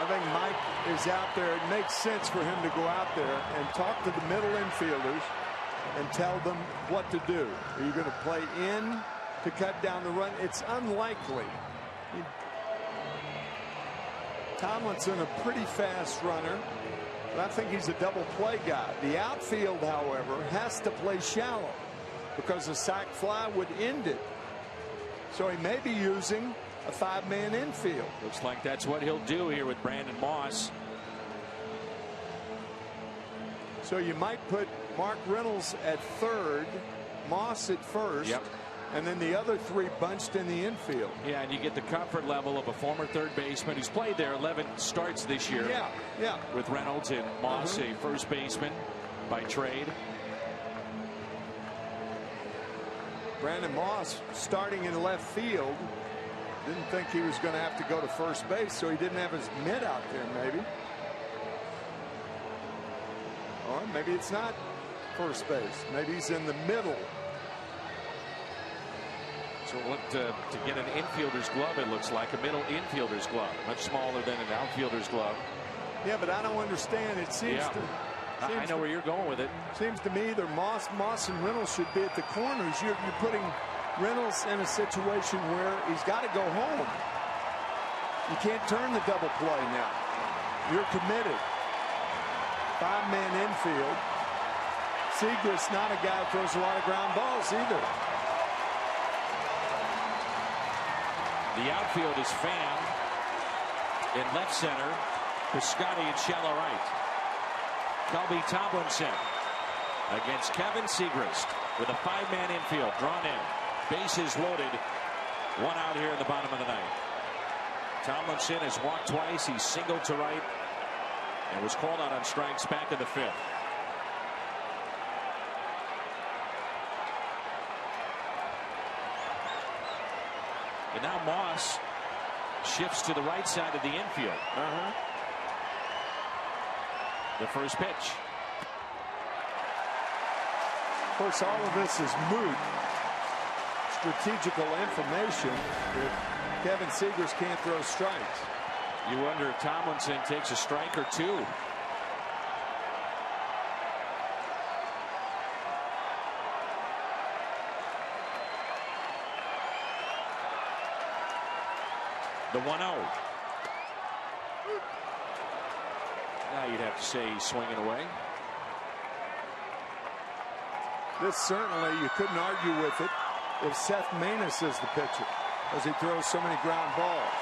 I think Mike is out there. It makes sense for him to go out there and talk to the middle infielders and tell them what to do. Are you going to play in to cut down the run? It's unlikely. Tomlinson, a pretty fast runner, but I think he's a double play guy. The outfield, however, has to play shallow because a sac fly would end it. So he may be using a 5-man infield. Looks like that's what he'll do here with Brandon Moss. So you might put Mark Reynolds at third, Moss at first, yep, and then the other 3 bunched in the infield. Yeah, and you get the comfort level of a former third baseman who's played there 11 starts this year. Yeah. With Reynolds and Moss, a first baseman by trade. Brandon Moss starting in left field. Didn't think he was going to have to go to first base, so he didn't have his mitt out there, maybe. Or maybe it's not first base. Maybe he's in the middle. So we'll look to get an infielder's glove, it looks like. A middle infielder's glove. Much smaller than an outfielder's glove. Yeah, but I don't understand. It seems to... I know where you're going with it. Seems to me either Moss and Reynolds should be at the corners. You're putting Reynolds in a situation where he's got to go home. You can't turn the double play now. You're committed. 5-man infield. Segrist not a guy who throws a lot of ground balls either. The outfield is Pham in left center. Piscotty in shallow right. Colby Tomlinson against Kevin Segrist with a 5-man infield drawn in. Bases loaded. 1 out here in the bottom of the 9th. Tomlinson has walked twice. He's singled to right and was called out on strikes back in the 5th. And now Moss shifts to the right side of the infield. The first pitch. Of course, all of this is moot. Strategical information if Kevin Segrist can't throw strikes. You wonder if Tomlinson takes a strike or 2. The 1-0. Now you'd have to say he's swinging away. This certainly, you couldn't argue with it if Seth Maness is the pitcher, as he throws so many ground balls.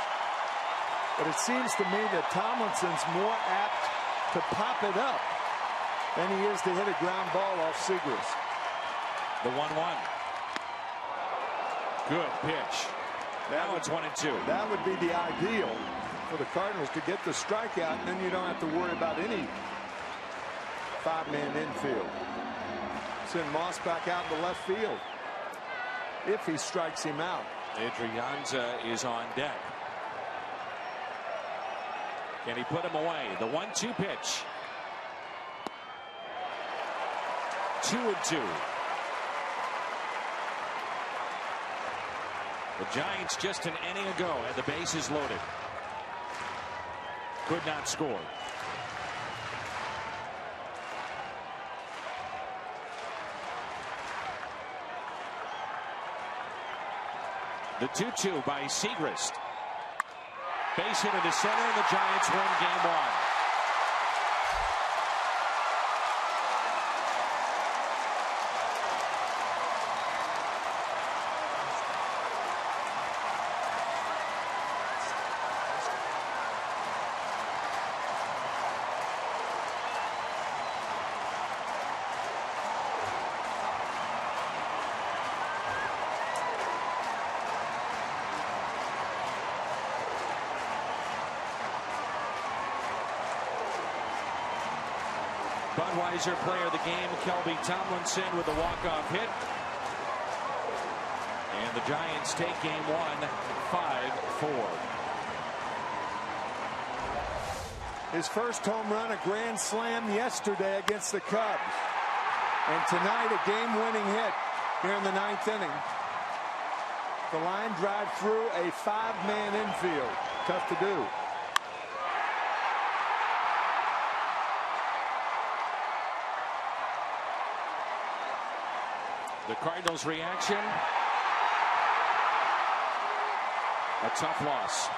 But it seems to me that Tomlinson's more apt to pop it up than he is to hit a ground ball off Segrist. The 1-1. Good pitch. Now it's 1-2. That would be the ideal. for the Cardinals to get the strikeout, and then you don't have to worry about any 5-man infield. Send Moss back out to left field if he strikes him out. Adrianza is on deck. Can he put him away? The 1-2 pitch. 2-2. The Giants just an inning ago had the bases loaded. Could not score. The 2-2 by Segrist. Base hit into center, and the Giants win game 1. Budweiser player of the game, Kelby Tomlinson, with a walk-off hit. And the Giants take game 1, 5-4. His first home run, a grand slam yesterday against the Cubs. And tonight, a game-winning hit here in the 9th inning. The line drive through a 5-man infield. Tough to do. The Cardinals' reaction, a tough loss.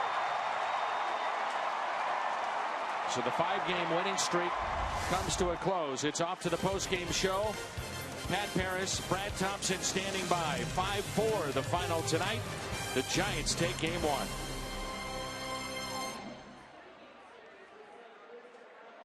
So the 5-game winning streak comes to a close. It's off to the post-game show. Pat Paris, Brad Thompson standing by. 5-4 the final tonight. The Giants take game 1.